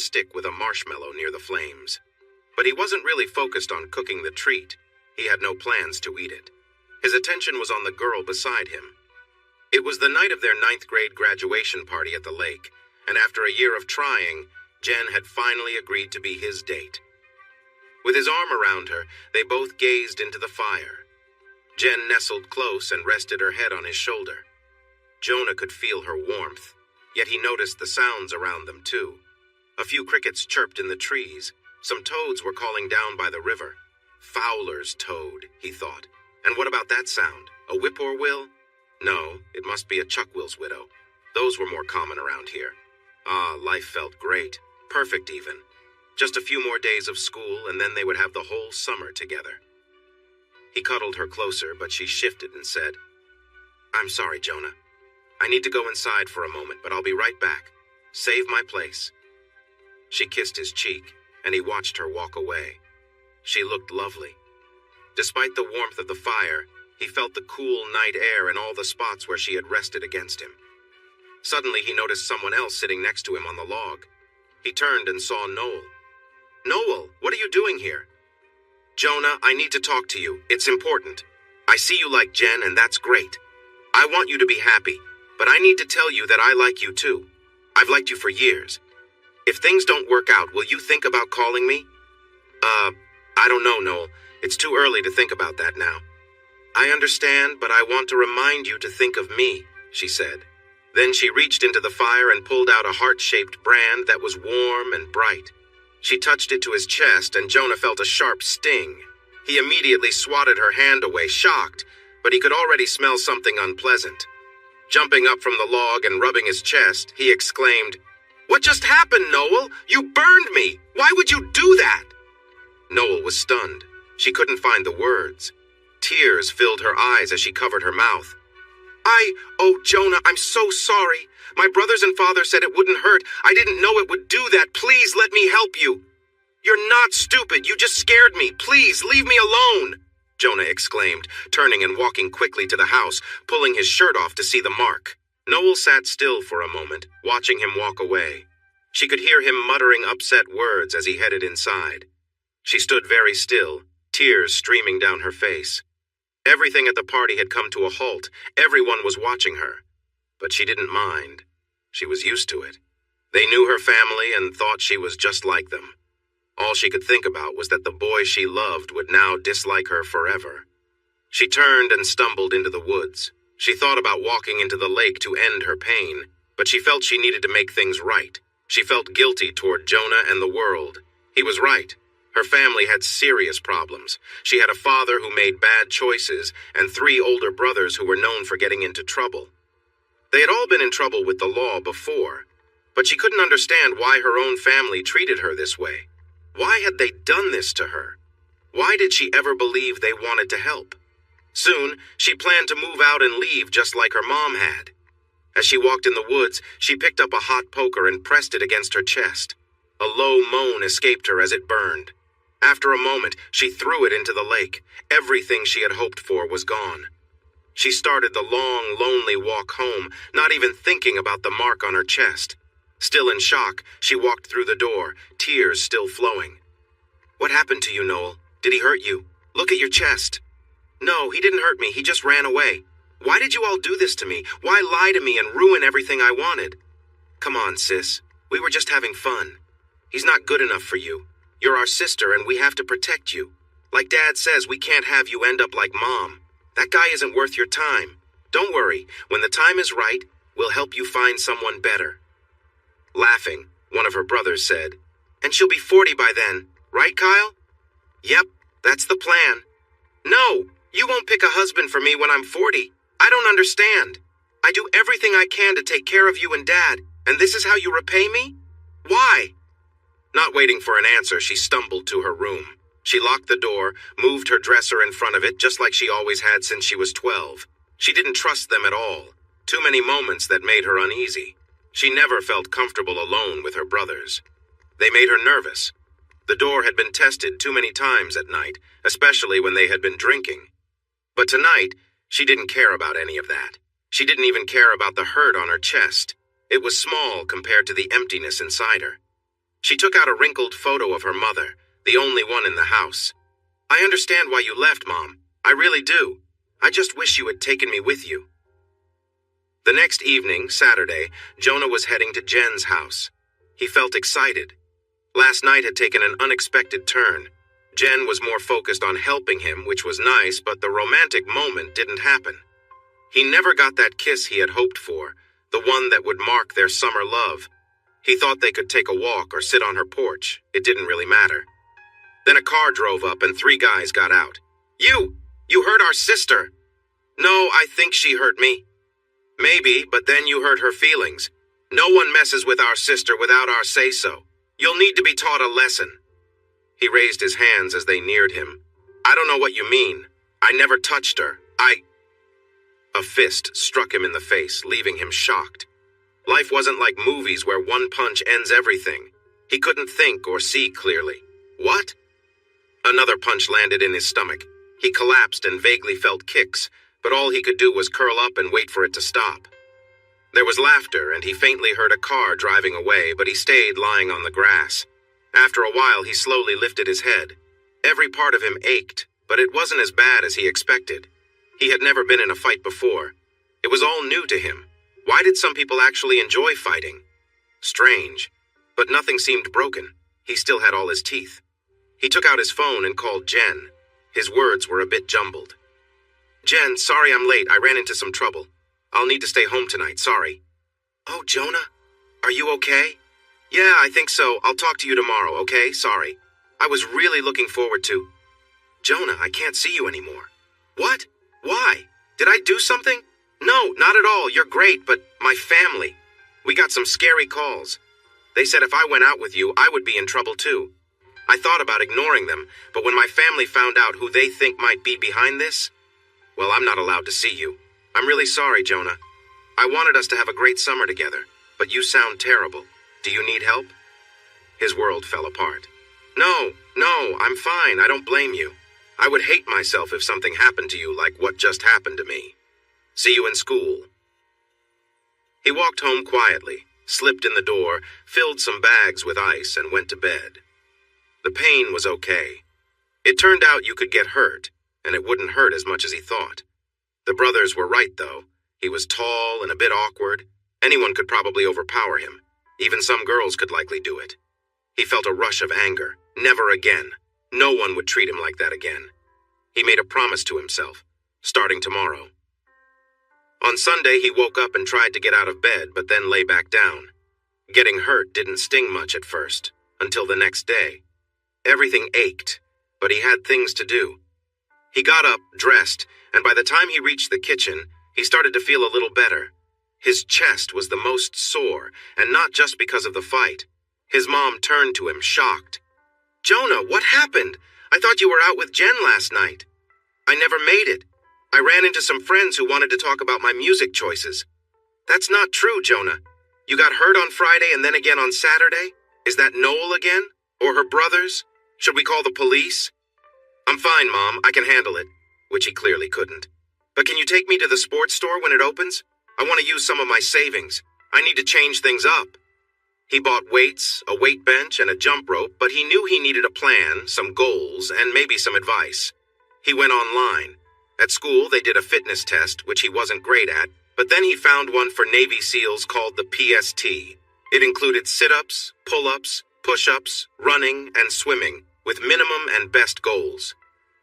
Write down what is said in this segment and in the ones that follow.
stick with a marshmallow near the flames. But he wasn't really focused on cooking the treat. He had no plans to eat it. His attention was on the girl beside him. It was the night of their 9th grade graduation party at the lake, and after a year of trying, Jen had finally agreed to be his date. With his arm around her, they both gazed into the fire. Jen nestled close and rested her head on his shoulder. Jonah could feel her warmth, yet he noticed the sounds around them too. A few crickets chirped in the trees. Some toads were calling down by the river. Fowler's toad, he thought. And what about that sound? A whippoorwill? No, it must be a chuckwill's widow. Those were more common around here. Ah, life felt great. Perfect even. Just a few more days of school, and then they would have the whole summer together. He cuddled her closer, but she shifted and said, "I'm sorry, Jonah. I need to go inside for a moment, but I'll be right back. Save my place." She kissed his cheek, and he watched her walk away. She looked lovely. Despite the warmth of the fire, he felt the cool night air in all the spots where she had rested against him. Suddenly, he noticed someone else sitting next to him on the log. He turned and saw Noel. "Noel, what are you doing here?" "Jonah, I need to talk to you. It's important. I see you like Jen, and that's great. I want you to be happy, but I need to tell you that I like you too. I've liked you for years. If things don't work out, will you think about calling me?" I don't know, Noel. It's too early to think about that now." "I understand, but I want to remind you to think of me," she said. Then she reached into the fire and pulled out a heart-shaped brand that was warm and bright. She touched it to his chest, and Jonah felt a sharp sting. He immediately swatted her hand away, shocked, but he could already smell something unpleasant. Jumping up from the log and rubbing his chest, he exclaimed, "What just happened, Noel? You burned me! Why would you do that?" Noel was stunned. She couldn't find the words. Tears filled her eyes as she covered her mouth. Oh, Jonah, I'm so sorry. My brothers and father said it wouldn't hurt. I didn't know it would do that. Please let me help you." "You're not stupid. You just scared me. Please, leave me alone," Jonah exclaimed, turning and walking quickly to the house, pulling his shirt off to see the mark. Noel sat still for a moment, watching him walk away. She could hear him muttering upset words as he headed inside. She stood very still, tears streaming down her face. Everything at the party had come to a halt. Everyone was watching her. But she didn't mind. She was used to it. They knew her family and thought she was just like them. All she could think about was that the boy she loved would now dislike her forever. She turned and stumbled into the woods. She thought about walking into the lake to end her pain, but she felt she needed to make things right. She felt guilty toward Jonah and the world. He was right. Her family had serious problems. She had a father who made bad choices and 3 older brothers who were known for getting into trouble. They had all been in trouble with the law before, but she couldn't understand why her own family treated her this way. Why had they done this to her? Why did she ever believe they wanted to help? Soon, she planned to move out and leave just like her mom had. As she walked in the woods, she picked up a hot poker and pressed it against her chest. A low moan escaped her as it burned. After a moment, she threw it into the lake. Everything she had hoped for was gone. She started the long, lonely walk home, not even thinking about the mark on her chest. Still in shock, she walked through the door, tears still flowing. "What happened to you, Noel? Did he hurt you? Look at your chest." "No, he didn't hurt me. He just ran away. Why did you all do this to me? Why lie to me and ruin everything I wanted?" "Come on, sis. We were just having fun. He's not good enough for you. You're our sister and we have to protect you. Like Dad says, we can't have you end up like Mom. That guy isn't worth your time. Don't worry, when the time is right, we'll help you find someone better." Laughing, one of her brothers said, "And she'll be 40 by then, right, Kyle?" "Yep, that's the plan." "No, you won't pick a husband for me when I'm 40. I don't understand. I do everything I can to take care of you and Dad, and this is how you repay me? Why?" Not waiting for an answer, she stumbled to her room. She locked the door, moved her dresser in front of it, just like she always had since she was 12. She didn't trust them at all. Too many moments that made her uneasy. She never felt comfortable alone with her brothers. They made her nervous. The door had been tested too many times at night, especially when they had been drinking. But tonight, she didn't care about any of that. She didn't even care about the hurt on her chest. It was small compared to the emptiness inside her. She took out a wrinkled photo of her mother, the only one in the house. "I understand why you left, Mom. I really do. I just wish you had taken me with you." The next evening, Saturday, Jonah was heading to Jen's house. He felt excited. Last night had taken an unexpected turn. Jen was more focused on helping him, which was nice, but the romantic moment didn't happen. He never got that kiss he had hoped for, the one that would mark their summer love. He thought they could take a walk or sit on her porch. It didn't really matter. Then a car drove up and 3 guys got out. You hurt our sister." "No, I think she hurt me." "Maybe, but then you hurt her feelings. No one messes with our sister without our say-so. You'll need to be taught a lesson." He raised his hands as they neared him. "I don't know what you mean. I never touched her. A fist struck him in the face, leaving him shocked. Life wasn't like movies where one punch ends everything. He couldn't think or see clearly. What? Another punch landed in his stomach. He collapsed and vaguely felt kicks, but all he could do was curl up and wait for it to stop. There was laughter, and he faintly heard a car driving away, but he stayed lying on the grass. After a while, he slowly lifted his head. Every part of him ached, but it wasn't as bad as he expected. He had never been in a fight before. It was all new to him. Why did some people actually enjoy fighting? Strange. But nothing seemed broken. He still had all his teeth. He took out his phone and called Jen. His words were a bit jumbled. "Jen, sorry I'm late. I ran into some trouble. I'll need to stay home tonight, sorry." "Oh, Jonah, are you okay?" "Yeah, I think so. I'll talk to you tomorrow, okay? Sorry. I was really looking forward to..." "Jonah, I can't see you anymore." "What? Why? Did I do something?" "No, not at all. You're great, but my family. We got some scary calls. They said if I went out with you, I would be in trouble too. I thought about ignoring them, but when my family found out who they think might be behind this, well, I'm not allowed to see you. I'm really sorry, Jonah. I wanted us to have a great summer together, but you sound terrible. Do you need help?" His world fell apart. No, I'm fine. I don't blame you. I would hate myself if something happened to you like what just happened to me. See you in school." He walked home quietly, slipped in the door, filled some bags with ice, and went to bed. The pain was okay. It turned out you could get hurt, and it wouldn't hurt as much as he thought. The brothers were right, though. He was tall and a bit awkward. Anyone could probably overpower him. Even some girls could likely do it. He felt a rush of anger. Never again. No one would treat him like that again. He made a promise to himself, starting tomorrow. On Sunday, he woke up and tried to get out of bed, but then lay back down. Getting hurt didn't sting much at first, until the next day. Everything ached, but he had things to do. He got up, dressed, and by the time he reached the kitchen, he started to feel a little better. His chest was the most sore, and not just because of the fight. His mom turned to him, shocked. "Jonah, what happened? I thought you were out with Jen last night." "I never made it. I ran into some friends who wanted to talk about my music choices." "That's not true, Jonah. You got hurt on Friday and then again on Saturday? Is that Noel again? Or her brothers? Should we call the police?" "I'm fine, Mom. I can handle it," which he clearly couldn't. "But can you take me to the sports store when it opens? I want to use some of my savings. I need to change things up." He bought weights, a weight bench, and a jump rope, but he knew he needed a plan, some goals, and maybe some advice. He went online. At school, they did a fitness test, which he wasn't great at, but then he found one for Navy SEALs called the PST. It included sit-ups, pull-ups, push-ups, running, and swimming, with minimum and best goals.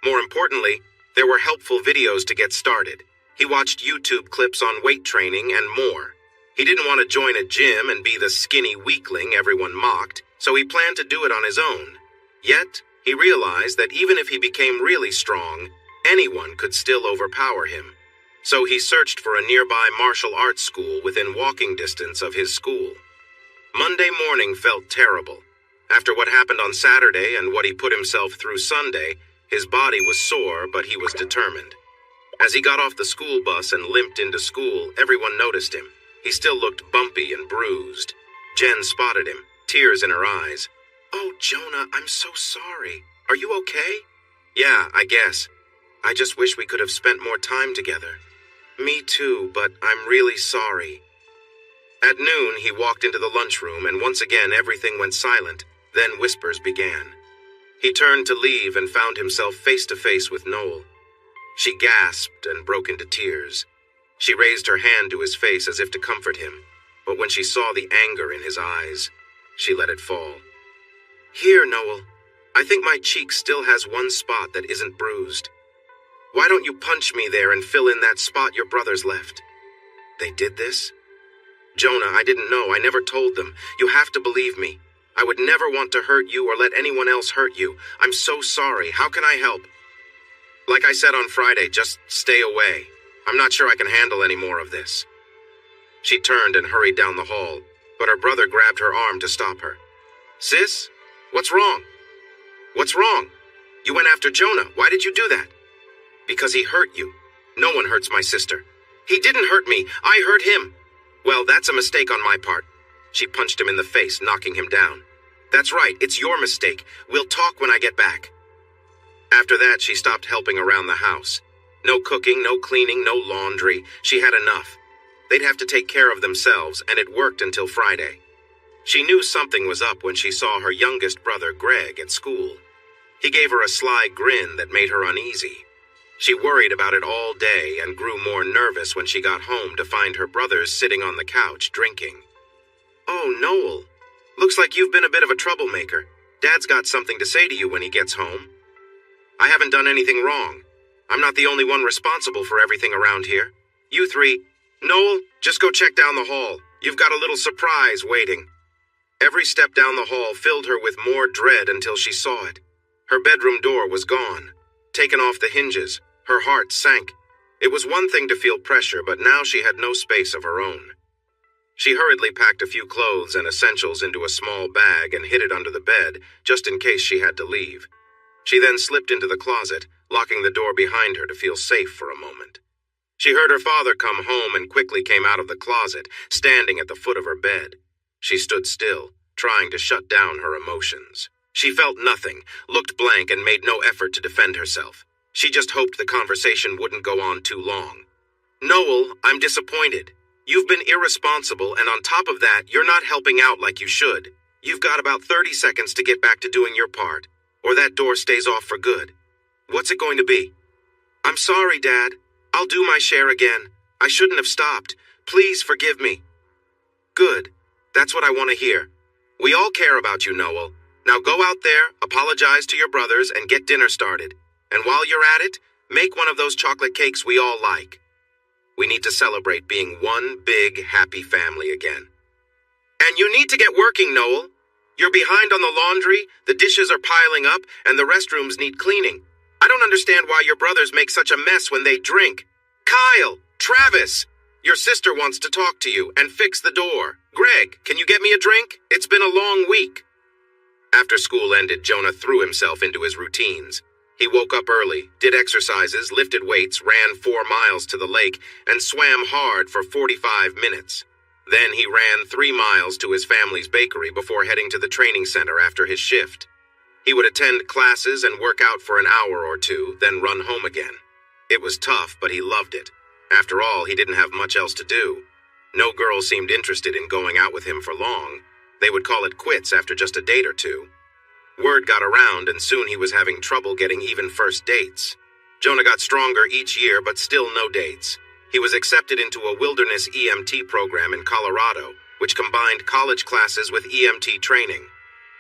More importantly, there were helpful videos to get started. He watched YouTube clips on weight training and more. He didn't want to join a gym and be the skinny weakling everyone mocked, so he planned to do it on his own. Yet, he realized that even if he became really strong, anyone could still overpower him. So he searched for a nearby martial arts school within walking distance of his school. Monday morning felt terrible. After what happened on Saturday and what he put himself through Sunday, his body was sore, but he was determined. As he got off the school bus and limped into school, everyone noticed him. He still looked bumpy and bruised. Jen spotted him, tears in her eyes. "Oh, Jonah, I'm so sorry. Are you okay?" "Yeah, I guess. I just wish we could have spent more time together." "Me too, but I'm really sorry." At noon, he walked into the lunchroom, and once again everything went silent. Then whispers began. He turned to leave and found himself face to face with Noel. She gasped and broke into tears. She raised her hand to his face as if to comfort him, but when she saw the anger in his eyes, she let it fall. Here, Noel. I think my cheek still has one spot that isn't bruised. Why don't you punch me there and fill in that spot your brothers left? They did this? Jonah, I didn't know. I never told them. You have to believe me. I would never want to hurt you or let anyone else hurt you. I'm so sorry. How can I help? Like I said on Friday, just stay away. I'm not sure I can handle any more of this. She turned and hurried down the hall, but her brother grabbed her arm to stop her. Sis, what's wrong? What's wrong? You went after Jonah. Why did you do that? Because he hurt you. No one hurts my sister. He didn't hurt me. I hurt him. Well, that's a mistake on my part. She punched him in the face, knocking him down. That's right. It's your mistake. We'll talk when I get back. After that, she stopped helping around the house. No cooking, no cleaning, no laundry. She had enough. They'd have to take care of themselves, and it worked until Friday. She knew something was up when she saw her youngest brother, Greg, at school. He gave her a sly grin that made her uneasy. She worried about it all day and grew more nervous when she got home to find her brothers sitting on the couch drinking. Oh, Noel. Looks like you've been a bit of a troublemaker. Dad's got something to say to you when he gets home. I haven't done anything wrong. I'm not the only one responsible for everything around here. You three. Noel, just go check down the hall. You've got a little surprise waiting. Every step down the hall filled her with more dread until she saw it. Her bedroom door was gone, taken off the hinges. Her heart sank. It was one thing to feel pressure, but now she had no space of her own. She hurriedly packed a few clothes and essentials into a small bag and hid it under the bed, just in case she had to leave. She then slipped into the closet, locking the door behind her to feel safe for a moment. She heard her father come home and quickly came out of the closet, standing at the foot of her bed. She stood still, trying to shut down her emotions. She felt nothing, looked blank, and made no effort to defend herself. She just hoped the conversation wouldn't go on too long. Noel, I'm disappointed. You've been irresponsible, and on top of that, you're not helping out like you should. You've got about 30 seconds to get back to doing your part, or that door stays off for good. What's it going to be? I'm sorry, Dad. I'll do my share again. I shouldn't have stopped. Please forgive me. Good. That's what I want to hear. We all care about you, Noel. Now go out there, apologize to your brothers, and get dinner started. And while you're at it, make one of those chocolate cakes we all like. We need to celebrate being one big, happy family again. And you need to get working, Noel. You're behind on the laundry, the dishes are piling up, and the restrooms need cleaning. I don't understand why your brothers make such a mess when they drink. Kyle! Travis! Your sister wants to talk to you and fix the door. Greg, can you get me a drink? It's been a long week. After school ended, Jonah threw himself into his routines. He woke up early, did exercises, lifted weights, ran 4 miles to the lake, and swam hard for 45 minutes. Then he ran 3 miles to his family's bakery before heading to the training center after his shift. He would attend classes and work out for an hour or two, then run home again. It was tough, but he loved it. After all, he didn't have much else to do. No girl seemed interested in going out with him for long. They would call it quits after just a date or two. Word got around, and soon he was having trouble getting even first dates. Jonah got stronger each year, but still no dates. He was accepted into a wilderness EMT program in Colorado, which combined college classes with EMT training.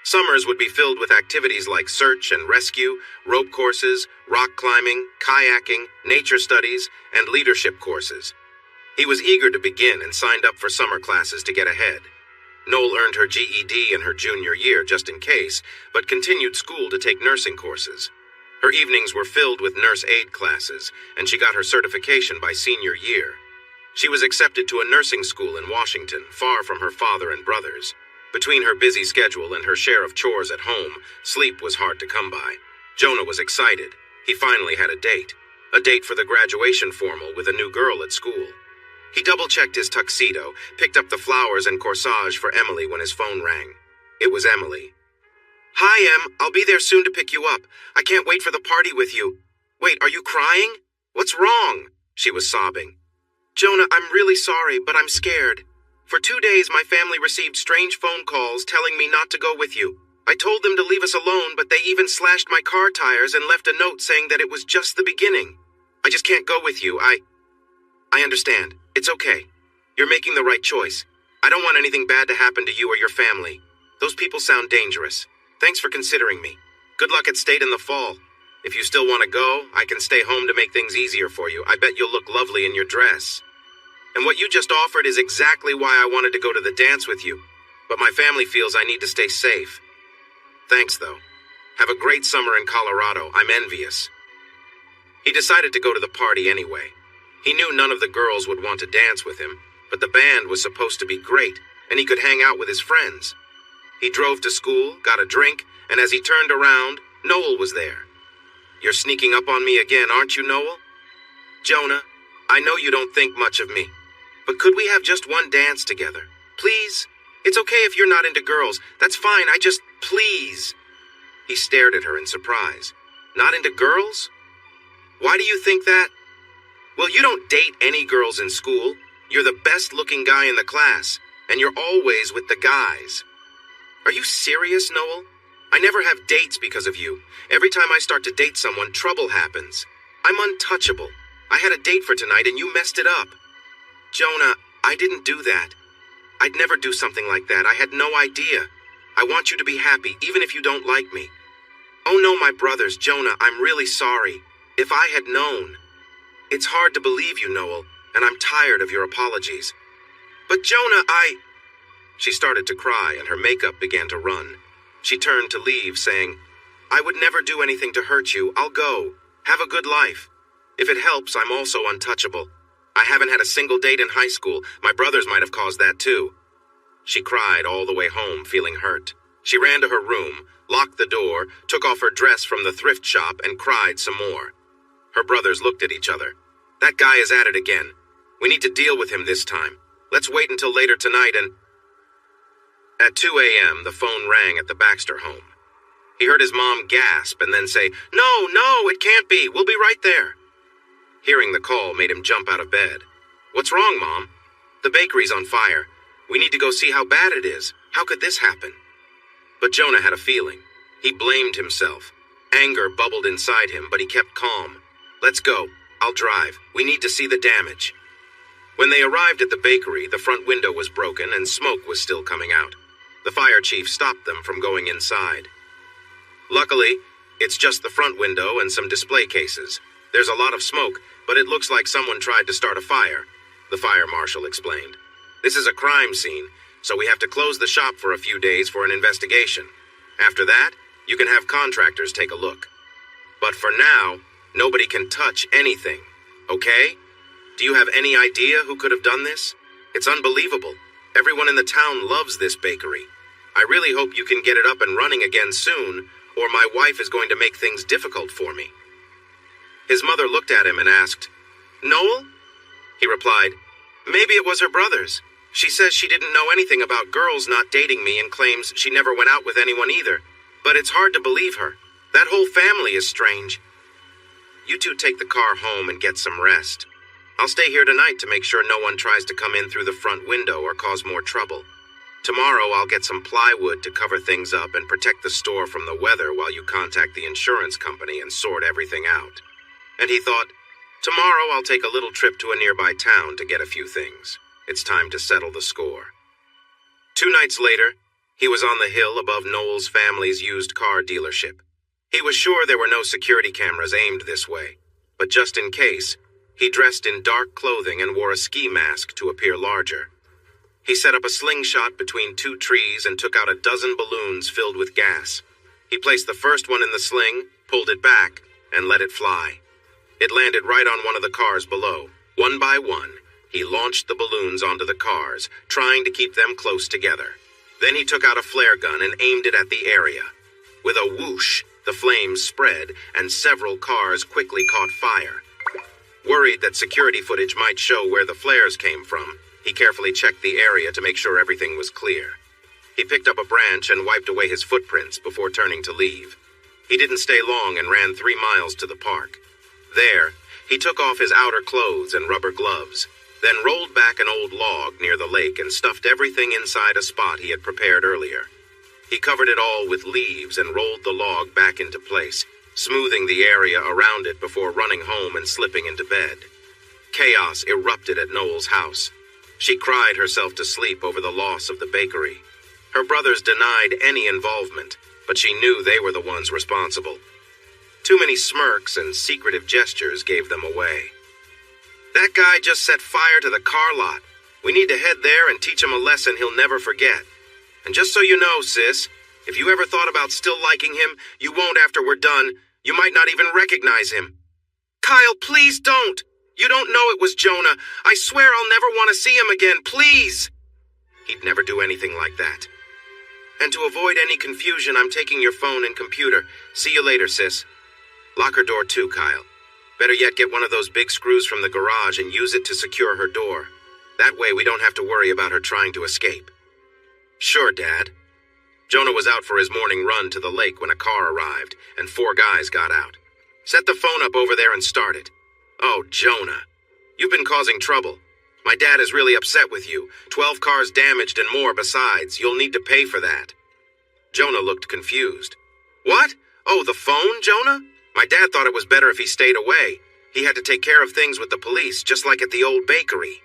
Summers would be filled with activities like search and rescue, rope courses, rock climbing, kayaking, nature studies, and leadership courses. He was eager to begin and signed up for summer classes to get ahead. Noel earned her GED in her junior year just in case, but continued school to take nursing courses. Her evenings were filled with nurse aid classes, and she got her certification by senior year. She was accepted to a nursing school in Washington, far from her father and brothers. Between her busy schedule and her share of chores at home, sleep was hard to come by. Jonah was excited. He finally had a date for the graduation formal with a new girl at school. He double-checked his tuxedo, picked up the flowers and corsage for Emily when his phone rang. It was Emily. Hi, Em. I'll be there soon to pick you up. I can't wait for the party with you. Wait, are you crying? What's wrong? She was sobbing. Jonah, I'm really sorry, but I'm scared. For 2 days, my family received strange phone calls telling me not to go with you. I told them to leave us alone, but they even slashed my car tires and left a note saying that it was just the beginning. I just can't go with you. I understand. It's okay. You're making the right choice. I don't want anything bad to happen to you or your family. Those people sound dangerous. Thanks for considering me. Good luck at state in the fall. If you still want to go, I can stay home to make things easier for you. I bet you'll look lovely in your dress. And what you just offered is exactly why I wanted to go to the dance with you. But my family feels I need to stay safe. Thanks, though. Have a great summer in Colorado. I'm envious. He decided to go to the party anyway. He knew none of the girls would want to dance with him, but the band was supposed to be great, and he could hang out with his friends. He drove to school, got a drink, and as he turned around, Noel was there. You're sneaking up on me again, aren't you, Noel? Jonah, I know you don't think much of me, but could we have just one dance together? Please? It's okay if you're not into girls. That's fine, please. He stared at her in surprise. Not into girls? Why do you think that? Well, you don't date any girls in school. You're the best-looking guy in the class, and you're always with the guys. Are you serious, Noel? I never have dates because of you. Every time I start to date someone, trouble happens. I'm untouchable. I had a date for tonight and you messed it up. Jonah, I didn't do that. I'd never do something like that. I had no idea. I want you to be happy, even if you don't like me. Oh no, my brothers, Jonah, I'm really sorry. If I had known. It's hard to believe you, Noel, and I'm tired of your apologies. But Jonah, She started to cry and her makeup began to run. She turned to leave, saying, I would never do anything to hurt you. I'll go. Have a good life. If it helps, I'm also untouchable. I haven't had a single date in high school. My brothers might have caused that too. She cried all the way home, feeling hurt. She ran to her room, locked the door, took off her dress from the thrift shop, and cried some more. Her brothers looked at each other. That guy is at it again. We need to deal with him this time. Let's wait until later tonight and... At 2 a.m., the phone rang at the Baxter home. He heard his mom gasp and then say, No, it can't be. We'll be right there. Hearing the call made him jump out of bed. What's wrong, Mom? The bakery's on fire. We need to go see how bad it is. How could this happen? But Jonah had a feeling. He blamed himself. Anger bubbled inside him, but he kept calm. Let's go. I'll drive. We need to see the damage. When they arrived at the bakery, the front window was broken and smoke was still coming out. The fire chief stopped them from going inside. Luckily, it's just the front window and some display cases. There's a lot of smoke, but it looks like someone tried to start a fire, the fire marshal explained. This is a crime scene, so we have to close the shop for a few days for an investigation. After that, you can have contractors take a look. But for now, nobody can touch anything, okay? Do you have any idea who could have done this? It's unbelievable. Everyone in the town loves this bakery. I really hope you can get it up and running again soon, or my wife is going to make things difficult for me. His mother looked at him and asked, Noel? He replied, Maybe it was her brothers. She says she didn't know anything about girls not dating me and claims she never went out with anyone either. But it's hard to believe her. That whole family is strange. You two take the car home and get some rest. I'll stay here tonight to make sure no one tries to come in through the front window or cause more trouble. Tomorrow I'll get some plywood to cover things up and protect the store from the weather while you contact the insurance company and sort everything out. And he thought, tomorrow I'll take a little trip to a nearby town to get a few things. It's time to settle the score. 2 nights later, he was on the hill above Noel's family's used car dealership. He was sure there were no security cameras aimed this way, but just in case, he dressed in dark clothing and wore a ski mask to appear larger. He set up a slingshot between 2 trees and took out a dozen balloons filled with gas. He placed the first one in the sling, pulled it back, and let it fly. It landed right on one of the cars below. One by one, he launched the balloons onto the cars, trying to keep them close together. Then he took out a flare gun and aimed it at the area. With a whoosh, the flames spread, and several cars quickly caught fire. Worried that security footage might show where the flares came from, he carefully checked the area to make sure everything was clear. He picked up a branch and wiped away his footprints before turning to leave. He didn't stay long and ran 3 miles to the park. There, he took off his outer clothes and rubber gloves, then rolled back an old log near the lake and stuffed everything inside a spot he had prepared earlier. He covered it all with leaves and rolled the log back into place, smoothing the area around it before running home and slipping into bed. Chaos erupted at Noel's house. She cried herself to sleep over the loss of the bakery. Her brothers denied any involvement, but she knew they were the ones responsible. Too many smirks and secretive gestures gave them away. That guy just set fire to the car lot. We need to head there and teach him a lesson he'll never forget. And just so you know, sis, if you ever thought about still liking him, you won't after we're done. You might not even recognize him. Kyle, please don't. You don't know it was Jonah. I swear I'll never want to see him again, please. He'd never do anything like that. And to avoid any confusion, I'm taking your phone and computer. See you later, sis. Lock her door too, Kyle. Better yet, get one of those big screws from the garage and use it to secure her door. That way we don't have to worry about her trying to escape. Sure, Dad. Jonah was out for his morning run to the lake when a car arrived, and 4 guys got out. Set the phone up over there and start it. Oh, Jonah. You've been causing trouble. My dad is really upset with you. 12 cars damaged and more besides. You'll need to pay for that. Jonah looked confused. What? Oh, the phone, Jonah? My dad thought it was better if he stayed away. He had to take care of things with the police, just like at the old bakery.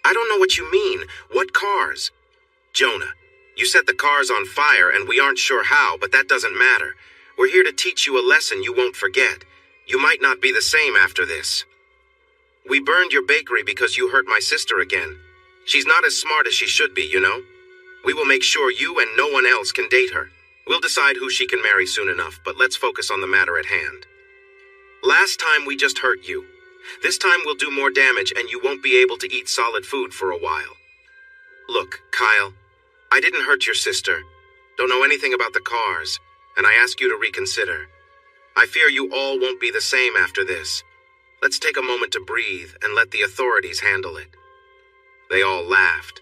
I don't know what you mean. What cars? Jonah, you set the cars on fire and we aren't sure how, but that doesn't matter. We're here to teach you a lesson you won't forget. You might not be the same after this. We burned your bakery because you hurt my sister again. She's not as smart as she should be, you know? We will make sure you and no one else can date her. We'll decide who she can marry soon enough, but let's focus on the matter at hand. Last time we just hurt you. This time we'll do more damage and you won't be able to eat solid food for a while. Look, Kyle, I didn't hurt your sister. Don't know anything about the cars, and I ask you to reconsider. I fear you all won't be the same after this. Let's take a moment to breathe and let the authorities handle it. They all laughed.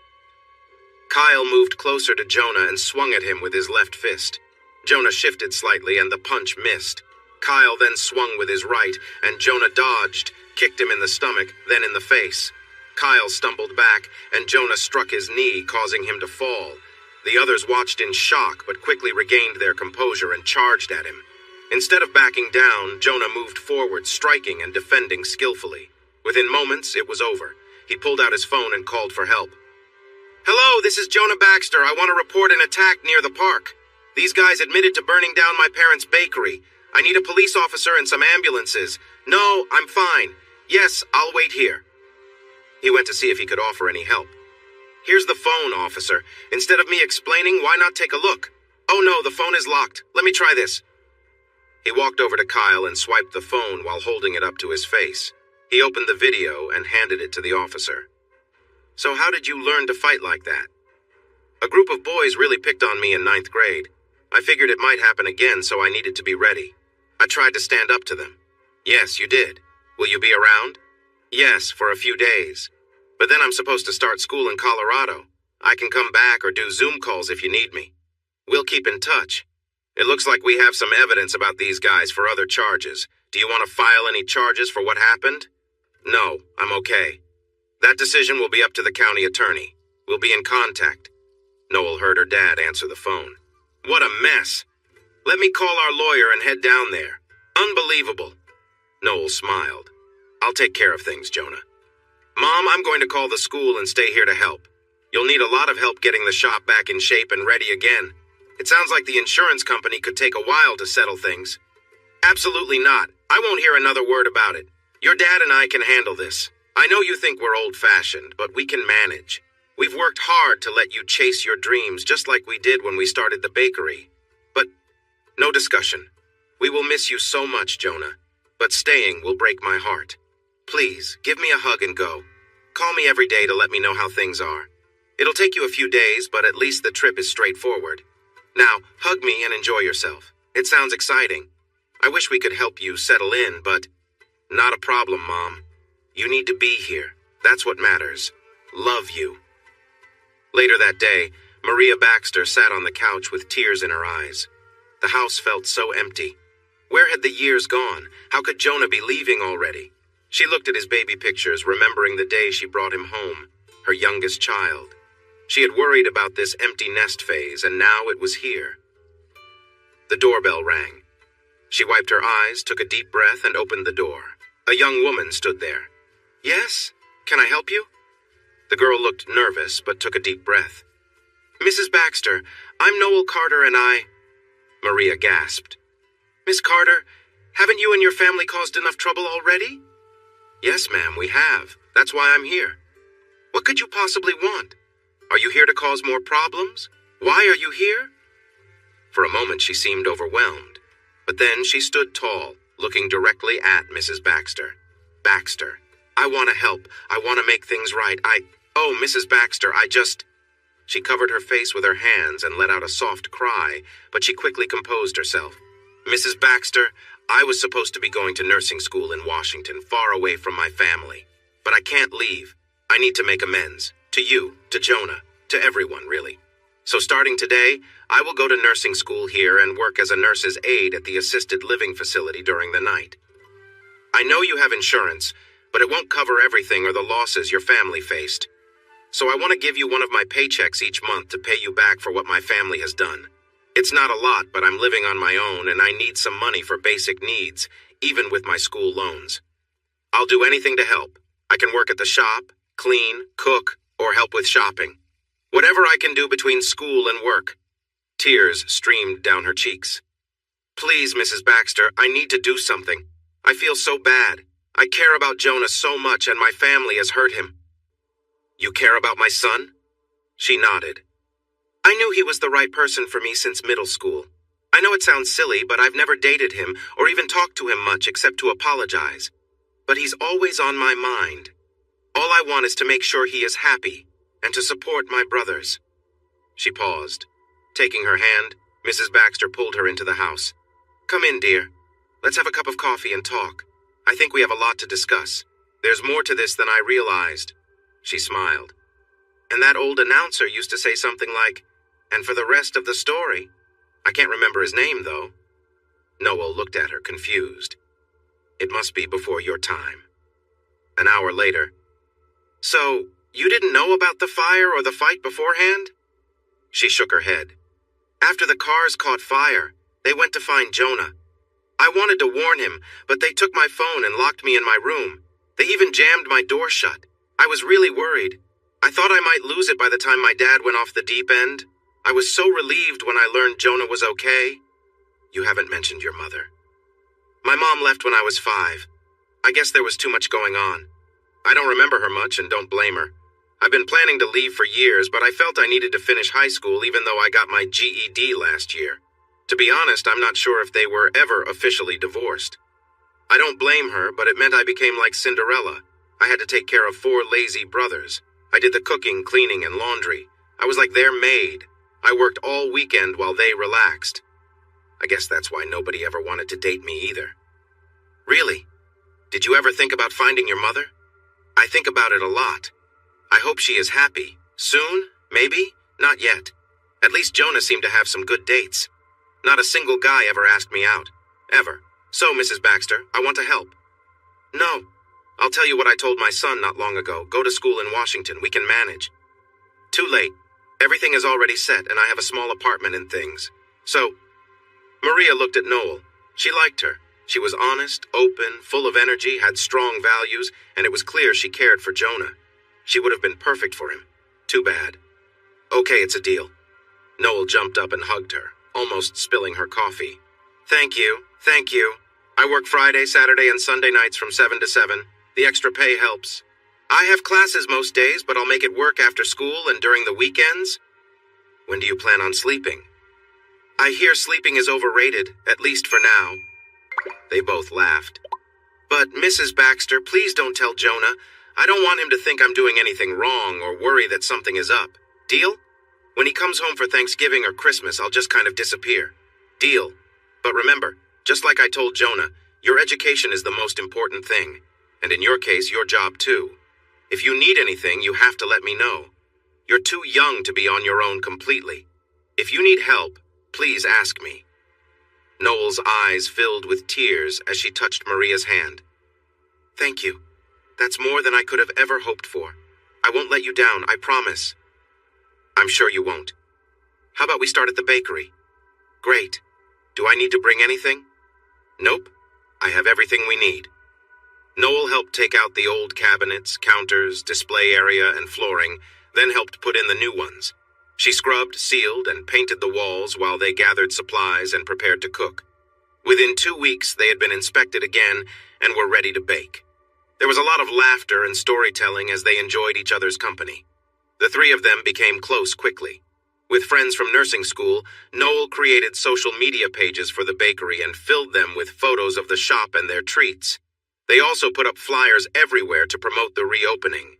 Kyle moved closer to Jonah and swung at him with his left fist. Jonah shifted slightly and the punch missed. Kyle then swung with his right, and Jonah dodged, kicked him in the stomach, then in the face. Kyle stumbled back, and Jonah struck his knee, causing him to fall. The others watched in shock, but quickly regained their composure and charged at him. Instead of backing down, Jonah moved forward, striking and defending skillfully. Within moments, it was over. He pulled out his phone and called for help. Hello, this is Jonah Baxter. I want to report an attack near the park. These guys admitted to burning down my parents' bakery. I need a police officer and some ambulances. No, I'm fine. Yes, I'll wait here. He went to see if he could offer any help. Here's the phone, officer. Instead of me explaining, why not take a look? Oh no, the phone is locked. Let me try this. He walked over to Kyle and swiped the phone while holding it up to his face. He opened the video and handed it to the officer. So how did you learn to fight like that? A group of boys really picked on me in 9th grade. I figured it might happen again, so I needed to be ready. I tried to stand up to them. Yes, you did. Will you be around? Yes, for a few days. But then I'm supposed to start school in Colorado. I can come back or do Zoom calls if you need me. We'll keep in touch. It looks like we have some evidence about these guys for other charges. Do you want to file any charges for what happened? No, I'm okay. That decision will be up to the county attorney. We'll be in contact. Noel heard her dad answer the phone. What a mess. Let me call our lawyer and head down there. Unbelievable. Noel smiled. I'll take care of things, Jonah. Mom, I'm going to call the school and stay here to help. You'll need a lot of help getting the shop back in shape and ready again. It sounds like the insurance company could take a while to settle things. Absolutely not. I won't hear another word about it. Your dad and I can handle this. I know you think we're old-fashioned, but we can manage. We've worked hard to let you chase your dreams just like we did when we started the bakery. But no discussion. We will miss you so much, Jonah. But staying will break my heart. Please, give me a hug and go. Call me every day to let me know how things are. It'll take you a few days, but at least the trip is straightforward. Now, hug me and enjoy yourself. It sounds exciting. I wish we could help you settle in, but not a problem, Mom. You need to be here. That's what matters. Love you. Later that day, Maria Baxter sat on the couch with tears in her eyes. The house felt so empty. Where had the years gone? How could Jonah be leaving already? She looked at his baby pictures, remembering the day she brought him home, her youngest child. She had worried about this empty nest phase, and now it was here. The doorbell rang. She wiped her eyes, took a deep breath, and opened the door. A young woman stood there. "Yes? Can I help you?" The girl looked nervous, but took a deep breath. "Mrs. Baxter, I'm Noel Carter and I—" Maria gasped. "Miss Carter, haven't you and your family caused enough trouble already?" "Yes, ma'am, we have. That's why I'm here." "What could you possibly want? Are you here to cause more problems? Why are you here?" For a moment she seemed overwhelmed, but then she stood tall, looking directly at Mrs. Baxter. "Baxter, I want to help. I want to make things right. Oh, Mrs. Baxter, She covered her face with her hands and let out a soft cry, but she quickly composed herself. "Mrs. Baxter, I was supposed to be going to nursing school in Washington, far away from my family. But I can't leave. I need to make amends. To you, to Jonah, to everyone, really. So starting today, I will go to nursing school here and work as a nurse's aide at the assisted living facility during the night. I know you have insurance, but it won't cover everything or the losses your family faced. So I want to give you one of my paychecks each month to pay you back for what my family has done. It's not a lot, but I'm living on my own and I need some money for basic needs, even with my school loans. I'll do anything to help. I can work at the shop, clean, cook, or help with shopping. Whatever I can do between school and work." Tears streamed down her cheeks. "Please, Mrs. Baxter, I need to do something. I feel so bad. I care about Jonah so much and my family has hurt him." "You care about my son?" She nodded. "I knew he was the right person for me since middle school. I know it sounds silly, but I've never dated him or even talked to him much except to apologize. But he's always on my mind. All I want is to make sure he is happy and to support my brothers." She paused. Taking her hand, Mrs. Baxter pulled her into the house. "Come in, dear. Let's have a cup of coffee and talk. I think we have a lot to discuss. There's more to this than I realized." She smiled. "And that old announcer used to say something like, 'And for the rest of the story.' I can't remember his name, though." Noel looked at her, confused. "It must be before your time." An hour later. "So, you didn't know about the fire or the fight beforehand?" She shook her head. "After the cars caught fire, they went to find Jonah. I wanted to warn him, but they took my phone and locked me in my room. They even jammed my door shut. I was really worried. I thought I might lose it by the time my dad went off the deep end. I was so relieved when I learned Jonah was okay." "You haven't mentioned your mother." "My mom left when I was 5. I guess there was too much going on. I don't remember her much and don't blame her. I've been planning to leave for years, but I felt I needed to finish high school even though I got my GED last year. To be honest, I'm not sure if they were ever officially divorced. I don't blame her, but it meant I became like Cinderella. I had to take care of 4 lazy brothers. I did the cooking, cleaning, and laundry. I was like their maid. I worked all weekend while they relaxed. I guess that's why nobody ever wanted to date me either." "Really? Did you ever think about finding your mother?" "I think about it a lot. I hope she is happy. Soon? Maybe? Not yet. At least Jonah seemed to have some good dates. Not a single guy ever asked me out. Ever. So, Mrs. Baxter, I want to help." "No. I'll tell you what I told my son not long ago. Go to school in Washington. We can manage." "Too late. Everything is already set, and I have a small apartment and things. So..." Maria looked at Noel. She liked her. She was honest, open, full of energy, had strong values, and it was clear she cared for Jonah. She would have been perfect for him. Too bad. "Okay, it's a deal." Noel jumped up and hugged her, almost spilling her coffee. Thank you. I work Friday, Saturday, and Sunday nights from 7 to 7. The extra pay helps. I have classes most days, but I'll make it work after school and during the weekends." "When do you plan on sleeping?" "I hear sleeping is overrated, at least for now." They both laughed. "But, Mrs. Baxter, please don't tell Jonah. I don't want him to think I'm doing anything wrong or worry that something is up. Deal? When he comes home for Thanksgiving or Christmas, I'll just kind of disappear. Deal. But remember, just like I told Jonah, your education is the most important thing. And in your case, your job too. If you need anything, you have to let me know. You're too young to be on your own completely. If you need help, please ask me." Noel's eyes filled with tears as she touched Maria's hand. "Thank you. That's more than I could have ever hoped for. I won't let you down, I promise." I'm sure you won't. How about we start at the bakery? Great. Do I need to bring anything? Nope. I have everything we need. Noel helped take out the old cabinets, counters, display area, and flooring, then helped put in the new ones. She scrubbed, sealed, and painted the walls while they gathered supplies and prepared to cook. Within 2 weeks, they had been inspected again and were ready to bake. There was a lot of laughter and storytelling as they enjoyed each other's company. The three of them became close quickly. With friends from nursing school, Noel created social media pages for the bakery and filled them with photos of the shop and their treats. They also put up flyers everywhere to promote the reopening.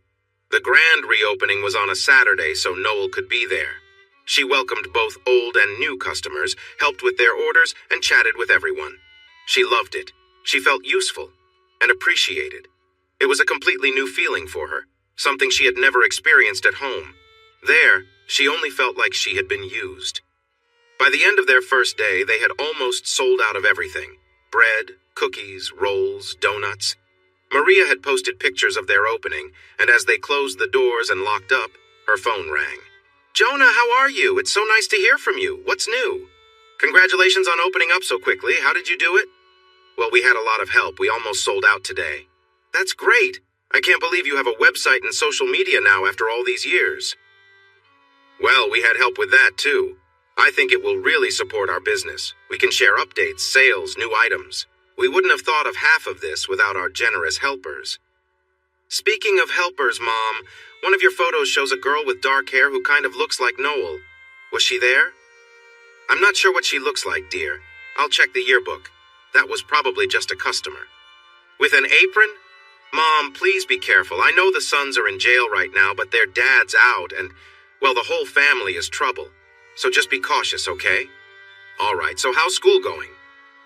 The grand reopening was on a Saturday, so Noel could be there. She welcomed both old and new customers, helped with their orders, and chatted with everyone. She loved it. She felt useful and appreciated. It was a completely new feeling for her, something she had never experienced at home. There, she only felt like she had been used. By the end of their first day, they had almost sold out of everything: bread, cookies, rolls, donuts. Maria had posted pictures of their opening, and as they closed the doors and locked up, her phone rang. "Jonah, how are you? It's so nice to hear from you. What's new?" "Congratulations on opening up so quickly. How did you do it?" "Well, we had a lot of help. We almost sold out today." "That's great. I can't believe you have a website and social media now after all these years." "Well, we had help with that, too. I think it will really support our business. We can share updates, sales, new items. We wouldn't have thought of half of this without our generous helpers." "Speaking of helpers, Mom, one of your photos shows a girl with dark hair who kind of looks like Noel. Was she there?" "I'm not sure what she looks like, dear. I'll check the yearbook. That was probably just a customer." "With an apron? Mom, please be careful. I know the sons are in jail right now, but their dad's out and, well, the whole family is trouble. So just be cautious, okay?" "All right, so how's school going?"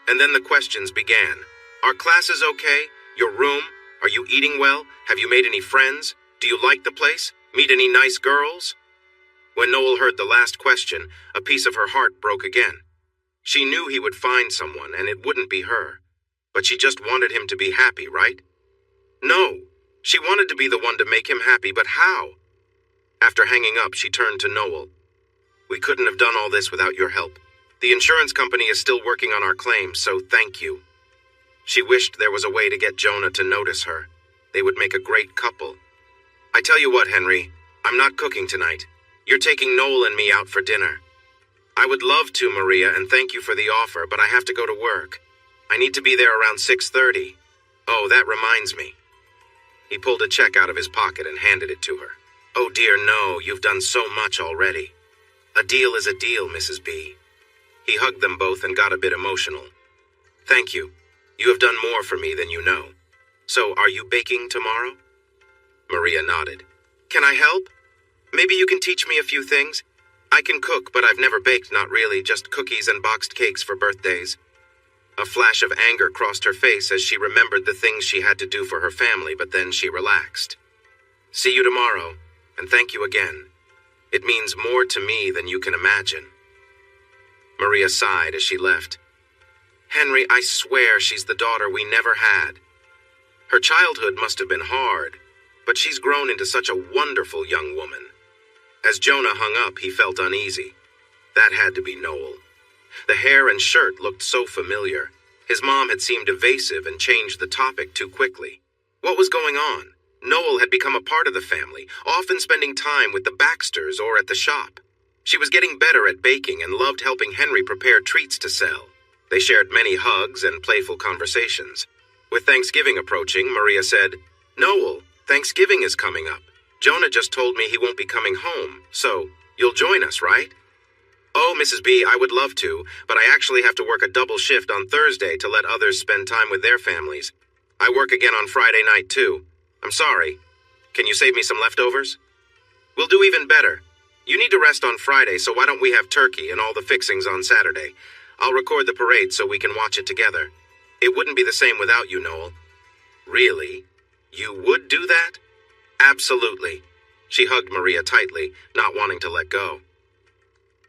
And then the questions began. "Are classes okay? Your room? Are you eating well? Have you made any friends? Do you like the place? Meet any nice girls?" When Noel heard the last question, a piece of her heart broke again. She knew he would find someone, and it wouldn't be her. But she just wanted him to be happy, right? No, she wanted to be the one to make him happy, but how? After hanging up, she turned to Noel. "We couldn't have done all this without your help. The insurance company is still working on our claims, so thank you." She wished there was a way to get Jonah to notice her. They would make a great couple. "I tell you what, Henry, I'm not cooking tonight. You're taking Noel and me out for dinner." "I would love to, Maria, and thank you for the offer, but I have to go to work. I need to be there around 6:30. Oh, that reminds me." He pulled a check out of his pocket and handed it to her. "Oh dear, no, you've done so much already. A deal is a deal, Mrs. B." He hugged them both and got a bit emotional. "Thank you. You have done more for me than you know. So, are you baking tomorrow?" Maria nodded. "Can I help? Maybe you can teach me a few things. I can cook, but I've never baked, not really, just cookies and boxed cakes for birthdays." A flash of anger crossed her face as she remembered the things she had to do for her family, but then she relaxed. "See you tomorrow, and thank you again. It means more to me than you can imagine." Maria sighed as she left. "Henry, I swear she's the daughter we never had. Her childhood must have been hard, but she's grown into such a wonderful young woman." As Jonah hung up, he felt uneasy. That had to be Noel. The hair and shirt looked so familiar. His mom had seemed evasive and changed the topic too quickly. What was going on? Noel had become a part of the family, often spending time with the Baxters or at the shop. She was getting better at baking and loved helping Henry prepare treats to sell. They shared many hugs and playful conversations. With Thanksgiving approaching, Maria said, "Noel, Thanksgiving is coming up. Jonah just told me he won't be coming home, so you'll join us, right?" "Oh, Mrs. B, I would love to, but I actually have to work a double shift on Thursday to let others spend time with their families. I work again on Friday night, too. I'm sorry. Can you save me some leftovers?" "We'll do even better. You need to rest on Friday, so why don't we have turkey and all the fixings on Saturday? I'll record the parade so we can watch it together. It wouldn't be the same without you, Noel." "Really? You would do that?" "Absolutely." She hugged Maria tightly, not wanting to let go.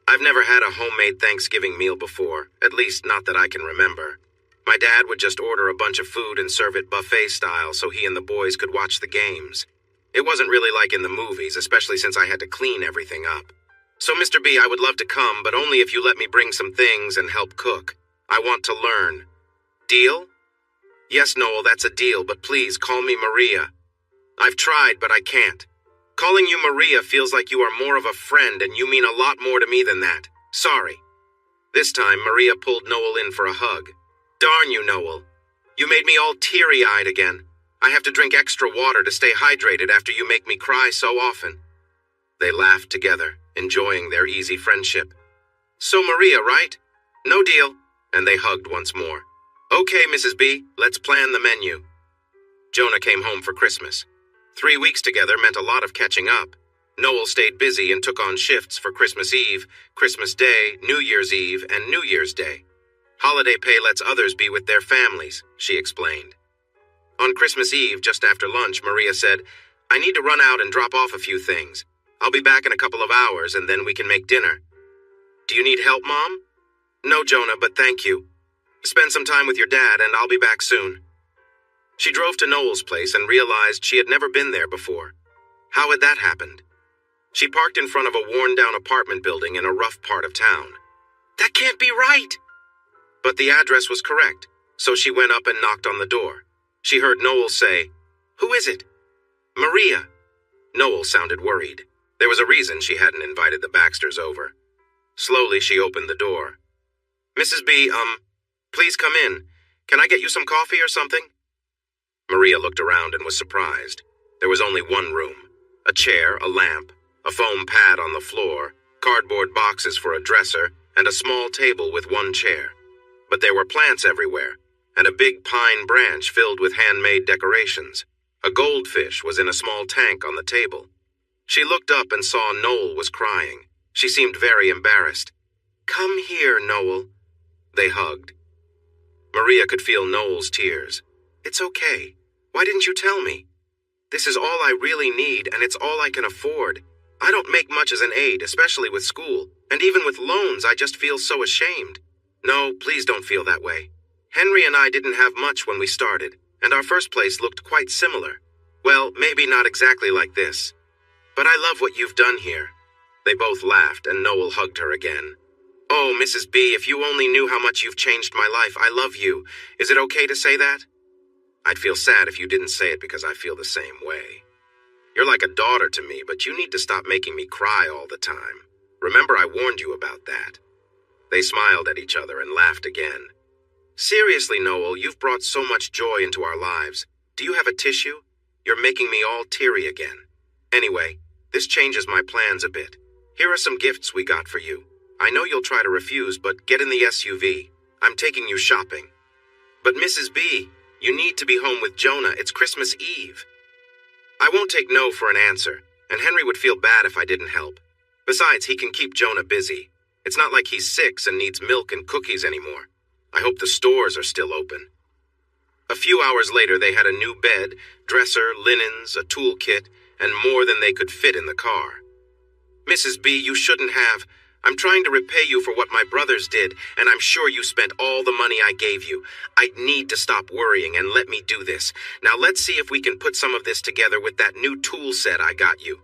"I've never had a homemade Thanksgiving meal before, at least not that I can remember. My dad would just order a bunch of food and serve it buffet style so he and the boys could watch the games. It wasn't really like in the movies, especially since I had to clean everything up. So, Mr. B, I would love to come, but only if you let me bring some things and help cook. I want to learn. Deal? Yes, Noel, that's a deal, but please call me Maria. I've tried, but I can't. Calling you Maria feels like you are more of a friend, and you mean a lot more to me than that. Sorry. This time, Maria pulled Noel in for a hug. Darn you, Noel. You made me all teary-eyed again. I have to drink extra water to stay hydrated after you make me cry so often. They laughed together, enjoying their easy friendship. So Maria, right? No deal. And they hugged once more. Okay, Mrs. B, let's plan the menu. Jonah came home for Christmas. 3 weeks together meant a lot of catching up. Noel stayed busy and took on shifts for Christmas Eve, Christmas Day, New Year's Eve, and New Year's Day. Holiday pay lets others be with their families, she explained. On Christmas Eve, just after lunch, Maria said, I need to run out and drop off a few things. I'll be back in a couple of hours and then we can make dinner. Do you need help, Mom? No, Jonah, but thank you. Spend some time with your dad and I'll be back soon. She drove to Noel's place and realized she had never been there before. How had that happened? She parked in front of a worn-down apartment building in a rough part of town. That can't be right! But the address was correct, so she went up and knocked on the door. She heard Noel say, Who is it? Maria. Noel sounded worried. There was a reason she hadn't invited the Baxters over. Slowly, she opened the door. Mrs. B, please come in. Can I get you some coffee or something? Maria looked around and was surprised. There was only one room. A chair, a lamp, a foam pad on the floor, cardboard boxes for a dresser, and a small table with one chair. But there were plants everywhere, and a big pine branch filled with handmade decorations. A goldfish was in a small tank on the table. She looked up and saw Noel was crying. She seemed very embarrassed. Come here, Noel. They hugged. Maria could feel Noel's tears. It's okay. Why didn't you tell me? This is all I really need, and it's all I can afford. I don't make much as an aide, especially with school, and even with loans, I just feel so ashamed. No, please don't feel that way. Henry and I didn't have much when we started, and our first place looked quite similar. Well, maybe not exactly like this. But I love what you've done here. They both laughed, and Noel hugged her again. Oh, Mrs. B, if you only knew how much you've changed my life. I love you. Is it okay to say that? I'd feel sad if you didn't say it because I feel the same way. You're like a daughter to me, but you need to stop making me cry all the time. Remember I warned you about that. They smiled at each other and laughed again. Seriously, Noel, you've brought so much joy into our lives. Do you have a tissue? You're making me all teary again. Anyway, this changes my plans a bit. Here are some gifts we got for you. I know you'll try to refuse, but get in the SUV. I'm taking you shopping. But Mrs. B, you need to be home with Jonah. It's Christmas Eve. I won't take no for an answer, and Henry would feel bad if I didn't help. Besides, he can keep Jonah busy. It's not like he's 6 and needs milk and cookies anymore. I hope the stores are still open. A few hours later, they had a new bed, dresser, linens, a toolkit, and more than they could fit in the car. Mrs. B, you shouldn't have. I'm trying to repay you for what my brothers did, and I'm sure you spent all the money I gave you. I need to stop worrying and let me do this. Now let's see if we can put some of this together with that new tool set I got you.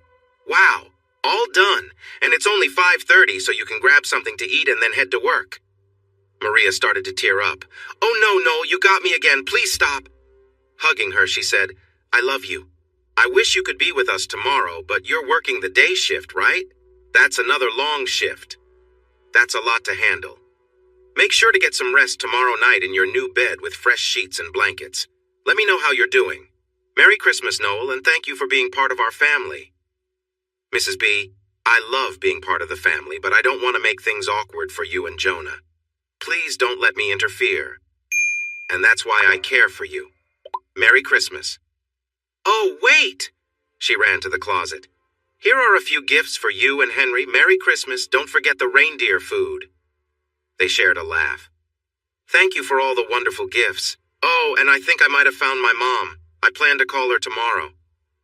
Wow, all done. And it's only 5:30, so you can grab something to eat and then head to work. Maria started to tear up. Oh no, you got me again. Please stop. Hugging her, she said, I love you. I wish you could be with us tomorrow, but you're working the day shift, right? That's another long shift. That's a lot to handle. Make sure to get some rest tomorrow night in your new bed with fresh sheets and blankets. Let me know how you're doing. Merry Christmas, Noel, and thank you for being part of our family. Mrs. B, I love being part of the family, but I don't want to make things awkward for you and Jonah. Please don't let me interfere. And that's why I care for you. Merry Christmas. Oh, wait! She ran to the closet. Here are a few gifts for you and Henry. Merry Christmas. Don't forget the reindeer food. They shared a laugh. Thank you for all the wonderful gifts. Oh, and I think I might have found my mom. I plan to call her tomorrow.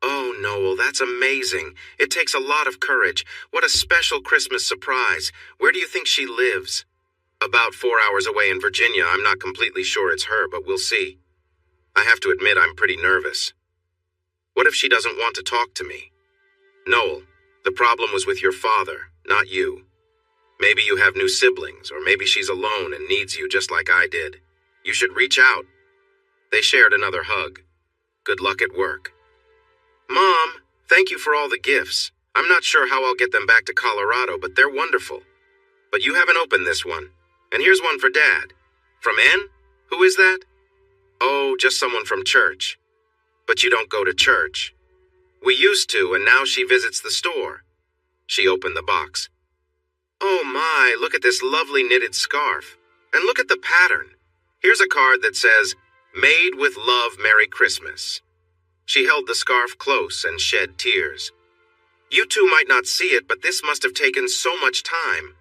Oh, Noel, that's amazing. It takes a lot of courage. What a special Christmas surprise. Where do you think she lives? About 4 hours away in Virginia. I'm not completely sure it's her, but we'll see. I have to admit I'm pretty nervous. What if she doesn't want to talk to me? Noel, the problem was with your father, not you. Maybe you have new siblings, or maybe she's alone and needs you just like I did. You should reach out. They shared another hug. Good luck at work. Mom, thank you for all the gifts. I'm not sure how I'll get them back to Colorado, but they're wonderful. But you haven't opened this one. And here's one for Dad. From N? Who is that? Oh, just someone from church. But you don't go to church. We used to, and now she visits the store. She opened the box. Oh my, look at this lovely knitted scarf. And look at the pattern. Here's a card that says, Made with Love, Merry Christmas. She held the scarf close and shed tears. You two might not see it, but this must have taken so much time.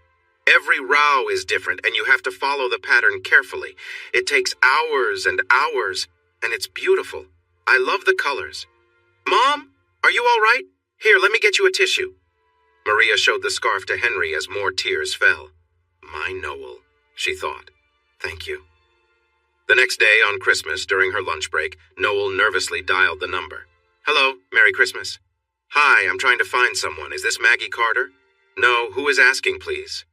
Every row is different, and you have to follow the pattern carefully. It takes hours and hours, and it's beautiful. I love the colors. Mom, are you all right? Here, let me get you a tissue. Maria showed the scarf to Henry as more tears fell. My Noel, she thought. Thank you. The next day on Christmas, during her lunch break, Noel nervously dialed the number. Hello, Merry Christmas. Hi, I'm trying to find someone. Is this Maggie Carter? No, who is asking, please?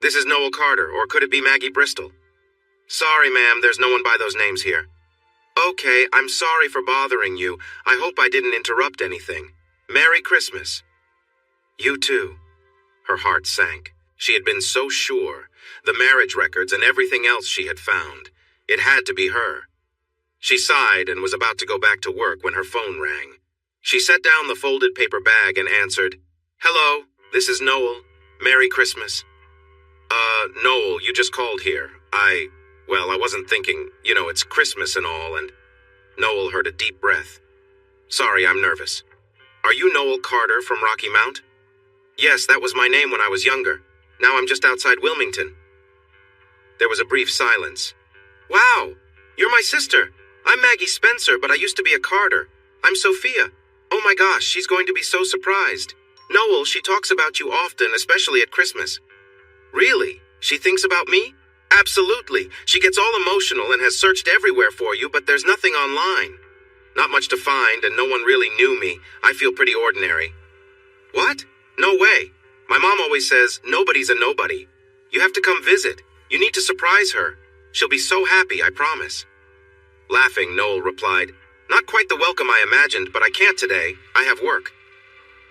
This is Noel Carter, or could it be Maggie Bristol? Sorry, ma'am, there's no one by those names here. Okay, I'm sorry for bothering you. I hope I didn't interrupt anything. Merry Christmas. You too. Her heart sank. She had been so sure. The marriage records and everything else she had found. It had to be her. She sighed and was about to go back to work when her phone rang. She set down the folded paper bag and answered, Hello, this is Noel. Merry Christmas. Noel, you just called here. I wasn't thinking, it's Christmas and all, and Noel heard a deep breath. Sorry, I'm nervous. Are you Noel Carter from Rocky Mount? Yes, that was my name when I was younger. Now I'm just outside Wilmington. There was a brief silence. Wow, you're my sister. I'm Maggie Spencer, but I used to be a Carter. I'm Sophia. Oh my gosh, she's going to be so surprised. Noel, she talks about you often, especially at Christmas. Really? She thinks about me? Absolutely. She gets all emotional and has searched everywhere for you, but there's nothing online. Not much to find, and no one really knew me. I feel pretty ordinary. What? No way. My mom always says, nobody's a nobody. You have to come visit. You need to surprise her. She'll be so happy, I promise. Laughing, Noel replied, Not quite the welcome I imagined, but I can't today. I have work.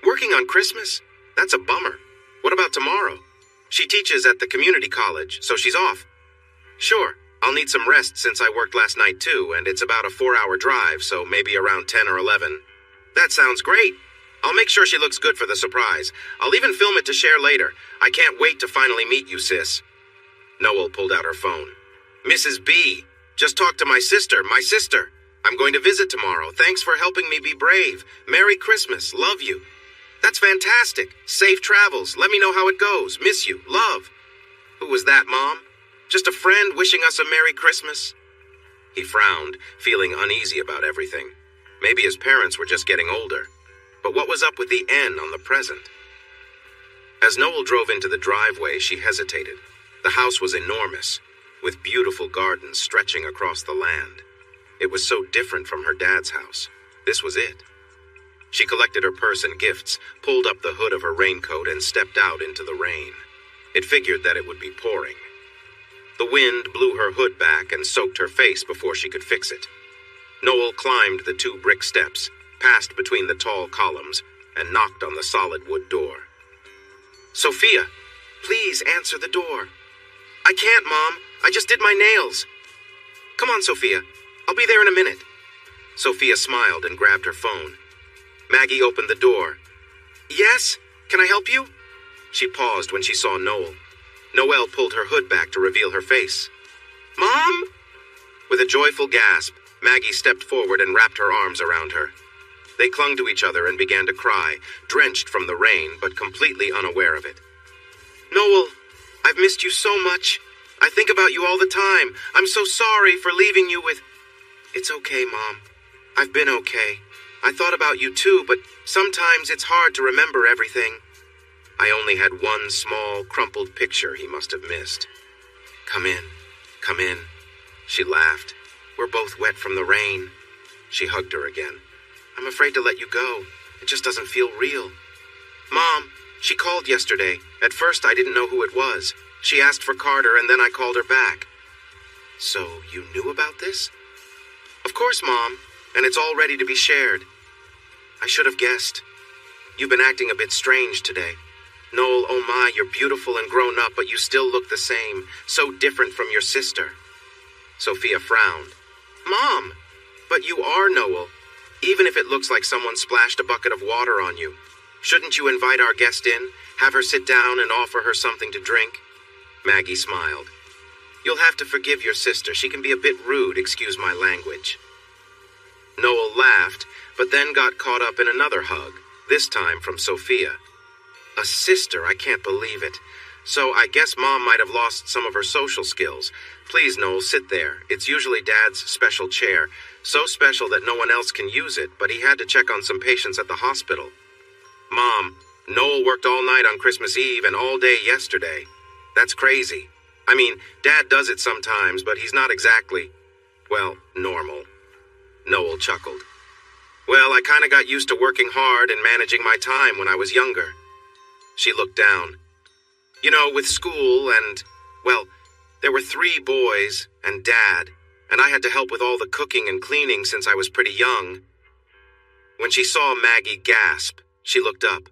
Working on Christmas? That's a bummer. What about tomorrow? She teaches at the community college, so she's off. Sure, I'll need some rest since I worked last night too, and it's about a 4-hour drive, so maybe around 10 or 11. That sounds great. I'll make sure she looks good for the surprise. I'll even film it to share later. I can't wait to finally meet you, sis. Noel pulled out her phone. Mrs. B, just talked to my sister. I'm going to visit tomorrow. Thanks for helping me be brave. Merry Christmas. Love you. That's fantastic. Safe travels. Let me know how it goes. Miss you. Love. Who was that, Mom? Just a friend wishing us a Merry Christmas? He frowned, feeling uneasy about everything. Maybe his parents were just getting older. But what was up with the N on the present? As Noel drove into the driveway, she hesitated. The house was enormous, with beautiful gardens stretching across the land. It was so different from her dad's house. This was it. She collected her purse and gifts, pulled up the hood of her raincoat, and stepped out into the rain. It figured that it would be pouring. The wind blew her hood back and soaked her face before she could fix it. Noel climbed the 2 brick steps, passed between the tall columns, and knocked on the solid wood door. Sophia, please answer the door. I can't, Mom. I just did my nails. Come on, Sophia. I'll be there in a minute. Sophia smiled and grabbed her phone. Maggie opened the door. Yes? Can I help you? She paused when she saw Noel. Noelle pulled her hood back to reveal her face. Mom? With a joyful gasp, Maggie stepped forward and wrapped her arms around her. They clung to each other and began to cry, drenched from the rain, but completely unaware of it. Noel, I've missed you so much. I think about you all the time. I'm so sorry for leaving you with... It's okay, Mom. I've been okay. I thought about you too, but sometimes it's hard to remember everything. I only had one small, crumpled picture he must have missed. Come in. Come in. She laughed. We're both wet from the rain. She hugged her again. I'm afraid to let you go. It just doesn't feel real. Mom, She called yesterday. At first, I didn't know who it was. She asked for Carter, and then I called her back. So, you knew about this? Of course, Mom, and it's all ready to be shared. I should have guessed. You've been acting a bit strange today. Noel, oh my, you're beautiful and grown up, but you still look the same, so different from your sister. Sophia frowned. Mom, but you are Noel, even if it looks like someone splashed a bucket of water on you. Shouldn't you invite our guest in, have her sit down and offer her something to drink? Maggie smiled. You'll have to forgive your sister. She can be a bit rude, excuse my language. Noel laughed, but then got caught up in another hug, this time from Sophia. A sister, I can't believe it. So I guess Mom might have lost some of her social skills. Please, Noel, sit there. It's usually Dad's special chair. So special that no one else can use it, but he had to check on some patients at the hospital. Mom, Noel worked all night on Christmas Eve and all day yesterday. That's crazy. I mean, Dad does it sometimes, but he's not exactly, well, normal. Noel chuckled. Well, I kinda got used to working hard and managing my time when I was younger. She looked down. You know, with school and, well, there were 3 boys and Dad, and I had to help with all the cooking and cleaning since I was pretty young. When she saw Maggie gasp, she looked up.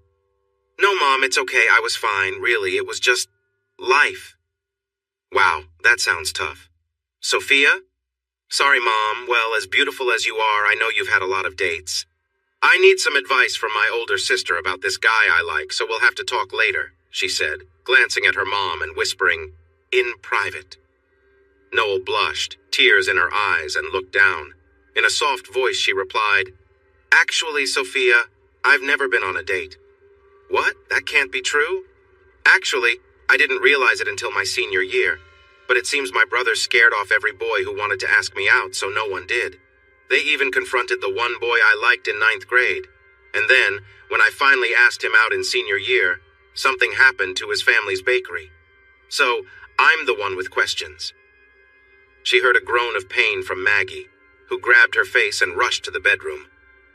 No, Mom, it's okay. I was fine, really. It was just life. Wow, that sounds tough. Sophia? Sorry, Mom. Well, as beautiful as you are, I know you've had a lot of dates. I need some advice from my older sister about this guy I like, so we'll have to talk later, she said, glancing at her mom and whispering, in private. Noel blushed, tears in her eyes, and looked down. In a soft voice, she replied, Actually, Sophia, I've never been on a date. What? That can't be true? Actually, I didn't realize it until my senior year, but it seems my brother scared off every boy who wanted to ask me out, so no one did. They even confronted the one boy I liked in 9th grade. And then, when I finally asked him out in senior year, something happened to his family's bakery. So, I'm the one with questions. She heard a groan of pain from Maggie, who grabbed her face and rushed to the bedroom.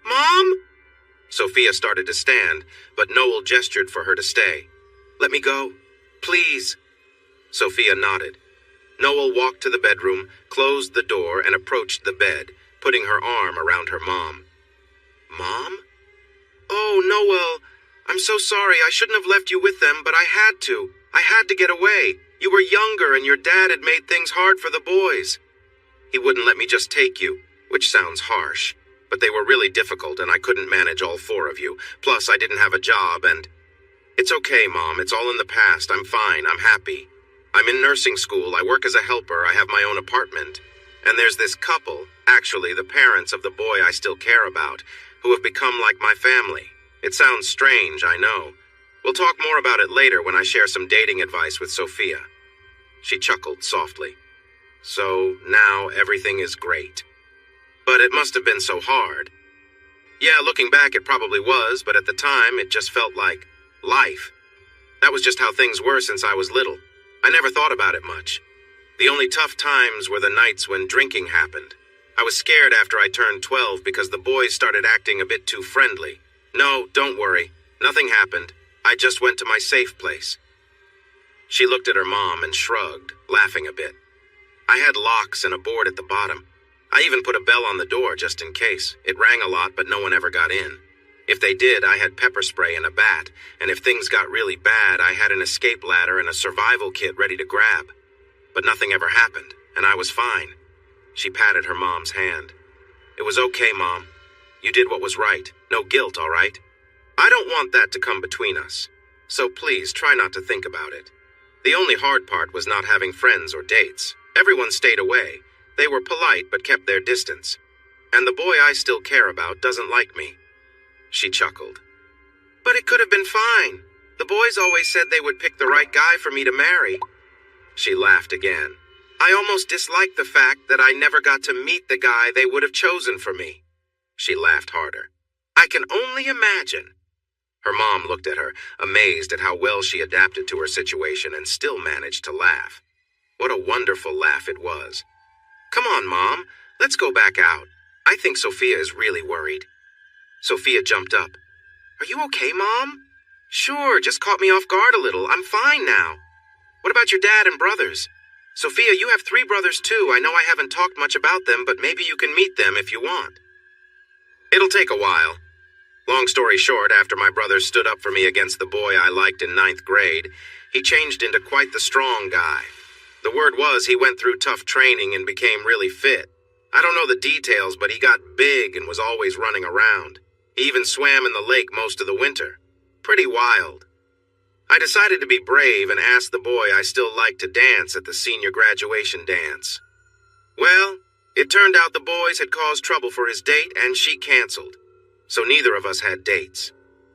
Mom? Sophia started to stand, but Noel gestured for her to stay. Let me go. Please. Sophia nodded. Noel walked to the bedroom, closed the door, and approached the bed, putting her arm around her mom. Mom? Oh, Noel, I'm so sorry. I shouldn't have left you with them, but I had to. I had to get away. You were younger, and your dad had made things hard for the boys. He wouldn't let me just take you, which sounds harsh. But they were really difficult, and I couldn't manage all 4 of you. Plus, I didn't have a job, and... It's okay, Mom. It's all in the past. I'm fine. I'm happy. I'm in nursing school. I work as a helper. I have my own apartment. And there's this couple, actually the parents of the boy I still care about, who have become like my family. It sounds strange, I know. We'll talk more about it later when I share some dating advice with Sophia. She chuckled softly. So, now everything is great. But it must have been so hard. Yeah, looking back it probably was, but at the time it just felt like life. That was just how things were since I was little. I never thought about it much. The only tough times were the nights when drinking happened. I was scared after I turned 12 because the boys started acting a bit too friendly. No, don't worry. Nothing happened. I just went to my safe place. She looked at her mom and shrugged, laughing a bit. I had locks and a board at the bottom. I even put a bell on the door just in case. It rang a lot, but no one ever got in. If they did, I had pepper spray and a bat, and if things got really bad, I had an escape ladder and a survival kit ready to grab. But nothing ever happened, and I was fine. She patted her mom's hand. It was okay, Mom. You did what was right. No guilt, all right? I don't want that to come between us. So please, try not to think about it. The only hard part was not having friends or dates. Everyone stayed away. They were polite but kept their distance. And the boy I still care about doesn't like me. She chuckled. But it could have been fine. The boys always said they would pick the right guy for me to marry. She laughed again. I almost disliked the fact that I never got to meet the guy they would have chosen for me. She laughed harder. I can only imagine. Her mom looked at her, amazed at how well she adapted to her situation and still managed to laugh. What a wonderful laugh it was. Come on, Mom. Let's go back out. I think Sophia is really worried. Sophia jumped up. Are you okay, Mom? Sure, just caught me off guard a little. I'm fine now. What about your dad and brothers? Sophia, you have 3 brothers too. I know I haven't talked much about them, but maybe you can meet them if you want. It'll take a while. Long story short, after my brother stood up for me against the boy I liked in 9th grade, he changed into quite the strong guy. The word was he went through tough training and became really fit. I don't know the details, but he got big and was always running around. He even swam in the lake most of the winter. Pretty wild. I decided to be brave and asked the boy I still liked to dance at the senior graduation dance. Well, it turned out the boys had caused trouble for his date and she canceled. So neither of us had dates.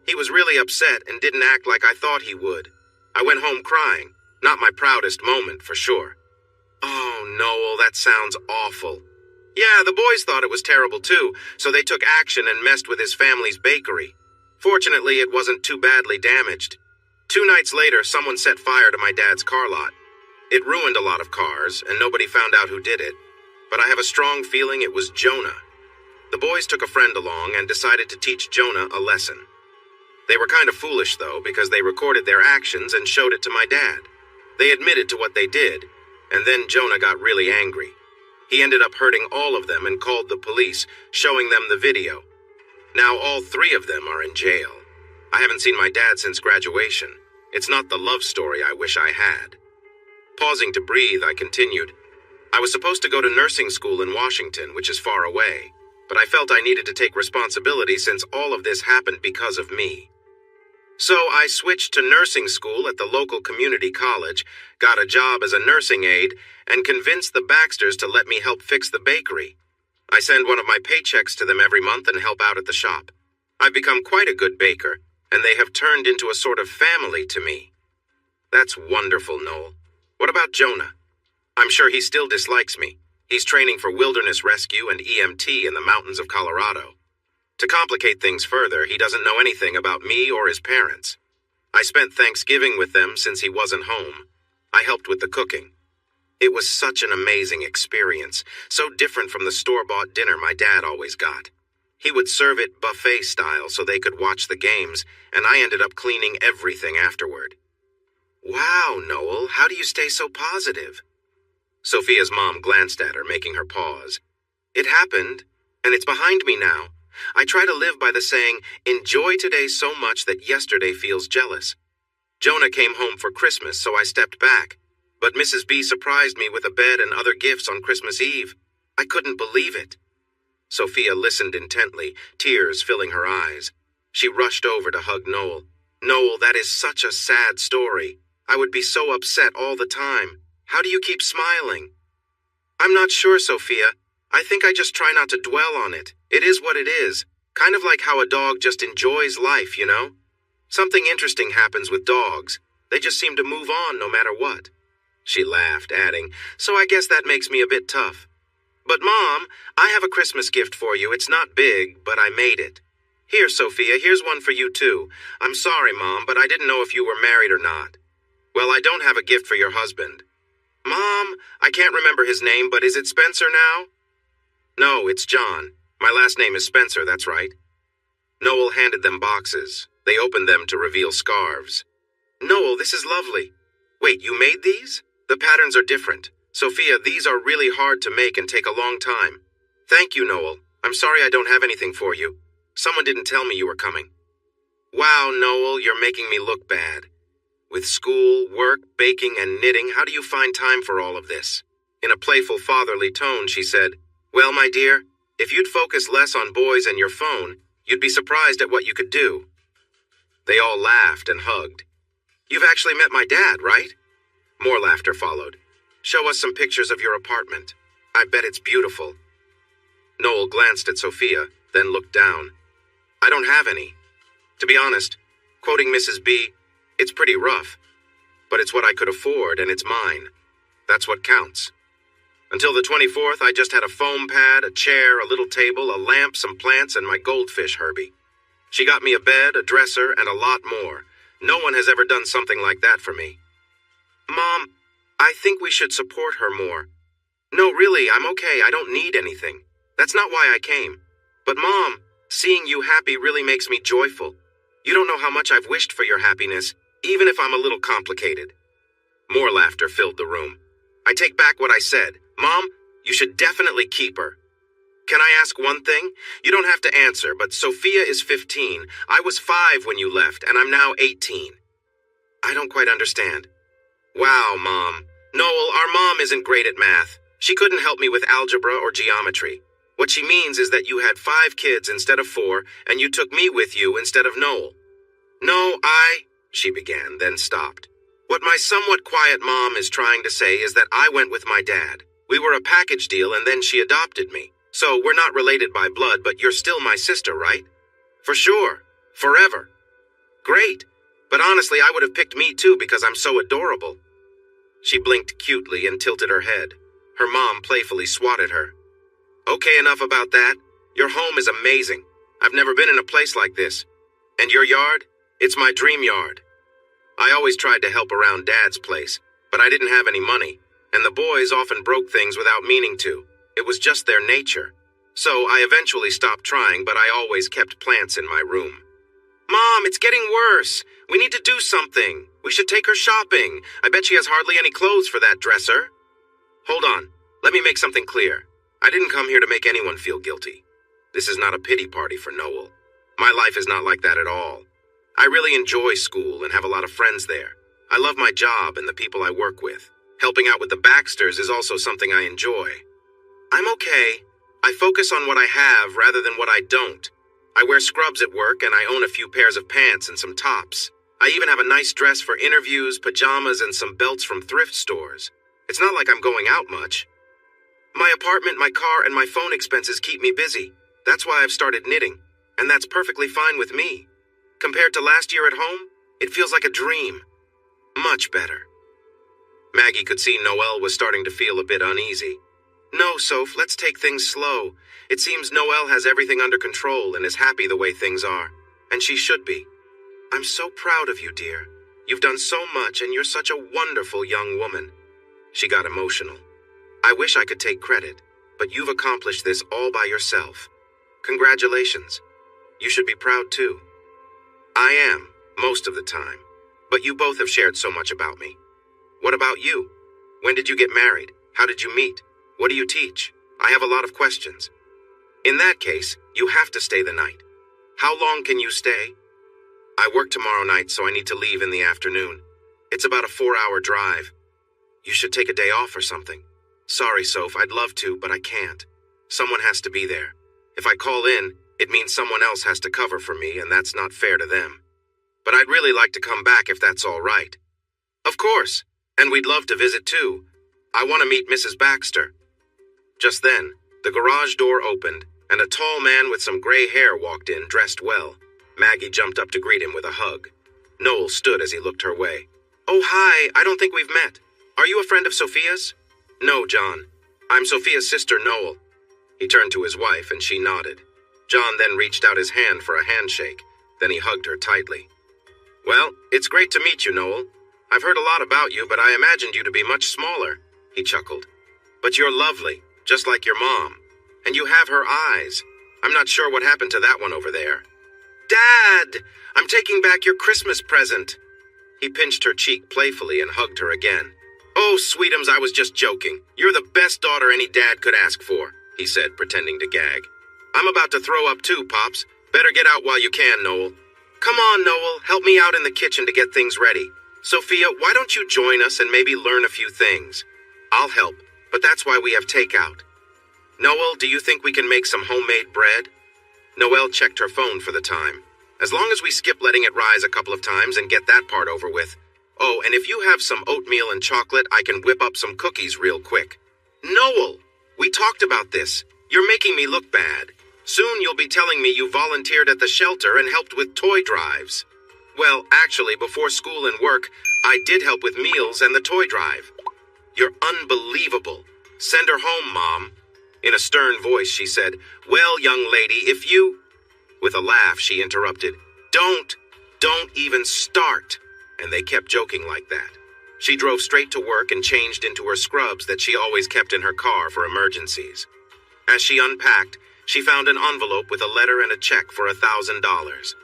He was really upset and didn't act like I thought he would. I went home crying. Not my proudest moment, for sure. Oh, Noel, that sounds awful. Yeah, the boys thought it was terrible too, so they took action and messed with his family's bakery. Fortunately, it wasn't too badly damaged. 2 nights later, someone set fire to my dad's car lot. It ruined a lot of cars, and nobody found out who did it. But I have a strong feeling it was Jonah. The boys took a friend along and decided to teach Jonah a lesson. They were kind of foolish, though, because they recorded their actions and showed it to my dad. They admitted to what they did, and then Jonah got really angry. He ended up hurting all of them and called the police, showing them the video. Now all 3 of them are in jail. I haven't seen my dad since graduation. It's not the love story I wish I had. Pausing to breathe, I continued. I was supposed to go to nursing school in Washington, which is far away, but I felt I needed to take responsibility since all of this happened because of me. So I switched to nursing school at the local community college, got a job as a nursing aide, and convinced the Baxters to let me help fix the bakery. I send one of my paychecks to them every month and help out at the shop. I've become quite a good baker, and they have turned into a sort of family to me. That's wonderful, Noel. What about Jonah? I'm sure he still dislikes me. He's training for wilderness rescue and EMT in the mountains of Colorado. To complicate things further, he doesn't know anything about me or his parents. I spent Thanksgiving with them since he wasn't home. I helped with the cooking. It was such an amazing experience, so different from the store-bought dinner my dad always got. He would serve it buffet style so they could watch the games, and I ended up cleaning everything afterward. Wow, Noel, how do you stay so positive? Sophia's mom glanced at her, making her pause. It happened, and it's behind me now. I try to live by the saying, enjoy today so much that yesterday feels jealous. Jonah came home for Christmas, so I stepped back. But Mrs. B surprised me with a bed and other gifts on Christmas Eve. I couldn't believe it. Sophia listened intently, tears filling her eyes. She rushed over to hug Noel. Noel, that is such a sad story. I would be so upset all the time. How do you keep smiling? I'm not sure, Sophia. I think I just try not to dwell on it. It is what it is. Kind of like how a dog just enjoys life, you know? Something interesting happens with dogs. They just seem to move on no matter what. She laughed, adding, so I guess that makes me a bit tough. But Mom, I have a Christmas gift for you. It's not big, but I made it. Here, Sophia, here's one for you too. I'm sorry, Mom, but I didn't know if you were married or not. Well, I don't have a gift for your husband. Mom, I can't remember his name, but is it Spencer now? No, it's John. My last name is Spencer, that's right. Noel handed them boxes. They opened them to reveal scarves. Noel, this is lovely. Wait, you made these? The patterns are different. Sophia, these are really hard to make and take a long time. Thank you, Noel. I'm sorry I don't have anything for you. Someone didn't tell me you were coming. Wow, Noel, you're making me look bad. With school, work, baking, and knitting, how do you find time for all of this? In a playful fatherly tone, she said, well, my dear, if you'd focus less on boys and your phone, you'd be surprised at what you could do. They all laughed and hugged. You've actually met my dad, right? More laughter followed. Show us some pictures of your apartment. I bet it's beautiful. Noel glanced at Sophia, then looked down. I don't have any. To be honest, quoting Mrs. B, it's pretty rough. But it's what I could afford, and it's mine. That's what counts. Until the 24th, I just had a foam pad, a chair, a little table, a lamp, some plants, and my goldfish Herbie. She got me a bed, a dresser, and a lot more. No one has ever done something like that for me. Mom, I think we should support her more. No, really, I'm okay. I don't need anything. That's not why I came. But Mom, seeing you happy really makes me joyful. You don't know how much I've wished for your happiness, even if I'm a little complicated." More laughter filled the room. "I take back what I said. Mom, you should definitely keep her. Can I ask one thing? You don't have to answer, but Sophia is 15. I was 5 when you left, and I'm now 18. "I don't quite understand." "Wow, Mom. Noel, our mom isn't great at math. She couldn't help me with algebra or geometry. What she means is that you had 5 kids instead of 4, and you took me with you instead of Noel." "No, she began, then stopped. "What my somewhat quiet mom is trying to say is that I went with my dad. We were a package deal, and then she adopted me. So we're not related by blood, but you're still my sister, right?" "For sure. Forever." "Great. But honestly, I would have picked me too because I'm so adorable." She blinked cutely and tilted her head. Her mom playfully swatted her. "Okay, enough about that. Your home is amazing. I've never been in a place like this. And your yard? It's my dream yard. I always tried to help around Dad's place, but I didn't have any money, and the boys often broke things without meaning to. It was just their nature. So I eventually stopped trying, but I always kept plants in my room." "Mom, it's getting worse. We need to do something. We should take her shopping. I bet she has hardly any clothes for that dresser." "Hold on. Let me make something clear. I didn't come here to make anyone feel guilty. This is not a pity party for Noel. My life is not like that at all. I really enjoy school and have a lot of friends there. I love my job and the people I work with. Helping out with the Baxters is also something I enjoy. I'm okay. I focus on what I have rather than what I don't. I wear scrubs at work and I own a few pairs of pants and some tops. I even have a nice dress for interviews, pajamas, and some belts from thrift stores. It's not like I'm going out much. My apartment, my car, and my phone expenses keep me busy. That's why I've started knitting, and that's perfectly fine with me. Compared to last year at home, it feels like a dream. Much better." Maggie could see Noel was starting to feel a bit uneasy. "No, Soph, let's take things slow. It seems Noel has everything under control and is happy the way things are, and she should be. I'm so proud of you, dear. You've done so much, and you're such a wonderful young woman." She got emotional. "I wish I could take credit, but you've accomplished this all by yourself. Congratulations. You should be proud too." "I am, most of the time, but you both have shared so much about me. What about you? When did you get married? How did you meet? What do you teach? I have a lot of questions." "In that case, you have to stay the night. How long can you stay?" "I work tomorrow night, so I need to leave in the afternoon. It's about a 4-hour drive. You should take a day off or something." "Sorry, Soph, I'd love to, but I can't. Someone has to be there. If I call in, it means someone else has to cover for me, and that's not fair to them. But I'd really like to come back if that's all right." "Of course, and we'd love to visit too. I want to meet Mrs. Baxter." Just then, the garage door opened, and a tall man with some gray hair walked in, dressed well. Maggie jumped up to greet him with a hug. Noel stood as he looked her way. "Oh, hi, I don't think we've met. Are you a friend of Sophia's?" "No, John. I'm Sophia's sister, Noel." He turned to his wife, and she nodded. John then reached out his hand for a handshake. Then he hugged her tightly. "Well, it's great to meet you, Noel. I've heard a lot about you, but I imagined you to be much smaller," he chuckled. "But you're lovely, just like your mom. And you have her eyes. I'm not sure what happened to that one over there." "Dad! I'm taking back your Christmas present." He pinched her cheek playfully and hugged her again. "Oh, sweetums, I was just joking. You're the best daughter any dad could ask for," he said, pretending to gag. "I'm about to throw up too, Pops. Better get out while you can, Noel." "Come on, Noel. Help me out in the kitchen to get things ready. Sophia, why don't you join us and maybe learn a few things?" "I'll help, but that's why we have takeout." "Noel, do you think we can make some homemade bread?" Noelle checked her phone for the time. "As long as we skip letting it rise a couple of times and get that part over with. Oh, and if you have some oatmeal and chocolate, I can whip up some cookies real quick." "Noel, we talked about this. You're making me look bad. Soon you'll be telling me you volunteered at the shelter and helped with toy drives." "Well, actually, before school and work, I did help with meals and the toy drive." "You're unbelievable. Send her home, Mom." In a stern voice, she said, "Well, young lady, if you—" With a laugh, she interrupted, Don't even start." And they kept joking like that. She drove straight to work and changed into her scrubs that she always kept in her car for emergencies. As she unpacked, she found an envelope with a letter and a check for $1,000.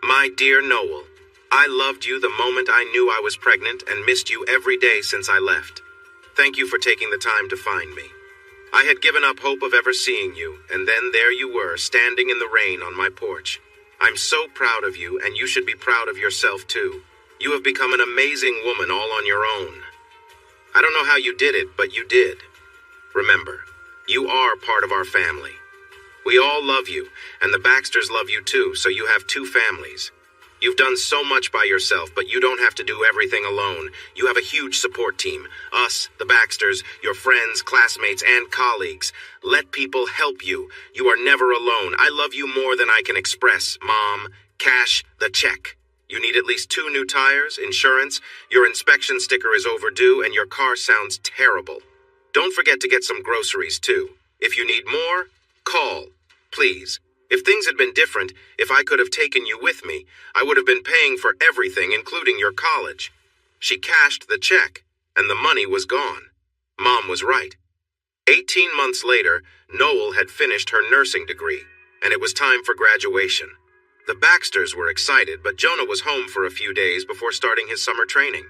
My dear Noel, I loved you the moment I knew I was pregnant and missed you every day since I left. Thank you for taking the time to find me. I had given up hope of ever seeing you, and then there you were, standing in the rain on my porch. I'm so proud of you, and you should be proud of yourself too. You have become an amazing woman all on your own. I don't know how you did it, but you did. Remember, you are part of our family. We all love you, and the Baxters love you too, so you have two families. You've done so much by yourself, but you don't have to do everything alone. You have a huge support team. Us, the Baxters, your friends, classmates, and colleagues. Let people help you. You are never alone. I love you more than I can express. Mom, cash the check. You need at least 2 new tires, insurance, your inspection sticker is overdue, and your car sounds terrible. Don't forget to get some groceries, too. If you need more, call. Please. If things had been different, if I could have taken you with me, I would have been paying for everything, including your college. She cashed the check, and the money was gone. Mom was right. 18 months later, Noel had finished her nursing degree, and it was time for graduation. The Baxters were excited, but Jonah was home for a few days before starting his summer training.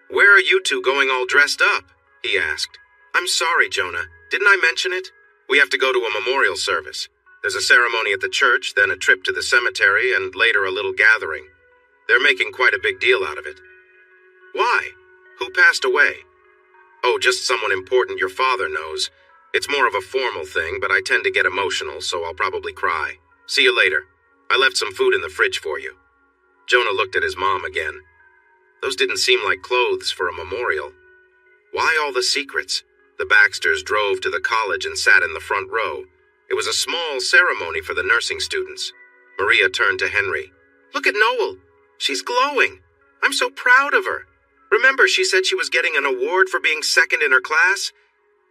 "Where are you two going all dressed up?" he asked. "I'm sorry, Jonah. Didn't I mention it? We have to go to a memorial service. There's a ceremony at the church, then a trip to the cemetery, and later a little gathering. They're making quite a big deal out of it." "Why? Who passed away?" "Oh, just someone important your father knows. It's more of a formal thing, but I tend to get emotional, so I'll probably cry. See you later. I left some food in the fridge for you." Jonah looked at his mom again. Those didn't seem like clothes for a memorial. Why all the secrets? The Baxters drove to the college and sat in the front row. It was a small ceremony for the nursing students. Maria turned to Henry. "Look at Noel. She's glowing. I'm so proud of her. Remember, she said she was getting an award for being second in her class?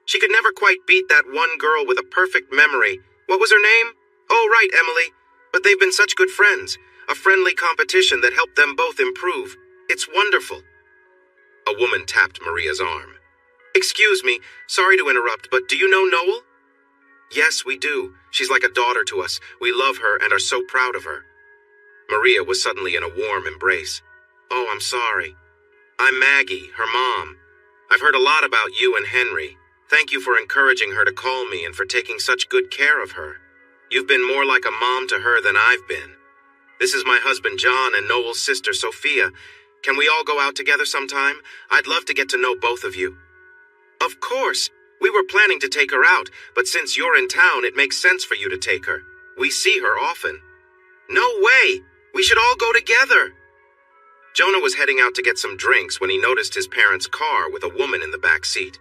She could never quite beat that one girl with a perfect memory. What was her name? Oh, right, Emily. But they've been such good friends. A friendly competition that helped them both improve. It's wonderful." A woman tapped Maria's arm. "Excuse me, sorry to interrupt, but do you know Noel?" "Yes, we do. She's like a daughter to us. We love her and are so proud of her." Maria was suddenly in a warm embrace. "Oh, I'm sorry. I'm Maggie, her mom. I've heard a lot about you and Henry. Thank you for encouraging her to call me and for taking such good care of her. You've been more like a mom to her than I've been. This is my husband John and Noel's sister Sophia. Can we all go out together sometime? I'd love to get to know both of you." "Of course. We were planning to take her out, but since you're in town, it makes sense for you to take her. We see her often." "No way! We should all go together." Jonah was heading out to get some drinks when he noticed his parents' car with a woman in the back seat.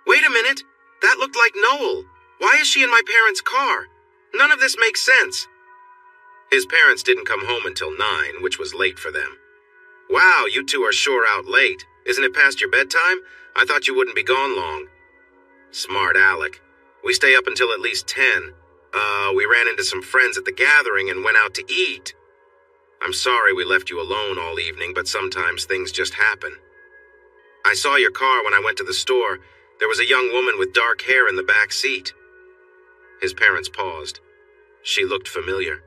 "Wait a minute! That looked like Noel. Why is she in my parents' car? None of this makes sense." His parents didn't come home until 9, which was late for them. "Wow, you two are sure out late. Isn't it past your bedtime? I thought you wouldn't be gone long." "Smart Alec. We stay up until at least 10. We ran into some friends at the gathering and went out to eat. I'm sorry we left you alone all evening, but sometimes things just happen. I saw your car when I went to the store. There was a young woman with dark hair in the back seat." His parents paused. She looked familiar.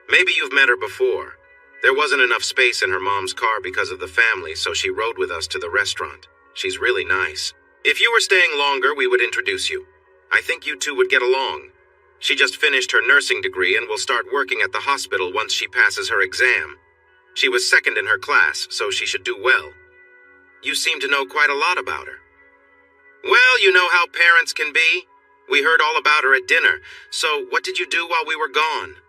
"Maybe you've met her before. There wasn't enough space in her mom's car because of the family, so she rode with us to the restaurant. She's really nice. If you were staying longer, we would introduce you. I think you two would get along. She just finished her nursing degree and will start working at the hospital once she passes her exam. She was second in her class, so she should do well. You seem to know quite a lot about her." "Well, you know how parents can be. We heard all about her at dinner. So what did you do while we were gone?"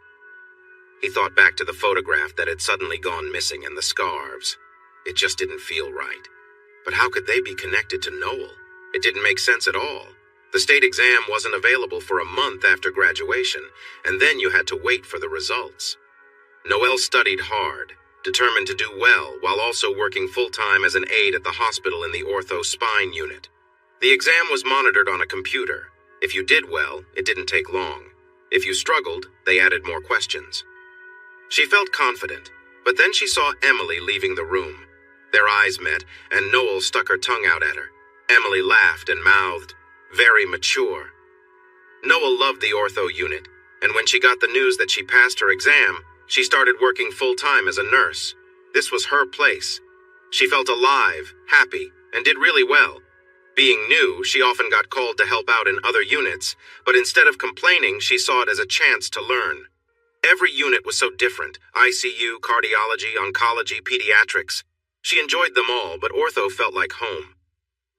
He thought back to the photograph that had suddenly gone missing and the scarves. It just didn't feel right. But how could they be connected to Noel? It didn't make sense at all. The state exam wasn't available for a month after graduation, and then you had to wait for the results. Noel studied hard, determined to do well, while also working full-time as an aide at the hospital in the ortho spine unit. The exam was monitored on a computer. If you did well, it didn't take long. If you struggled, they added more questions. She felt confident, but then she saw Emily leaving the room. Their eyes met, and Noel stuck her tongue out at her. Emily laughed and mouthed, "Very mature." Noel loved the ortho unit, and when she got the news that she passed her exam, She started working full-time as a nurse. This was her place. She felt alive, happy, and did really well. Being new, she often got called to help out in other units, but instead of complaining, she saw it as a chance to learn. Every unit was so different: ICU, cardiology, oncology, pediatrics. She enjoyed them all, but ortho felt like home.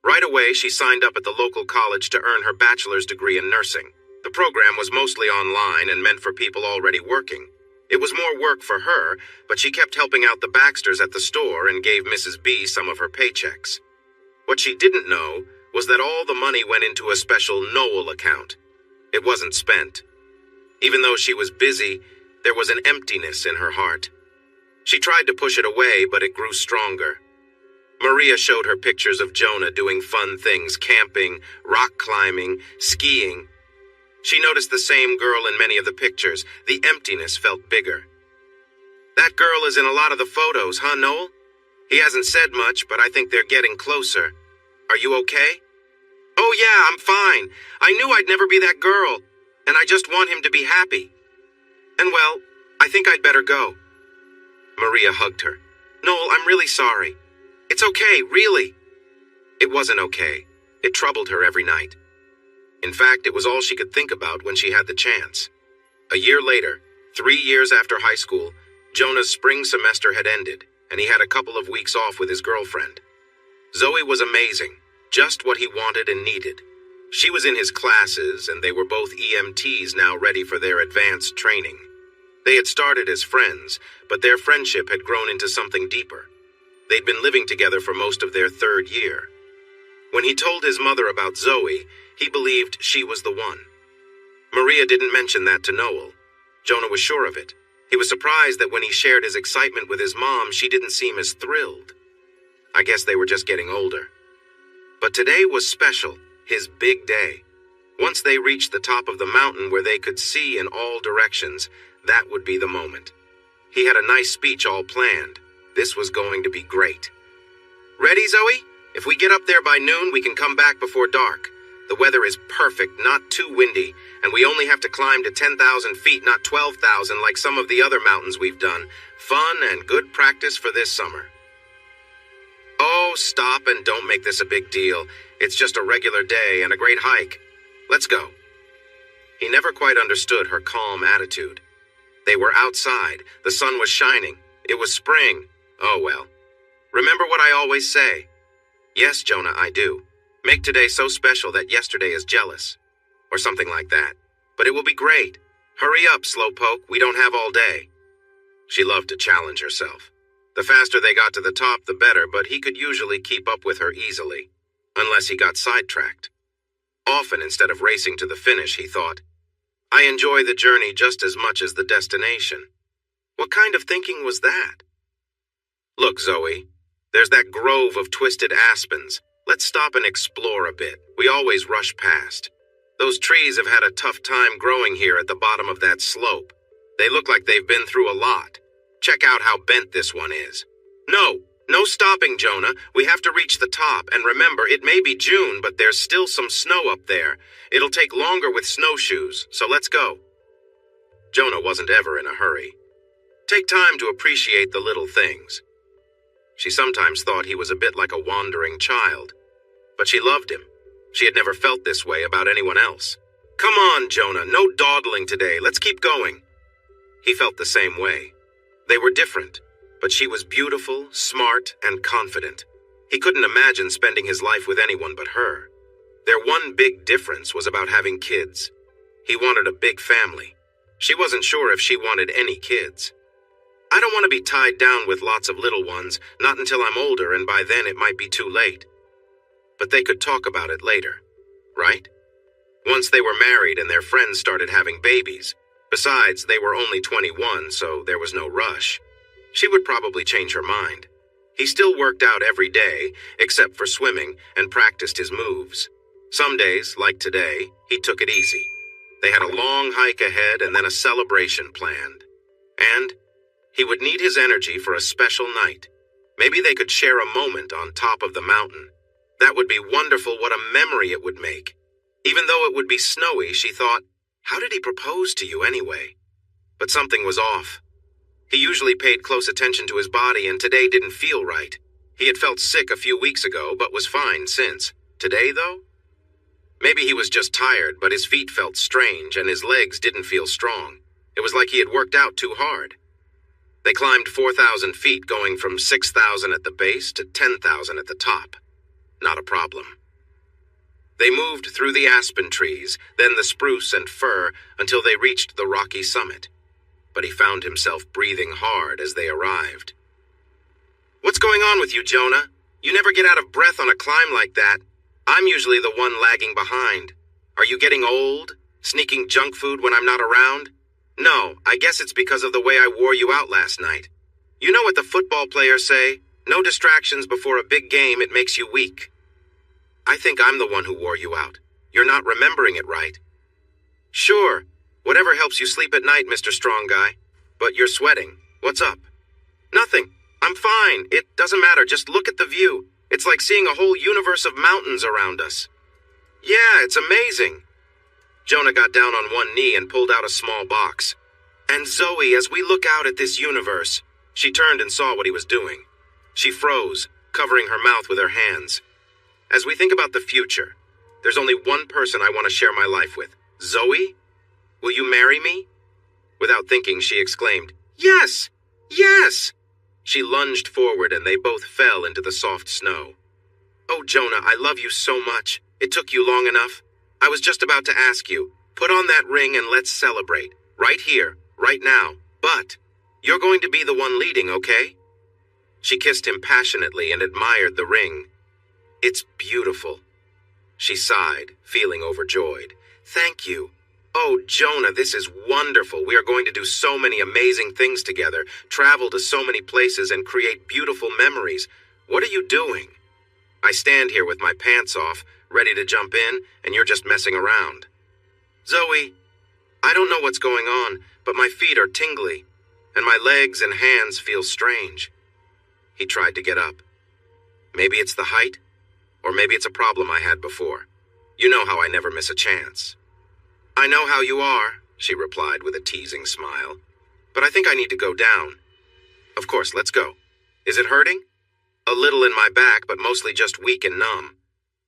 Right away, she signed up at the local college to earn her bachelor's degree in nursing. The program was mostly online and meant for people already working. It was more work for her, but she kept helping out the Baxters at the store and gave Mrs. B some of her paychecks. What she didn't know was that all the money went into a special Noel account. It wasn't spent. Even though she was busy, there was an emptiness in her heart. She tried to push it away, but it grew stronger. Maria showed her pictures of Jonah doing fun things: camping, rock climbing, skiing. She noticed the same girl in many of the pictures. The emptiness felt bigger. "That girl is in a lot of the photos, huh, Noel? He hasn't said much, but I think they're getting closer. Are you okay?" "Oh yeah, I'm fine. I knew I'd never be that girl, and I just want him to be happy. And well, I think I'd better go." Maria hugged her. "Noel, I'm really sorry. It's okay, really." It wasn't okay. It troubled her every night. In fact, it was all she could think about when she had the chance. A year later, 3 years after high school, Jonah's spring semester had ended, and he had a couple of weeks off with his girlfriend. Zoe was amazing, just what he wanted and needed. She was in his classes, and they were both EMTs now ready for their advanced training. They had started as friends, but their friendship had grown into something deeper. They'd been living together for most of their 3rd year. When he told his mother about Zoe, he believed she was the one. Maria didn't mention that to Noel. Jonah was sure of it. He was surprised that when he shared his excitement with his mom, she didn't seem as thrilled. I guess they were just getting older. But today was special, his big day. Once they reached the top of the mountain where they could see in all directions, that would be the moment. He had a nice speech all planned. This was going to be great. "Ready, Zoe? If we get up there by noon, we can come back before dark. The weather is perfect, not too windy, and we only have to climb to 10,000 feet, not 12,000 like some of the other mountains we've done. Fun and good practice for this summer." "Oh, stop and don't make this a big deal. It's just a regular day and a great hike. Let's go." He never quite understood her calm attitude. They were outside. The sun was shining. It was spring. Oh well. Remember what I always say? "Yes, Jonah, I do. Make today so special that yesterday is jealous." Or something like that. "But it will be great. Hurry up, slowpoke. We don't have all day." She loved to challenge herself. The faster they got to the top, the better, but he could usually keep up with her easily. Unless he got sidetracked. Often, instead of racing to the finish, he thought, "I enjoy the journey just as much as the destination." What kind of thinking was that? "Look, Zoe, there's that grove of twisted aspens. Let's stop and explore a bit. We always rush past. Those trees have had a tough time growing here at the bottom of that slope. They look like they've been through a lot. Check out how bent this one is." No stopping, Jonah. We have to reach the top, and remember, it may be June, but there's still some snow up there. It'll take longer with snowshoes, so let's go. Jonah wasn't ever in a hurry. Take time to appreciate the little things. She sometimes thought he was a bit like a wandering child, but she loved him. She had never felt this way about anyone else. "Come on, Jonah, no dawdling today. Let's keep going." He felt the same way. They were different, but she was beautiful, smart, and confident. He couldn't imagine spending his life with anyone but her. Their one big difference was about having kids. He wanted a big family. She wasn't sure if she wanted any kids. "I don't want to be tied down with lots of little ones, not until I'm older, and by then it might be too late." But they could talk about it later, right? Once they were married and their friends started having babies. Besides, they were only 21, so there was no rush. She would probably change her mind. He still worked out every day, except for swimming, and practiced his moves. Some days, like today, he took it easy. They had a long hike ahead and then a celebration planned. And he would need his energy for a special night. Maybe they could share a moment on top of the mountain. That would be wonderful. What a memory it would make. Even though it would be snowy, she thought, how did he propose to you anyway? But something was off. He usually paid close attention to his body, and today didn't feel right. He had felt sick a few weeks ago, but was fine since. Today, though? Maybe he was just tired, but his feet felt strange, and his legs didn't feel strong. It was like he had worked out too hard. They climbed 4,000 feet, going from 6,000 at the base to 10,000 at the top. Not a problem. They moved through the aspen trees, then the spruce and fir, until they reached the rocky summit. But he found himself breathing hard as they arrived. "What's going on with you, Jonah? You never get out of breath on a climb like that. I'm usually the one lagging behind. Are you getting old? Sneaking junk food when I'm not around? No, I guess it's because of the way I wore you out last night. You know what the football players say? No distractions before a big game, it makes you weak. I think I'm the one who wore you out. You're not remembering it right." "Sure. Whatever helps you sleep at night, Mr. Strong Guy. But you're sweating. What's up?" "Nothing. I'm fine. It doesn't matter. Just look at the view. It's like seeing a whole universe of mountains around us." "Yeah, it's amazing." Jonah got down on one knee and pulled out a small box. "And Zoe, as we look out at this universe," she turned and saw what he was doing. She froze, covering her mouth with her hands. "As we think about the future, there's only one person I want to share my life with. Zoe, will you marry me?" Without thinking, she exclaimed, "Yes! Yes!" She lunged forward and they both fell into the soft snow. "Oh, Jonah, I love you so much. It took you long enough. I was just about to ask you, put on that ring and let's celebrate. Right here, right now. But you're going to be the one leading, okay?" She kissed him passionately and admired the ring. "It's beautiful." She sighed, feeling overjoyed. "Thank you. Oh, Jonah, this is wonderful. We are going to do so many amazing things together, travel to so many places, and create beautiful memories. What are you doing?" "I stand here with my pants off, ready to jump in, and you're just messing around." "Zoe, I don't know what's going on, but my feet are tingly, and my legs and hands feel strange." He tried to get up. "Maybe it's the height, or maybe it's a problem I had before. You know how I never miss a chance." "I know how you are," she replied with a teasing smile. "But I think I need to go down." "Of course, let's go. Is it hurting?" "A little in my back, but mostly just weak and numb."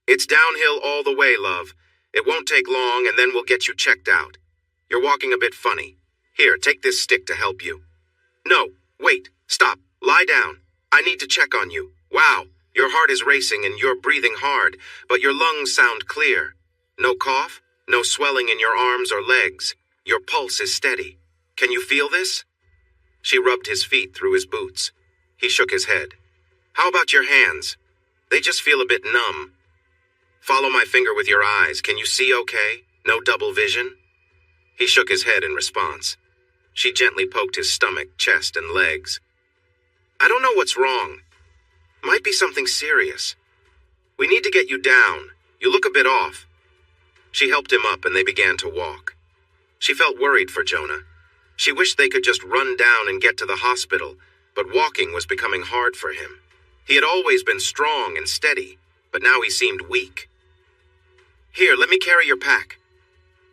"It's downhill all the way, love. It won't take long, and then we'll get you checked out. You're walking a bit funny. Here, take this stick to help you." "No, wait, stop, lie down. I need to check on you. Wow, your heart is racing and you're breathing hard, but your lungs sound clear. No cough? No swelling in your arms or legs. Your pulse is steady. Can you feel this?" She rubbed his feet through his boots. He shook his head. "How about your hands? They just feel a bit numb." "Follow my finger with your eyes. Can you see okay? No double vision?" He shook his head in response. She gently poked his stomach, chest, and legs. "I don't know what's wrong. Might be something serious. We need to get you down. You look a bit off." She helped him up and they began to walk. She felt worried for Jonah. She wished they could just run down and get to the hospital, but walking was becoming hard for him. He had always been strong and steady, but now he seemed weak. "Here, let me carry your pack."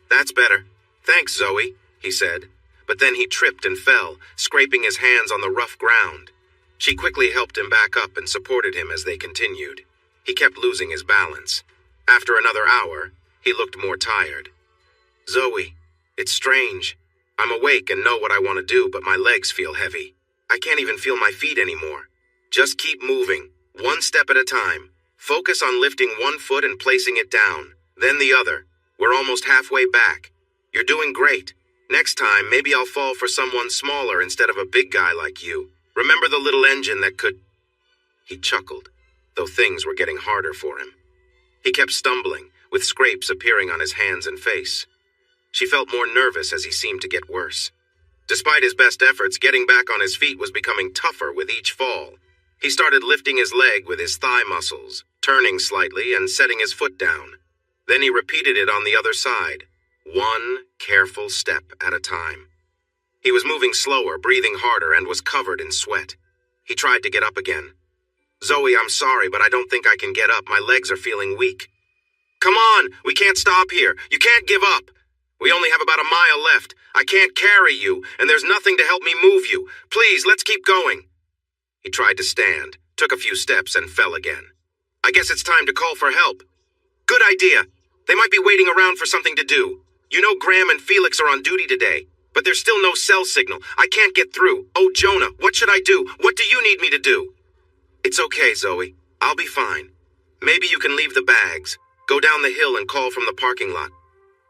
"That's better. Thanks, Zoe," he said, but then he tripped and fell, scraping his hands on the rough ground. She quickly helped him back up and supported him as they continued. He kept losing his balance. After another hour, he looked more tired. "Zoe, it's strange. I'm awake and know what I want to do, but my legs feel heavy. I can't even feel my feet anymore. Just keep moving, one step at a time. Focus on lifting one foot and placing it down, then the other. We're almost halfway back. You're doing great. Next time, maybe I'll fall for someone smaller instead of a big guy like you. Remember the little engine that could—" He chuckled, though things were getting harder for him. He kept stumbling, with scrapes appearing on his hands and face. She felt more nervous as he seemed to get worse. Despite his best efforts, getting back on his feet was becoming tougher with each fall. He started lifting his leg with his thigh muscles, turning slightly and setting his foot down. Then he repeated it on the other side, one careful step at a time. He was moving slower, breathing harder, and was covered in sweat. He tried to get up again. "Zoe, I'm sorry, but I don't think I can get up. My legs are feeling weak." "Come on, we can't stop here. You can't give up. We only have about a mile left. I can't carry you, and there's nothing to help me move you. Please, let's keep going. He tried to stand, took a few steps, and fell again. I guess it's time to call for help. Good idea. They might be waiting around for something to do. You know Graham and Felix are on duty today, but there's still no cell signal. I can't get through. Oh, Jonah, what should I do? What do you need me to do? It's okay, Zoe. I'll be fine. Maybe you can leave the bags. Go down the hill and call from the parking lot.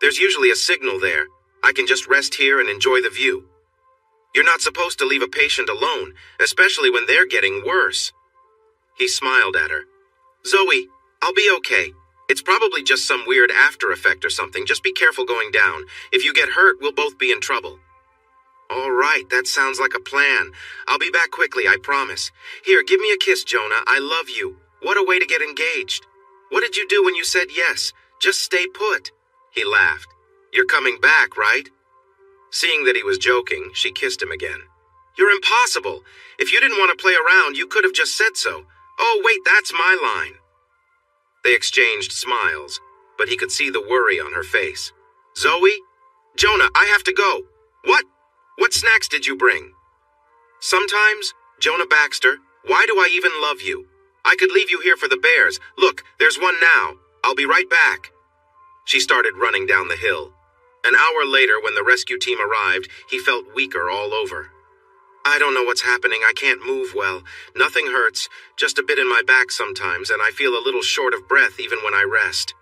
There's usually a signal there. I can just rest here and enjoy the view. You're not supposed to leave a patient alone, especially when they're getting worse. He smiled at her. Zoe, I'll be okay. It's probably just some weird after effect or something. Just be careful going down. If you get hurt, we'll both be in trouble. All right, that sounds like a plan. I'll be back quickly, I promise. Here, give me a kiss, Jonah. I love you. What a way to get engaged. What did you do when you said yes? Just stay put. He laughed. You're coming back, right? Seeing that he was joking, she kissed him again. You're impossible. If you didn't want to play around, you could have just said so. Oh, wait, that's my line. They exchanged smiles, but he could see the worry on her face. Zoe? Jonah, I have to go. What? What snacks did you bring? Sometimes, Jonah Baxter, why do I even love you? I could leave you here for the bears. Look, there's one now. I'll be right back. She started running down the hill. An hour later, when the rescue team arrived, he felt weaker all over. I don't know what's happening. I can't move well. Nothing hurts, just a bit in my back sometimes, and I feel a little short of breath even when I rest.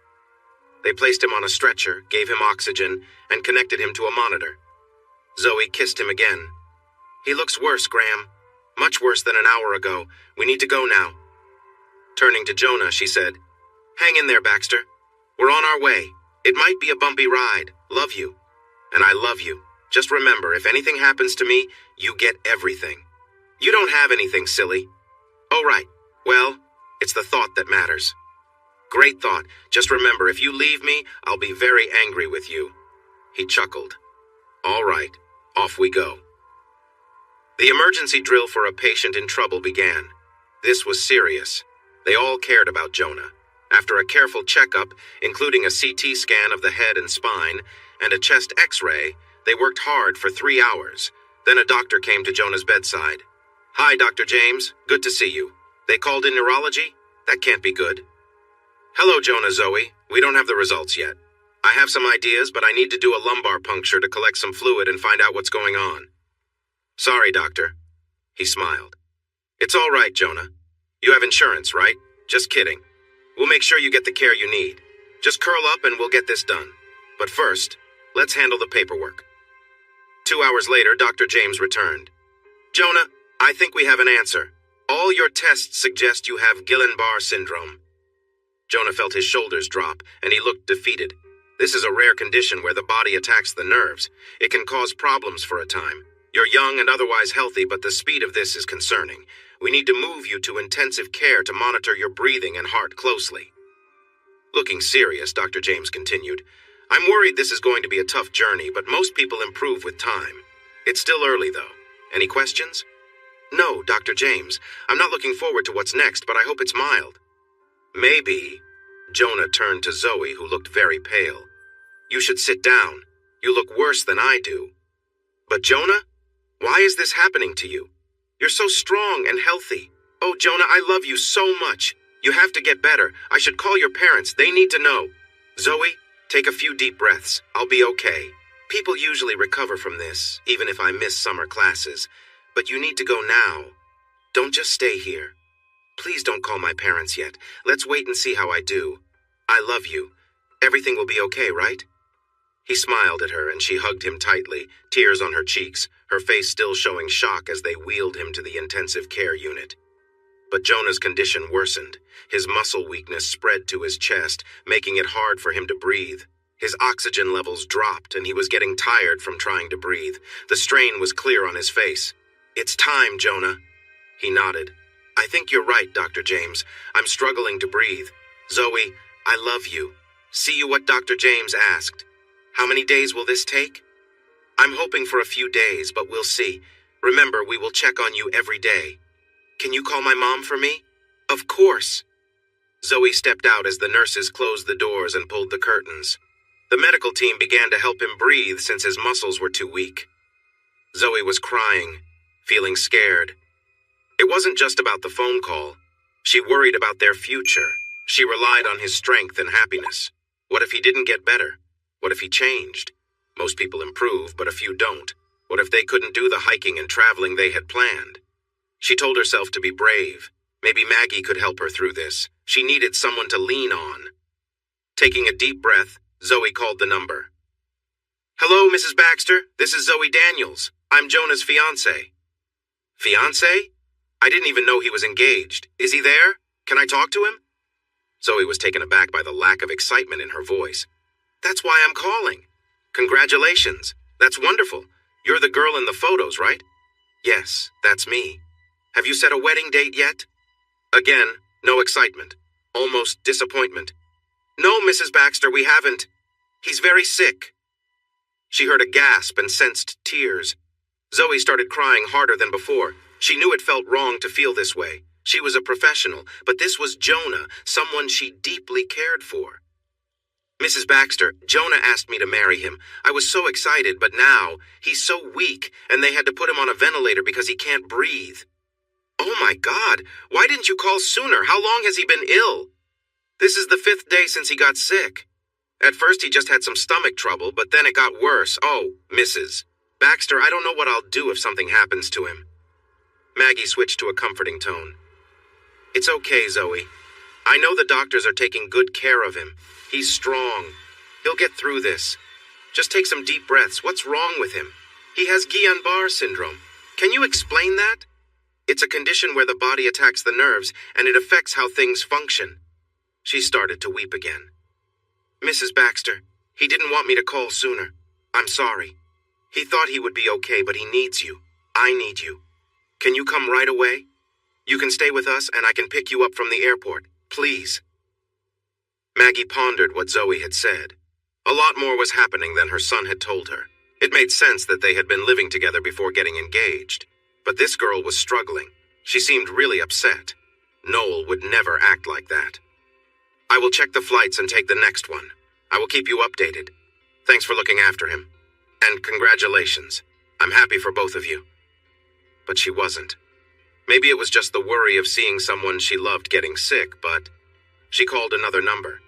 They placed him on a stretcher, gave him oxygen, and connected him to a monitor. Zoe kissed him again. He looks worse, Graham. Much worse than an hour ago. We need to go now. Turning to Jonah, she said, Hang in there, Baxter. We're on our way. It might be a bumpy ride. Love you. And I love you. Just remember, if anything happens to me, you get everything. You don't have anything, silly. Oh, right. Well, it's the thought that matters. Great thought. Just remember, if you leave me, I'll be very angry with you. He chuckled. All right. Off we go. The emergency drill for a patient in trouble began. This was serious. They all cared about Jonah. After a careful checkup, including a CT scan of the head and spine, and a chest x-ray, they worked hard for 3 hours. Then a doctor came to Jonah's bedside. Hi, Dr. James. Good to see you. They called in neurology? That can't be good. Hello, Jonah, Zoe. We don't have the results yet. I have some ideas, but I need to do a lumbar puncture to collect some fluid and find out what's going on. Sorry, doctor. He smiled. It's all right, Jonah. You have insurance, right? Just kidding. We'll make sure you get the care you need. Just curl up and we'll get this done. But first, let's handle the paperwork. 2 hours later, Dr. James returned. Jonah, I think we have an answer. All your tests suggest you have Guillain-Barré syndrome. Jonah felt his shoulders drop, and he looked defeated. This is a rare condition where the body attacks the nerves. It can cause problems for a time. You're young and otherwise healthy, but the speed of this is concerning. We need to move you to intensive care to monitor your breathing and heart closely. Looking serious, Dr. James continued. I'm worried this is going to be a tough journey, but most people improve with time. It's still early, though. Any questions? No, Dr. James. I'm not looking forward to what's next, but I hope it's mild. Maybe. Jonah turned to Zoe, who looked very pale. You should sit down. You look worse than I do. But Jonah, why is this happening to you? You're so strong and healthy. Oh, Jonah, I love you so much. You have to get better. I should call your parents. They need to know. Zoe, take a few deep breaths. I'll be okay. People usually recover from this, even if I miss summer classes. But you need to go now. Don't just stay here. Please don't call my parents yet. Let's wait and see how I do. I love you. Everything will be okay, right? He smiled at her and she hugged him tightly, tears on her cheeks, her face still showing shock as they wheeled him to the intensive care unit. But Jonah's condition worsened. His muscle weakness spread to his chest, making it hard for him to breathe. His oxygen levels dropped and he was getting tired from trying to breathe. The strain was clear on his face. It's time, Jonah. He nodded. I think you're right, Dr. James. I'm struggling to breathe. Zoe, I love you. See you what Dr. James asked. How many days will this take? I'm hoping for a few days, but we'll see. Remember, we will check on you every day. Can you call my mom for me? Of course. Zoe stepped out as the nurses closed the doors and pulled the curtains. The medical team began to help him breathe since his muscles were too weak. Zoe was crying, feeling scared. It wasn't just about the phone call. She worried about their future. She relied on his strength and happiness. What if he didn't get better? What if he changed? Most people improve, but a few don't. What if they couldn't do the hiking and traveling they had planned? She told herself to be brave. Maybe Maggie could help her through this. She needed someone to lean on. Taking a deep breath, Zoe called the number. "Hello, Mrs. Baxter. This is Zoe Daniels. I'm Jonah's fiancé." "Fiancé? I didn't even know he was engaged. Is he there? Can I talk to him?" Zoe was taken aback by the lack of excitement in her voice. "That's why I'm calling. Congratulations. That's wonderful. You're the girl in the photos, right?" "Yes, that's me. Have you set a wedding date yet?" Again, no excitement. Almost disappointment. "No, Mrs. Baxter, we haven't. He's very sick." She heard a gasp and sensed tears. Zoe started crying harder than before. She knew it felt wrong to feel this way. She was a professional, but this was Jonah, someone she deeply cared for. "Mrs. Baxter, Jonah asked me to marry him. I was so excited, but now he's so weak, and they had to put him on a ventilator because he can't breathe." "Oh my God, why didn't you call sooner? How long has he been ill?" "This is the 5th day since he got sick. At first he just had some stomach trouble, but then it got worse. Oh, Mrs. Baxter, I don't know what I'll do if something happens to him." Maggie switched to a comforting tone. "It's okay, Zoe. I know the doctors are taking good care of him. He's strong. He'll get through this. Just take some deep breaths. What's wrong with him?" "He has Guillain-Barré syndrome. Can you explain that?" "It's a condition where the body attacks the nerves, and it affects how things function." She started to weep again. "Mrs. Baxter, he didn't want me to call sooner. I'm sorry. He thought he would be okay, but he needs you. I need you. Can you come right away? You can stay with us, and I can pick you up from the airport. Please." Maggie pondered what Zoe had said. A lot more was happening than her son had told her. It made sense that they had been living together before getting engaged. But this girl was struggling. She seemed really upset. Noel would never act like that. "I will check the flights and take the next one. I will keep you updated. Thanks for looking after him. And congratulations. I'm happy for both of you." But she wasn't. Maybe it was just the worry of seeing someone she loved getting sick, but she called another number.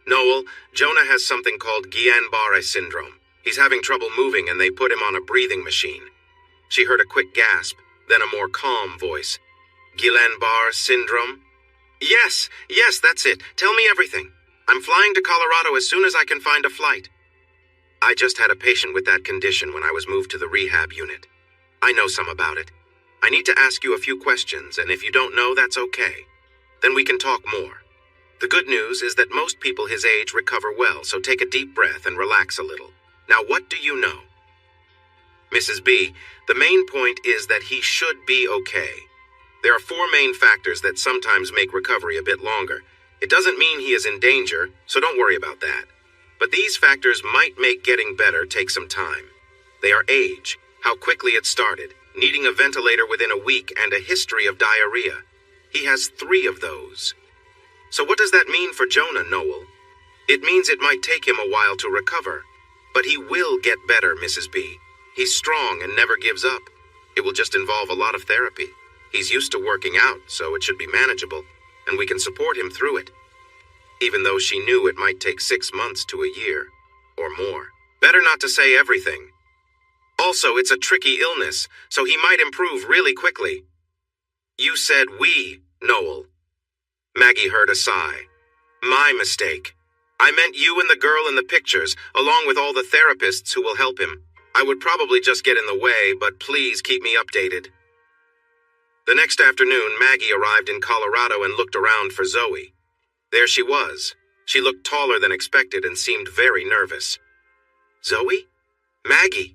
"Noel, Jonah has something called Guillain-Barré syndrome. He's having trouble moving and they put him on a breathing machine." She heard a quick gasp, then a more calm voice. "Guillain-Barré syndrome? Yes, that's it. Tell me everything. I'm flying to Colorado as soon as I can find a flight." "I just had a patient with that condition when I was moved to the rehab unit. I know some about it. I need to ask you a few questions, and if you don't know, that's okay. Then we can talk more. The good news is that most people his age recover well, so take a deep breath and relax a little. Now, what do you know?" "Mrs. B, the main point is that he should be okay. There are 4 main factors that sometimes make recovery a bit longer. It doesn't mean he is in danger, so don't worry about that. But these factors might make getting better take some time. They are age, how quickly it started, needing a ventilator within a week, and a history of diarrhea. He has 3 of those. So what does that mean for Jonah, Noel? It means it might take him a while to recover. But he will get better, Mrs. B. He's strong and never gives up. It will just involve a lot of therapy. He's used to working out, so it should be manageable, and we can support him through it." Even though she knew it might take 6 months to a year, or more. Better not to say everything. Also, it's a tricky illness, so he might improve really quickly. "You said we, Noel." Maggie heard a sigh. "My mistake. I meant you and the girl in the pictures, along with all the therapists who will help him. I would probably just get in the way, but please keep me updated." The next afternoon, Maggie arrived in Colorado and looked around for Zoe. There she was. She looked taller than expected and seemed very nervous. "Zoe? Maggie."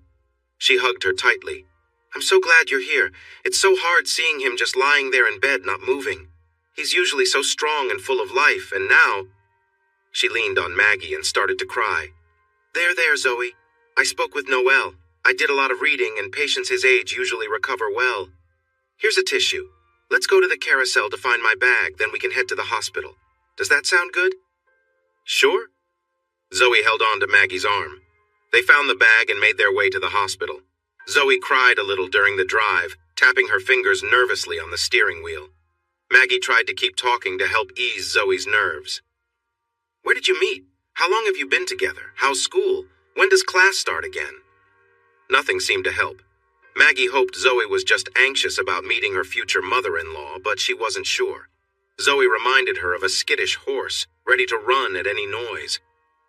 She hugged her tightly. "I'm so glad you're here. It's so hard seeing him just lying there in bed, not moving. He's usually so strong and full of life, and now—" She leaned on Maggie and started to cry. There, Zoe. I spoke with Noel. I did a lot of reading, and patients his age usually recover well. Here's a tissue. Let's go to the carousel to find my bag, then we can head to the hospital. Does that sound good?" "Sure." Zoe held on to Maggie's arm. They found the bag and made their way to the hospital. Zoe cried a little during the drive, tapping her fingers nervously on the steering wheel. Maggie tried to keep talking to help ease Zoe's nerves. "Where did you meet? How long have you been together? How's school? When does class start again?" Nothing seemed to help. Maggie hoped Zoe was just anxious about meeting her future mother-in-law, but she wasn't sure. Zoe reminded her of a skittish horse, ready to run at any noise.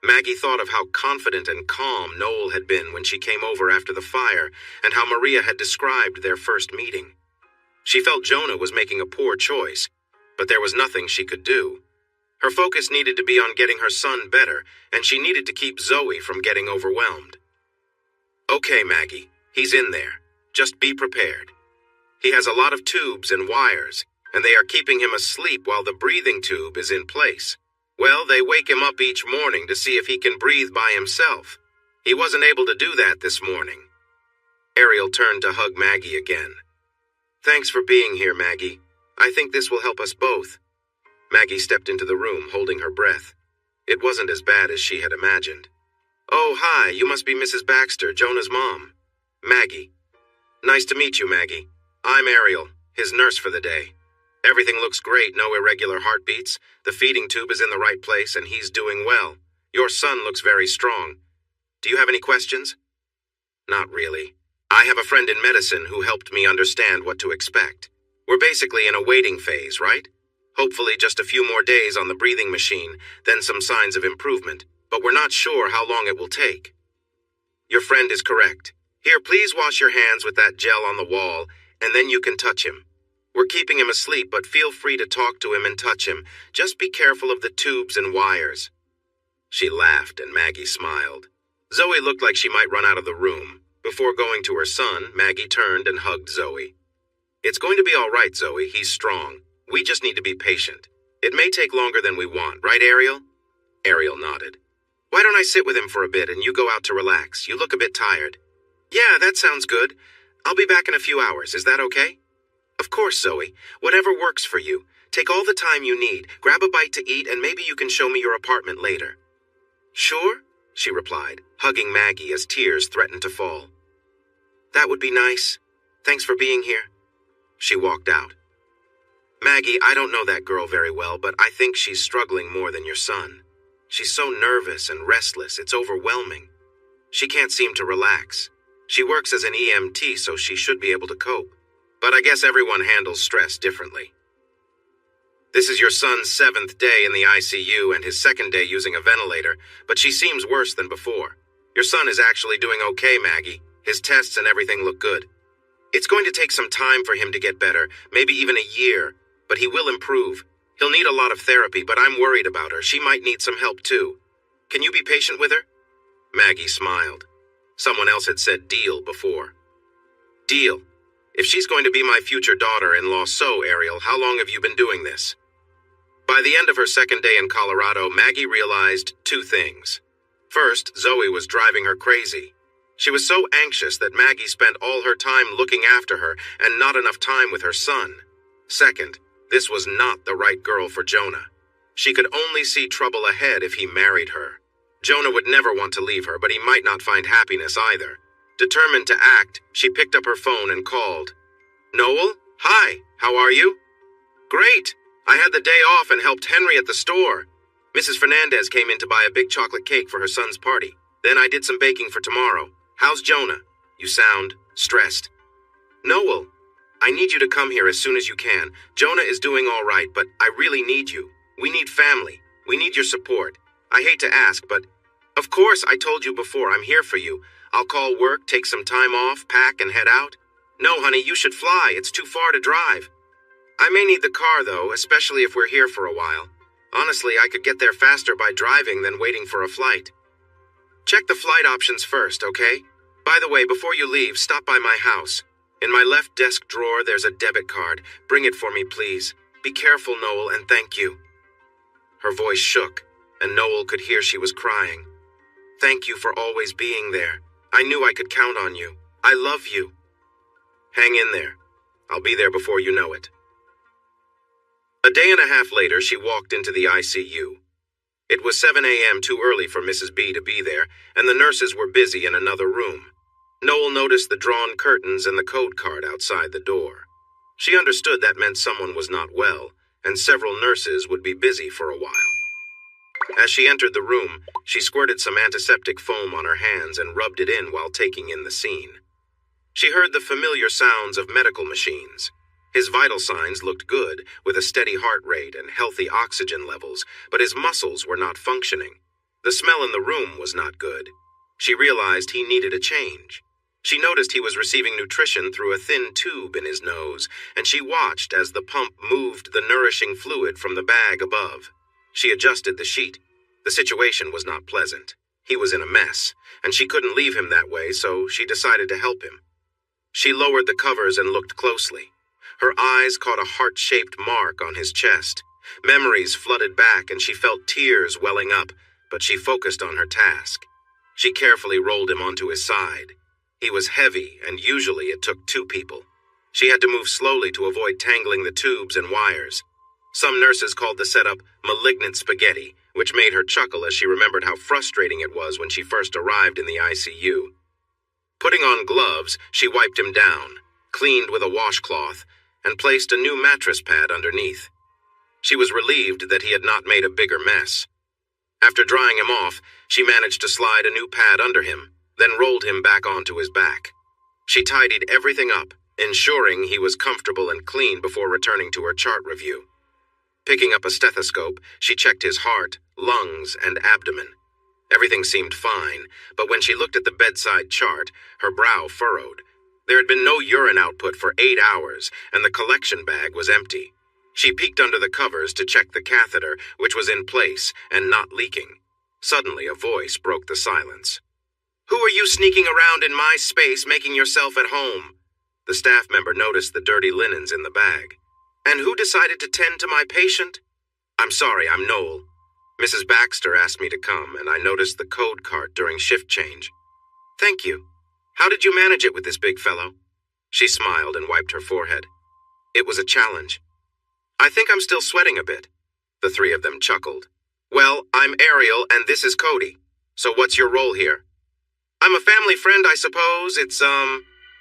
Maggie thought of how confident and calm Noel had been when she came over after the fire, and how Maria had described their first meeting. She felt Jonah was making a poor choice, but there was nothing she could do. Her focus needed to be on getting her son better, and she needed to keep Zoe from getting overwhelmed. "Okay, Maggie, he's in there. Just be prepared. He has a lot of tubes and wires, and they are keeping him asleep while the breathing tube is in place. Well, they wake him up each morning to see if he can breathe by himself. He wasn't able to do that this morning." Ariel turned to hug Maggie again. "Thanks for being here, Maggie. I think this will help us both." Maggie stepped into the room, holding her breath. It wasn't as bad as she had imagined. "Oh, hi, you must be Mrs. Baxter, Jonah's mom." "Maggie." "Nice to meet you, Maggie. I'm Ariel, his nurse for the day. Everything looks great, no irregular heartbeats. The feeding tube is in the right place, and he's doing well. Your son looks very strong. Do you have any questions?" "Not really. I have a friend in medicine who helped me understand what to expect. We're basically in a waiting phase, right? Hopefully just a few more days on the breathing machine, then some signs of improvement, but we're not sure how long it will take." "Your friend is correct. Here, please wash your hands with that gel on the wall, and then you can touch him. We're keeping him asleep, but feel free to talk to him and touch him. Just be careful of the tubes and wires." She laughed, and Maggie smiled. Zoe looked like she might run out of the room. Before going to her son, Maggie turned and hugged Zoe. "It's going to be all right, Zoe. He's strong. We just need to be patient. It may take longer than we want, right, Ariel?" Ariel nodded. "Why don't I sit with him for a bit and you go out to relax? You look a bit tired." "Yeah, that sounds good. I'll be back in a few hours. Is that okay?" "Of course, Zoe. Whatever works for you. Take all the time you need. Grab a bite to eat, and maybe you can show me your apartment later." "Sure," she replied, hugging Maggie as tears threatened to fall. "That would be nice. Thanks for being here." She walked out. "Maggie, I don't know that girl very well, but I think she's struggling more than your son. She's so nervous and restless, it's overwhelming. She can't seem to relax. She works as an EMT, so she should be able to cope. But I guess everyone handles stress differently." "This is your son's 7th day in the ICU and his 2nd day using a ventilator, but she seems worse than before. Your son is actually doing okay, Maggie. His tests and everything look good. It's going to take some time for him to get better, maybe even a year, but he will improve. He'll need a lot of therapy, but I'm worried about her. She might need some help too. Can you be patient with her?" Maggie smiled. Someone else had said deal before. "Deal. If she's going to be my future daughter-in-law, so, Ariel, how long have you been doing this?" By the end of her 2nd day in Colorado, Maggie realized 2 things. First, Zoe was driving her crazy. She was so anxious that Maggie spent all her time looking after her and not enough time with her son. Second, this was not the right girl for Jonah. She could only see trouble ahead if he married her. Jonah would never want to leave her, but he might not find happiness either. Determined to act, she picked up her phone and called. "Noel? Hi, how are you?" "Great. I had the day off and helped Henry at the store. Mrs. Fernandez came in to buy a big chocolate cake for her son's party. Then I did some baking for tomorrow. How's Jonah? You sound stressed." "Noel, I need you to come here as soon as you can. Jonah is doing all right, but I really need you. We need family. We need your support. I hate to ask, but of course I told you before I'm here for you. I'll call work, take some time off, pack, and head out." "No, honey, you should fly. It's too far to drive." "I may need the car, though, especially if we're here for a while. Honestly, I could get there faster by driving than waiting for a flight." "Check the flight options first, okay? By the way, before you leave, stop by my house. In my left desk drawer, there's a debit card. Bring it for me, please. Be careful, Noel, and thank you." Her voice shook, and Noel could hear she was crying. "Thank you for always being there. I knew I could count on you. I love you." "Hang in there. I'll be there before you know it." A day and a half later, she walked into the ICU. It was 7 a.m. too early for Mrs. B to be there, and the nurses were busy in another room. Noel noticed the drawn curtains and the code card outside the door. She understood that meant someone was not well, and several nurses would be busy for a while. As she entered the room, she squirted some antiseptic foam on her hands and rubbed it in while taking in the scene. She heard the familiar sounds of medical machines. His vital signs looked good, with a steady heart rate and healthy oxygen levels, but his muscles were not functioning. The smell in the room was not good. She realized he needed a change. She noticed he was receiving nutrition through a thin tube in his nose, and she watched as the pump moved the nourishing fluid from the bag above. She adjusted the sheet. The situation was not pleasant. He was in a mess, and she couldn't leave him that way, so she decided to help him. She lowered the covers and looked closely. Her eyes caught a heart-shaped mark on his chest. Memories flooded back, and she felt tears welling up, but she focused on her task. She carefully rolled him onto his side. He was heavy, and usually it took two people. She had to move slowly to avoid tangling the tubes and wires. Some nurses called the setup malignant spaghetti, which made her chuckle as she remembered how frustrating it was when she first arrived in the ICU. Putting on gloves, she wiped him down, cleaned with a washcloth, and placed a new mattress pad underneath. She was relieved that he had not made a bigger mess. After drying him off, she managed to slide a new pad under him, then rolled him back onto his back. She tidied everything up, ensuring he was comfortable and clean before returning to her chart review. Picking up a stethoscope, she checked his heart, lungs, and abdomen. Everything seemed fine, but when she looked at the bedside chart, her brow furrowed. There had been no urine output for 8 hours, and the collection bag was empty. She peeked under the covers to check the catheter, which was in place and not leaking. Suddenly, a voice broke the silence. "Who are you sneaking around in my space, making yourself at home?" The staff member noticed the dirty linens in the bag. "And who decided to tend to my patient?" "I'm sorry, I'm Noel. Mrs. Baxter asked me to come, and I noticed the code card during shift change." "Thank you. How did you manage it with this big fellow?" She smiled and wiped her forehead. "It was a challenge. I think I'm still sweating a bit." The three of them chuckled. "Well, I'm Ariel, and this is Cody. So what's your role here?" "I'm a family friend, I suppose. It's,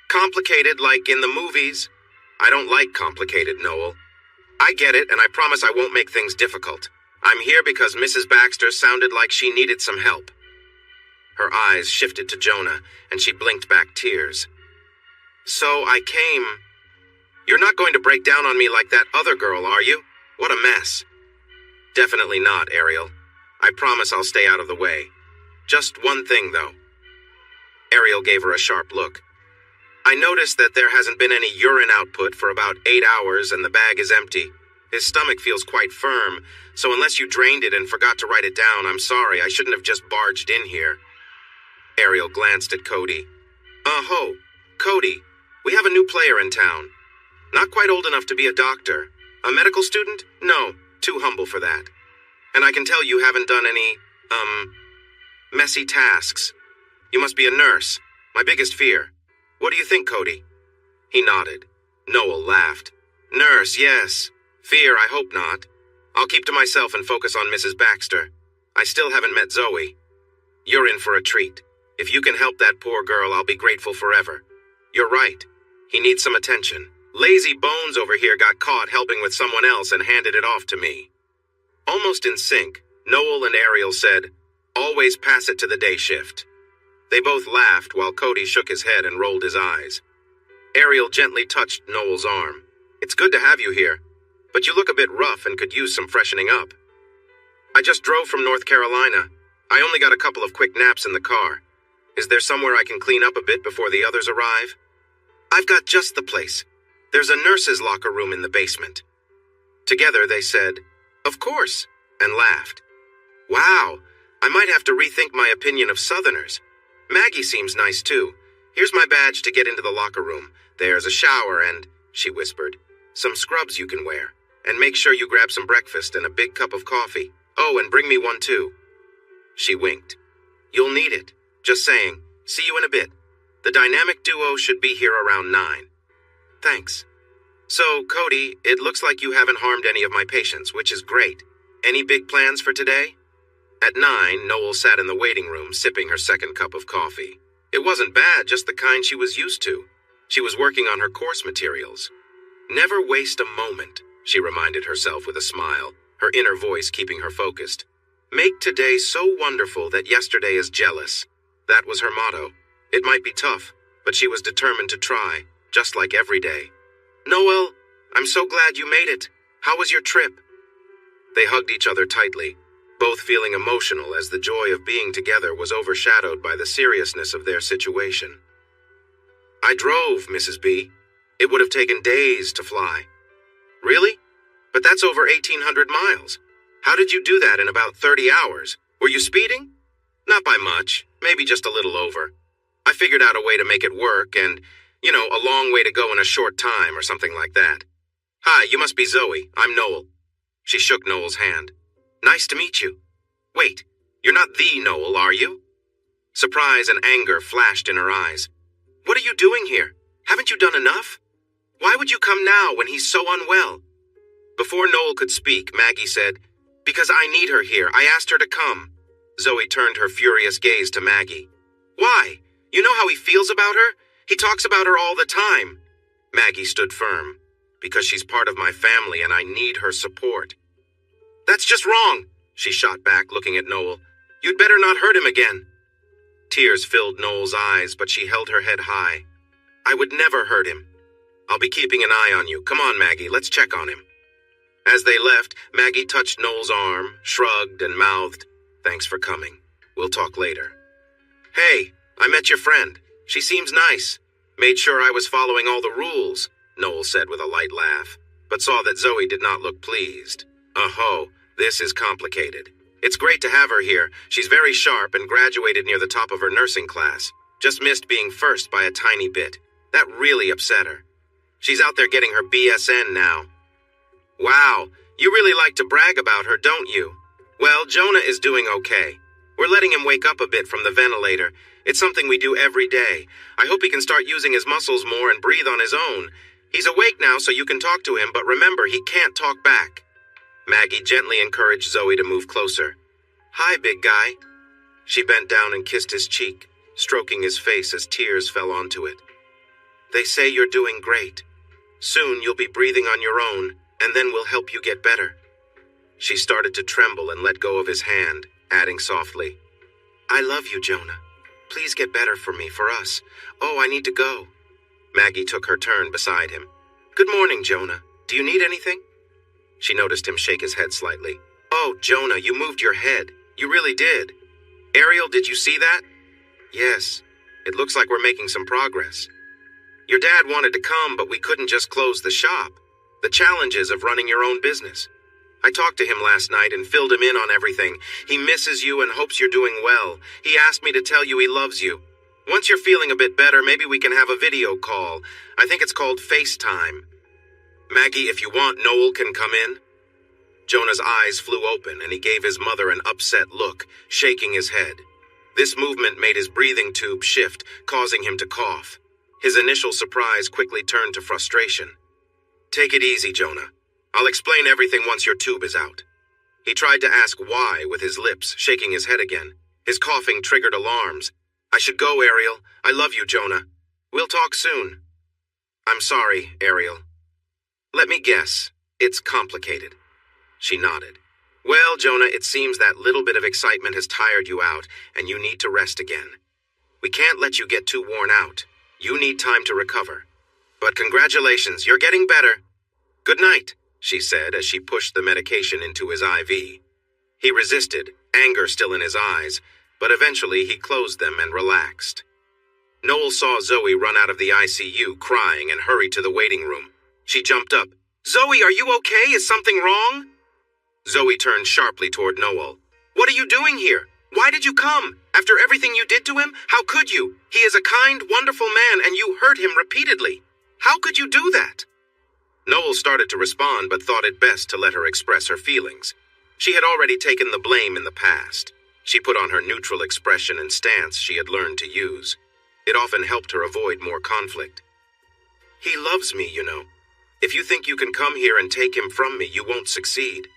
complicated like in the movies." "I don't like complicated, Noel." "I get it, and I promise I won't make things difficult. I'm here because Mrs. Baxter sounded like she needed some help." Her eyes shifted to Jonah, and she blinked back tears. "So I came. You're not going to break down on me like that other girl, are you? What a mess." "Definitely not, Ariel. I promise I'll stay out of the way. Just one thing, though." Ariel gave her a sharp look. "I noticed that there hasn't been any urine output for about 8 hours and the bag is empty. His stomach feels quite firm, so unless you drained it and forgot to write it down, I'm sorry, I shouldn't have just barged in here." Ariel glanced at Cody. "Oh, Cody, we have a new player in town. Not quite old enough to be a doctor. A medical student? No, too humble for that. And I can tell you haven't done any, messy tasks. You must be a nurse. My biggest fear. What do you think, Cody?" He nodded. Noel laughed. "Nurse, yes. Fear, I hope not. I'll keep to myself and focus on Mrs. Baxter. I still haven't met Zoe. You're in for a treat. If you can help that poor girl, I'll be grateful forever. You're right. He needs some attention. Lazy Bones over here got caught helping with someone else and handed it off to me." Almost in sync, Noel and Ariel said, "Always pass it to the day shift." They both laughed while Cody shook his head and rolled his eyes. Ariel gently touched Noel's arm. "It's good to have you here, but you look a bit rough and could use some freshening up." "I just drove from North Carolina. I only got a couple of quick naps in the car. Is there somewhere I can clean up a bit before the others arrive?" "I've got just the place. There's a nurse's locker room in the basement." Together they said, "Of course," and laughed. "Wow, I might have to rethink my opinion of Southerners. Maggie seems nice too. Here's my badge to get into the locker room. There's a shower and," she whispered, "some scrubs you can wear. And make sure you grab some breakfast and a big cup of coffee. Oh, and bring me one too." She winked. "You'll need it. Just saying. See you in a bit. The dynamic duo should be here around 9. "Thanks. So, Cody, it looks like you haven't harmed any of my patients, which is great. Any big plans for today?" At 9, Noel sat in the waiting room sipping her second cup of coffee. It wasn't bad, just the kind she was used to. She was working on her course materials. Never waste a moment, she reminded herself with a smile, her inner voice keeping her focused. Make today so wonderful that yesterday is jealous. That was her motto. It might be tough, but she was determined to try, just like every day. Noel, I'm so glad you made it. How was your trip? They hugged each other tightly, both feeling emotional as the joy of being together was overshadowed by the seriousness of their situation. I drove, Mrs. B. It would have taken days to fly. Really? But that's over 1,800 miles. How did you do that in about 30 hours? Were you speeding? Not by much, maybe just a little over. I figured out a way to make it work and, a long way to go in a short time or something like that. Hi, you must be Zoe. I'm Noel. She shook Noel's hand. Nice to meet you. Wait, you're not the Noel, are you? Surprise and anger flashed in her eyes. What are you doing here? Haven't you done enough? Why would you come now when he's so unwell? Before Noel could speak, Maggie said, Because I need her here. I asked her to come. Zoe turned her furious gaze to Maggie. Why? You know how he feels about her? He talks about her all the time. Maggie stood firm. Because she's part of my family and I need her support. That's just wrong, she shot back, looking at Noel. You'd better not hurt him again. Tears filled Noel's eyes, but she held her head high. I would never hurt him. I'll be keeping an eye on you. Come on, Maggie, let's check on him. As they left, Maggie touched Noel's arm, shrugged, and mouthed, Thanks for coming. We'll talk later. Hey, I met your friend. She seems nice. Made sure I was following all the rules, Noel said with a light laugh, but saw that Zoe did not look pleased. Oh, this is complicated. It's great to have her here. She's very sharp and graduated near the top of her nursing class. Just missed being first by a tiny bit. That really upset her. She's out there getting her BSN now. Wow, you really like to brag about her, don't you? Well, Jonah is doing okay. We're letting him wake up a bit from the ventilator. It's something we do every day. I hope he can start using his muscles more and breathe on his own. He's awake now, so you can talk to him, but remember, he can't talk back. Maggie gently encouraged Zoe to move closer. Hi, big guy. She bent down and kissed his cheek, stroking his face as tears fell onto it. They say you're doing great. Soon you'll be breathing on your own, and then we'll help you get better. She started to tremble and let go of his hand, adding softly, I love you, Jonah. Please get better for me, for us. Oh, I need to go. Maggie took her turn beside him. Good morning, Jonah. Do you need anything? She noticed him shake his head slightly. Oh, Jonah, you moved your head. You really did. Ariel, did you see that? Yes. It looks like we're making some progress. Your dad wanted to come, but we couldn't just close the shop. The challenges of running your own business. I talked to him last night and filled him in on everything. He misses you and hopes you're doing well. He asked me to tell you he loves you. Once you're feeling a bit better, maybe we can have a video call. I think it's called FaceTime. Maggie, if you want, Noel can come in. Jonah's eyes flew open and he gave his mother an upset look, shaking his head. This movement made his breathing tube shift, causing him to cough. His initial surprise quickly turned to frustration. Take it easy, Jonah. I'll explain everything once your tube is out. He tried to ask why with his lips, shaking his head again. His coughing triggered alarms. I should go, Ariel. I love you, Jonah. We'll talk soon. I'm sorry, Ariel. Let me guess. It's complicated. She nodded. Well, Jonah, it seems that little bit of excitement has tired you out, and you need to rest again. We can't let you get too worn out. You need time to recover. But congratulations, you're getting better. Good night, she said as she pushed the medication into his IV. He resisted, anger still in his eyes, but eventually he closed them and relaxed. Noel saw Zoe run out of the ICU crying and hurry to the waiting room. She jumped up. Zoe, are you okay? Is something wrong? Zoe turned sharply toward Noel. What are you doing here? Why did you come? After everything you did to him? How could you? He is a kind, wonderful man and you hurt him repeatedly. How could you do that? Noel started to respond but thought it best to let her express her feelings. She had already taken the blame in the past. She put on her neutral expression and stance she had learned to use. It often helped her avoid more conflict. He loves me, you know. If you think you can come here and take him from me, you won't succeed.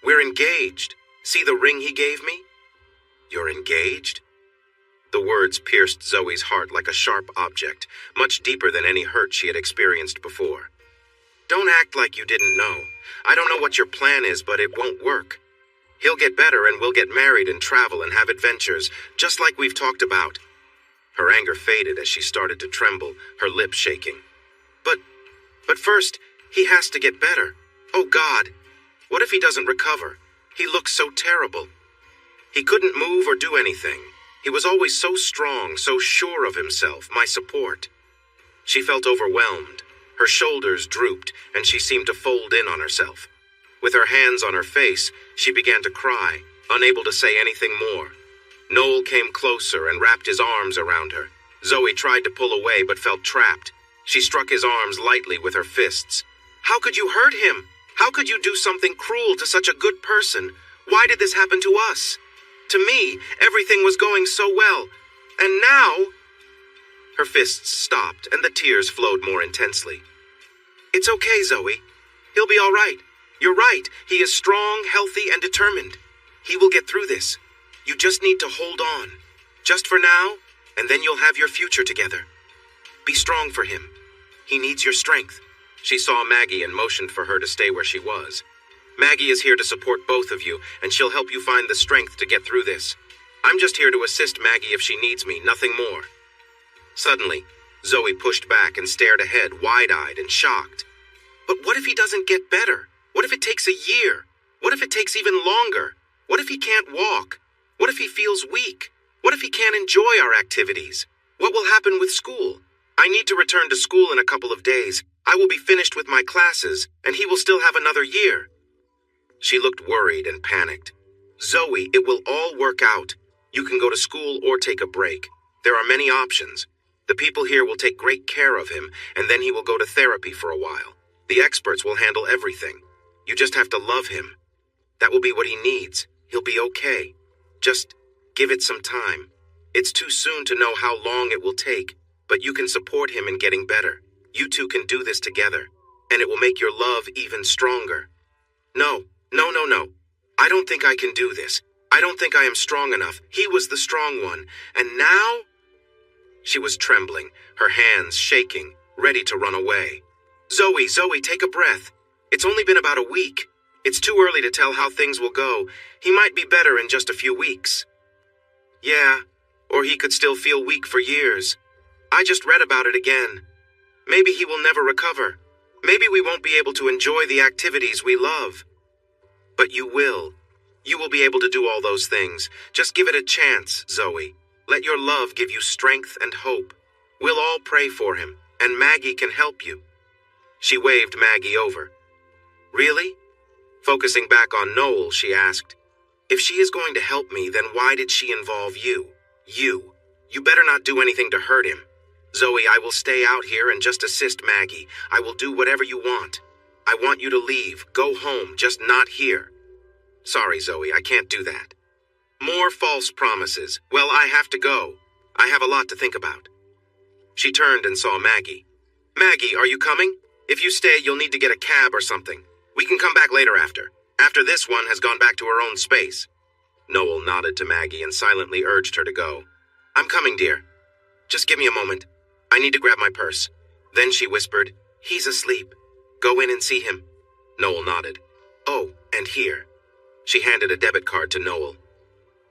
We're engaged. See the ring he gave me? You're engaged? The words pierced Zoe's heart like a sharp object, much deeper than any hurt she had experienced before. Don't act like you didn't know. I don't know what your plan is, but it won't work. He'll get better and we'll get married and travel and have adventures, just like we've talked about. Her anger faded as she started to tremble, her lips shaking. But first, he has to get better. Oh God, what if he doesn't recover? He looks so terrible. He couldn't move or do anything. He was always so strong, so sure of himself, my support. She felt overwhelmed. Her shoulders drooped, and she seemed to fold in on herself. With her hands on her face, she began to cry, unable to say anything more. Noel came closer and wrapped his arms around her. Zoe tried to pull away but felt trapped. She struck his arms lightly with her fists. How could you hurt him? How could you do something cruel to such a good person? Why did this happen to us? To me, everything was going so well. And now... Her fists stopped, and the tears flowed more intensely. It's okay, Zoe. He'll be all right. You're right. He is strong, healthy, and determined. He will get through this. You just need to hold on. Just for now, and then you'll have your future together. Be strong for him. He needs your strength. She saw Maggie and motioned for her to stay where she was. Maggie is here to support both of you, and she'll help you find the strength to get through this. I'm just here to assist Maggie if she needs me, nothing more. Suddenly, Zoe pushed back and stared ahead, wide-eyed and shocked. But what if he doesn't get better? What if it takes a year? What if it takes even longer? What if he can't walk? What if he feels weak? What if he can't enjoy our activities? What will happen with school? I need to return to school in a couple of days. I will be finished with my classes, and he will still have another year. She looked worried and panicked. Zoe, it will all work out. You can go to school or take a break. There are many options. The people here will take great care of him, and then he will go to therapy for a while. The experts will handle everything. You just have to love him. That will be what he needs. He'll be okay. Just give it some time. It's too soon to know how long it will take, but you can support him in getting better. You two can do this together, and it will make your love even stronger. No. I don't think I can do this. I don't think I am strong enough. He was the strong one, and now... She was trembling, her hands shaking, ready to run away. Zoe, take a breath. It's only been about a week. It's too early to tell how things will go. He might be better in just a few weeks. Yeah, or he could still feel weak for years. I just read about it again. Maybe he will never recover. Maybe we won't be able to enjoy the activities we love. But you will. You will be able to do all those things. Just give it a chance, Zoe. Let your love give you strength and hope. We'll all pray for him, and Maggie can help you. She waved Maggie over. Really? Focusing back on Noel, she asked, if she is going to help me, then why did she involve you? You. You better not do anything to hurt him. Zoe, I will stay out here and just assist Maggie. I will do whatever you want. I want you to leave. Go home, just not here. Sorry, Zoe, I can't do that. More false promises. Well, I have to go. I have a lot to think about. She turned and saw Maggie. Maggie, are you coming? If you stay, you'll need to get a cab or something. We can come back later after this one has gone back to her own space. Noel nodded to Maggie and silently urged her to go. I'm coming, dear. Just give me a moment. I need to grab my purse. Then she whispered, He's asleep. Go in and see him. Noel nodded. Oh, and here. She handed a debit card to Noel.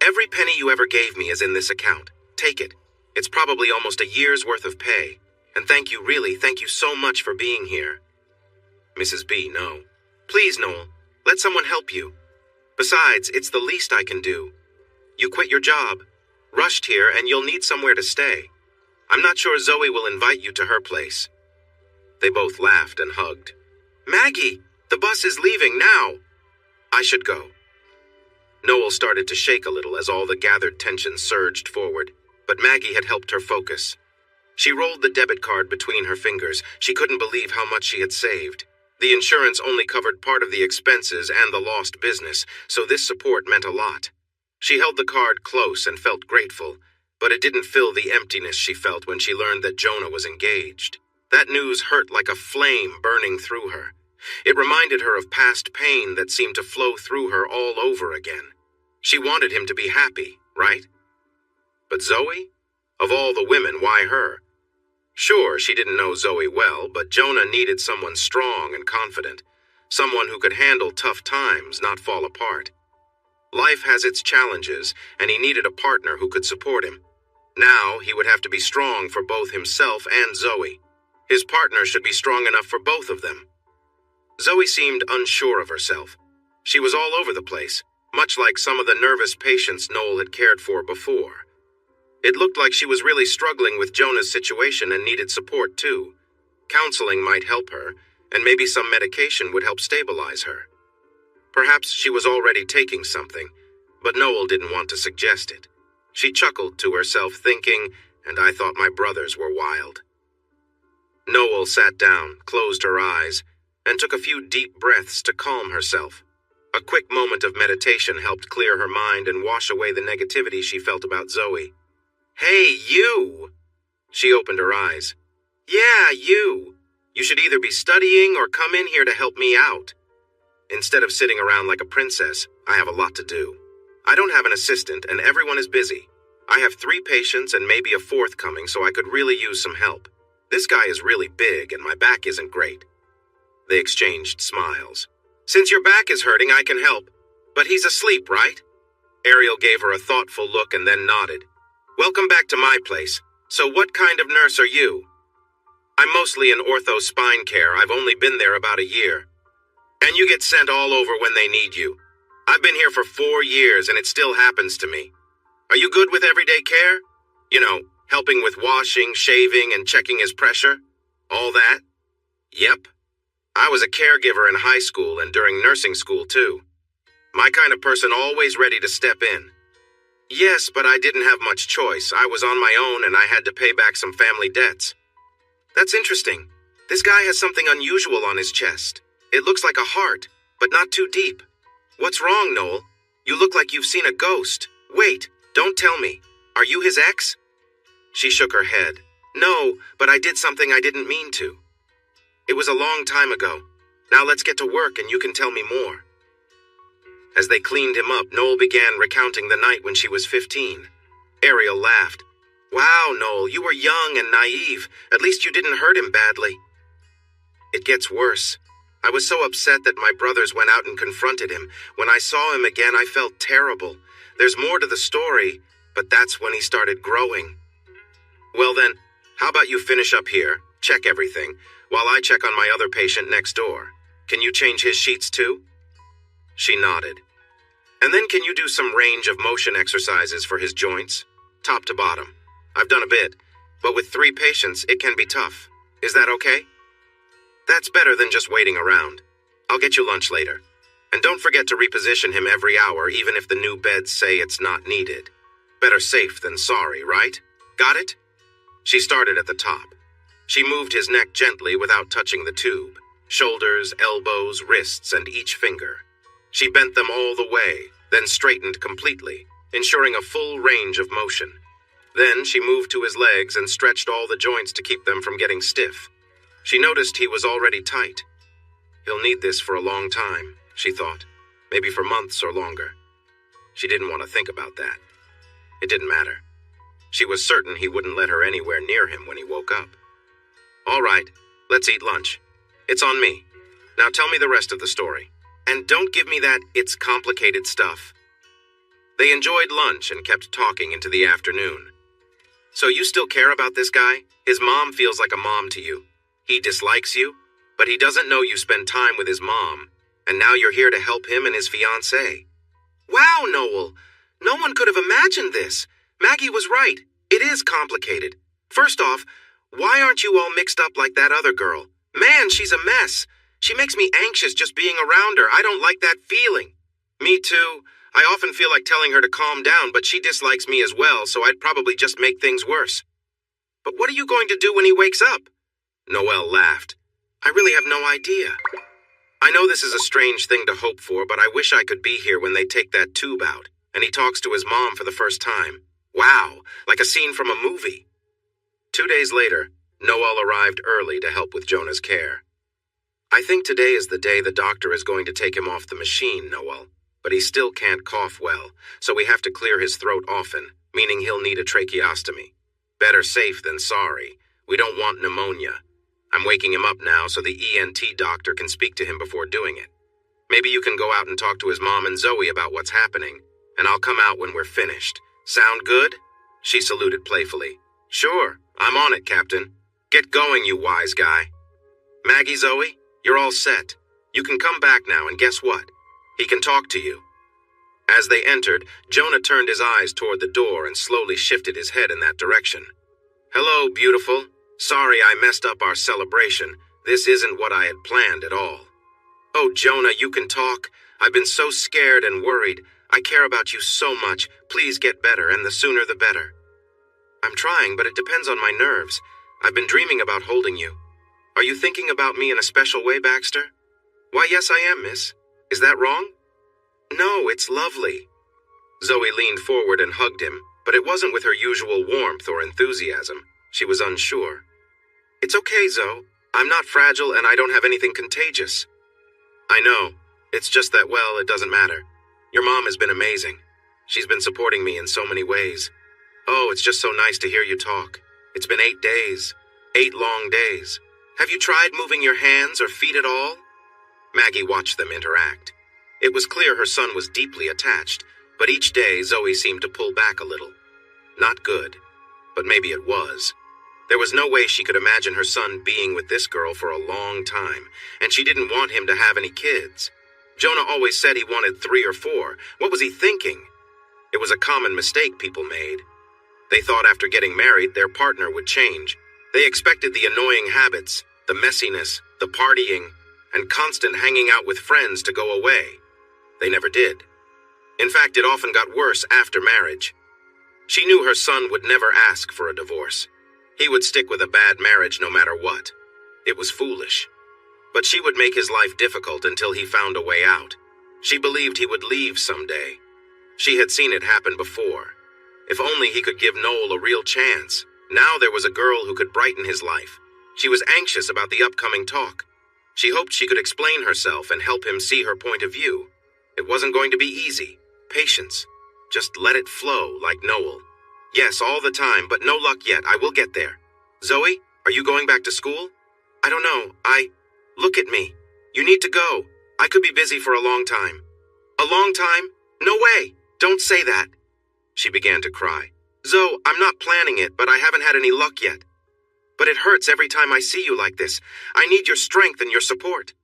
Every penny you ever gave me is in this account. Take it. It's probably almost a year's worth of pay. And thank you so much for being here. Mrs. B, no. Please, Noel, let someone help you. Besides, it's the least I can do. You quit your job, rushed here, and you'll need somewhere to stay. I'm not sure Zoe will invite you to her place. They both laughed and hugged. Maggie, the bus is leaving now. I should go. Noel started to shake a little as all the gathered tension surged forward, but Maggie had helped her focus. She rolled the debit card between her fingers. She couldn't believe how much she had saved. The insurance only covered part of the expenses and the lost business, so this support meant a lot. She held the card close and felt grateful, but it didn't fill the emptiness she felt when she learned that Jonah was engaged. That news hurt like a flame burning through her. It reminded her of past pain that seemed to flow through her all over again. She wanted him to be happy, right? But Zoe? Of all the women, why her? Sure, she didn't know Zoe well, but Jonah needed someone strong and confident, someone who could handle tough times, not fall apart. Life has its challenges, and he needed a partner who could support him. Now, he would have to be strong for both himself and Zoe. His partner should be strong enough for both of them. Zoe seemed unsure of herself. She was all over the place, much like some of the nervous patients Noel had cared for before. It looked like she was really struggling with Jonah's situation and needed support too. Counseling might help her, and maybe some medication would help stabilize her. Perhaps she was already taking something, but Noel didn't want to suggest it. She chuckled to herself, thinking, "And I thought my brothers were wild." Noel sat down, closed her eyes, and took a few deep breaths to calm herself. A quick moment of meditation helped clear her mind and wash away the negativity she felt about Zoe. "Hey, you!" She opened her eyes. "Yeah, you. You should either be studying or come in here to help me out. Instead of sitting around like a princess, I have a lot to do. I don't have an assistant, and everyone is busy. I have 3 patients and maybe a 4th coming, so I could really use some help. This guy is really big, and my back isn't great." They exchanged smiles. "Since your back is hurting, I can help. But he's asleep, right?" Ariel gave her a thoughtful look and then nodded. "Welcome back to my place. So what kind of nurse are you?" "I'm mostly in ortho spine care. I've only been there about a year." "And you get sent all over when they need you. I've been here for 4 years and it still happens to me. Are you good with everyday care? You know, helping with washing, shaving, and checking his pressure? All that?" "Yep. I was a caregiver in high school and during nursing school too. My kind of person always ready to step in." "Yes, but I didn't have much choice. I was on my own and I had to pay back some family debts." "That's interesting. This guy has something unusual on his chest. It looks like a heart, but not too deep. What's wrong, Noel? You look like you've seen a ghost. Wait, don't tell me. Are you his ex?" She shook her head. "No, but I did something I didn't mean to." "It was a long time ago. Now let's get to work and you can tell me more." As they cleaned him up, Noel began recounting the night when she was 15. Ariel laughed. "Wow, Noel, you were young and naive. At least you didn't hurt him badly." "It gets worse. I was so upset that my brothers went out and confronted him. When I saw him again, I felt terrible. There's more to the story, but that's when he started growing." "Well then, how about you finish up here, check everything, while I check on my other patient next door. Can you change his sheets too?" She nodded. "And then can you do some range of motion exercises for his joints? Top to bottom. I've done a bit, but with 3 patients, it can be tough. Is that okay?" "That's better than just waiting around. I'll get you lunch later. And don't forget to reposition him every hour, even if the new beds say it's not needed. Better safe than sorry, right? Got it?" She started at the top. She moved his neck gently without touching the tube. Shoulders, elbows, wrists, and each finger. She bent them all the way, then straightened completely, ensuring a full range of motion. Then she moved to his legs and stretched all the joints to keep them from getting stiff. She noticed he was already tight. He'll need this for a long time, she thought, maybe for months or longer. She didn't want to think about that. It didn't matter. She was certain he wouldn't let her anywhere near him when he woke up. All right, let's eat lunch. It's on me. Now tell me the rest of the story. And don't give me that "it's complicated" stuff. They enjoyed lunch and kept talking into the afternoon. So you still care about this guy? His mom feels like a mom to you. He dislikes you, but he doesn't know you spend time with his mom, and now you're here to help him and his fiancée. Wow, Noel! No one could have imagined this. Maggie was right. It is complicated. First off, why aren't you all mixed up like that other girl? Man, she's a mess. She makes me anxious just being around her. I don't like that feeling. Me too. I often feel like telling her to calm down, but she dislikes me as well, so I'd probably just make things worse. But what are you going to do when he wakes up? Noelle laughed. I really have no idea. I know this is a strange thing to hope for, but I wish I could be here when they take that tube out, and he talks to his mom for the first time. Wow, like a scene from a movie. 2 days later, Noelle arrived early to help with Jonah's care. I think today is the day the doctor is going to take him off the machine, Noelle, but he still can't cough well, so we have to clear his throat often, meaning he'll need a tracheostomy. Better safe than sorry. We don't want pneumonia. I'm waking him up now so the ENT doctor can speak to him before doing it. Maybe you can go out and talk to his mom and Zoe about what's happening, and I'll come out when we're finished. Sound good? She saluted playfully. Sure, I'm on it, Captain. Get going, you wise guy. Maggie, Zoe, you're all set. You can come back now, and guess what? He can talk to you. As they entered, Jonah turned his eyes toward the door and slowly shifted his head in that direction. Hello, beautiful. Sorry I messed up our celebration. This isn't what I had planned at all. Oh, Jonah, you can talk. I've been so scared and worried. I care about you so much. Please get better, and the sooner the better. I'm trying, but it depends on my nerves. I've been dreaming about holding you. Are you thinking about me in a special way, Baxter? Why, yes, I am, miss. Is that wrong? No, it's lovely. Zoe leaned forward and hugged him, but it wasn't with her usual warmth or enthusiasm. She was unsure. It's okay, Zoe. I'm not fragile and I don't have anything contagious. I know. It's just that, well, it doesn't matter. Your mom has been amazing. She's been supporting me in so many ways. Oh, it's just so nice to hear you talk. It's been 8 days. 8 long days. Have you tried moving your hands or feet at all? Maggie watched them interact. It was clear her son was deeply attached, but each day Zoe seemed to pull back a little. Not good, but maybe it was. There was no way she could imagine her son being with this girl for a long time, and she didn't want him to have any kids. Jonah always said he wanted 3 or 4. What was he thinking? It was a common mistake people made. They thought after getting married, their partner would change. They expected the annoying habits, the messiness, the partying, and constant hanging out with friends to go away. They never did. In fact, it often got worse after marriage. She knew her son would never ask for a divorce. He would stick with a bad marriage no matter what. It was foolish. But she would make his life difficult until he found a way out. She believed he would leave someday. She had seen it happen before. If only he could give Noel a real chance. Now there was a girl who could brighten his life. She was anxious about the upcoming talk. She hoped she could explain herself and help him see her point of view. It wasn't going to be easy. Patience. Just let it flow like Noel. Yes, all the time, but no luck yet. I will get there. Zoe, are you going back to school? I don't know. Look at me. You need to go. I could be busy for a long time. A long time? No way. Don't say that. She began to cry. Zoe, I'm not planning it, but I haven't had any luck yet. But it hurts every time I see you like this. I need your strength and your support.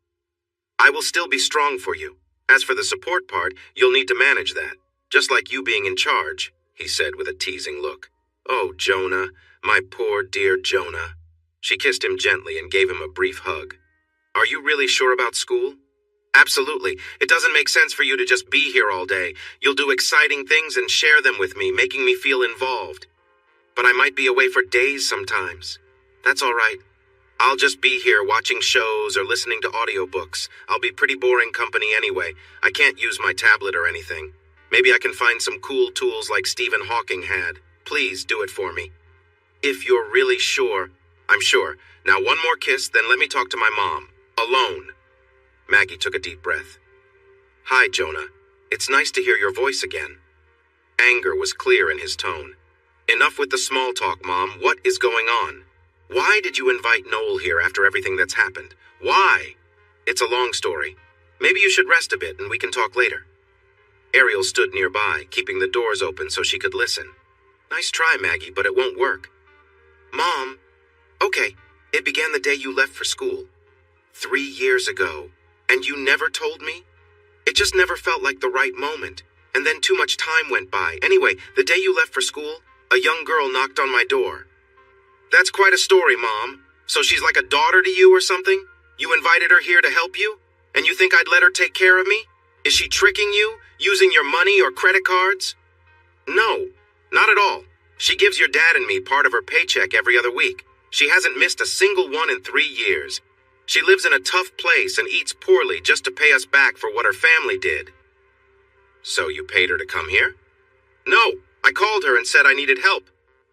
I will still be strong for you. As for the support part, you'll need to manage that. Just like you being in charge, he said with a teasing look. Oh, Jonah, my poor dear Jonah. She kissed him gently and gave him a brief hug. Are you really sure about school? Absolutely. It doesn't make sense for you to just be here all day. You'll do exciting things and share them with me, making me feel involved. But I might be away for days sometimes. That's all right. I'll just be here watching shows or listening to audiobooks. I'll be pretty boring company anyway. I can't use my tablet or anything. Maybe I can find some cool tools like Stephen Hawking had. Please do it for me. If you're really sure. I'm sure. Now one more kiss, then let me talk to my mom. Alone. Maggie took a deep breath. Hi, Jonah. It's nice to hear your voice again. Anger was clear in his tone. Enough with the small talk, Mom. What is going on? Why did you invite Noel here after everything that's happened? Why? It's a long story. Maybe you should rest a bit and we can talk later. Ariel stood nearby, keeping the doors open so she could listen. Nice try, Maggie, but it won't work. Mom. Okay, it began the day you left for school. 3 years ago. And you never told me? It just never felt like the right moment. And then too much time went by. Anyway, the day you left for school, a young girl knocked on my door. That's quite a story, Mom. So she's like a daughter to you or something? You invited her here to help you? And you think I'd let her take care of me? Is she tricking you, using your money or credit cards? No, not at all. She gives your dad and me part of her paycheck every other week. She hasn't missed a single one in 3 years. She lives in a tough place and eats poorly just to pay us back for what her family did. So you paid her to come here? No, I called her and said I needed help.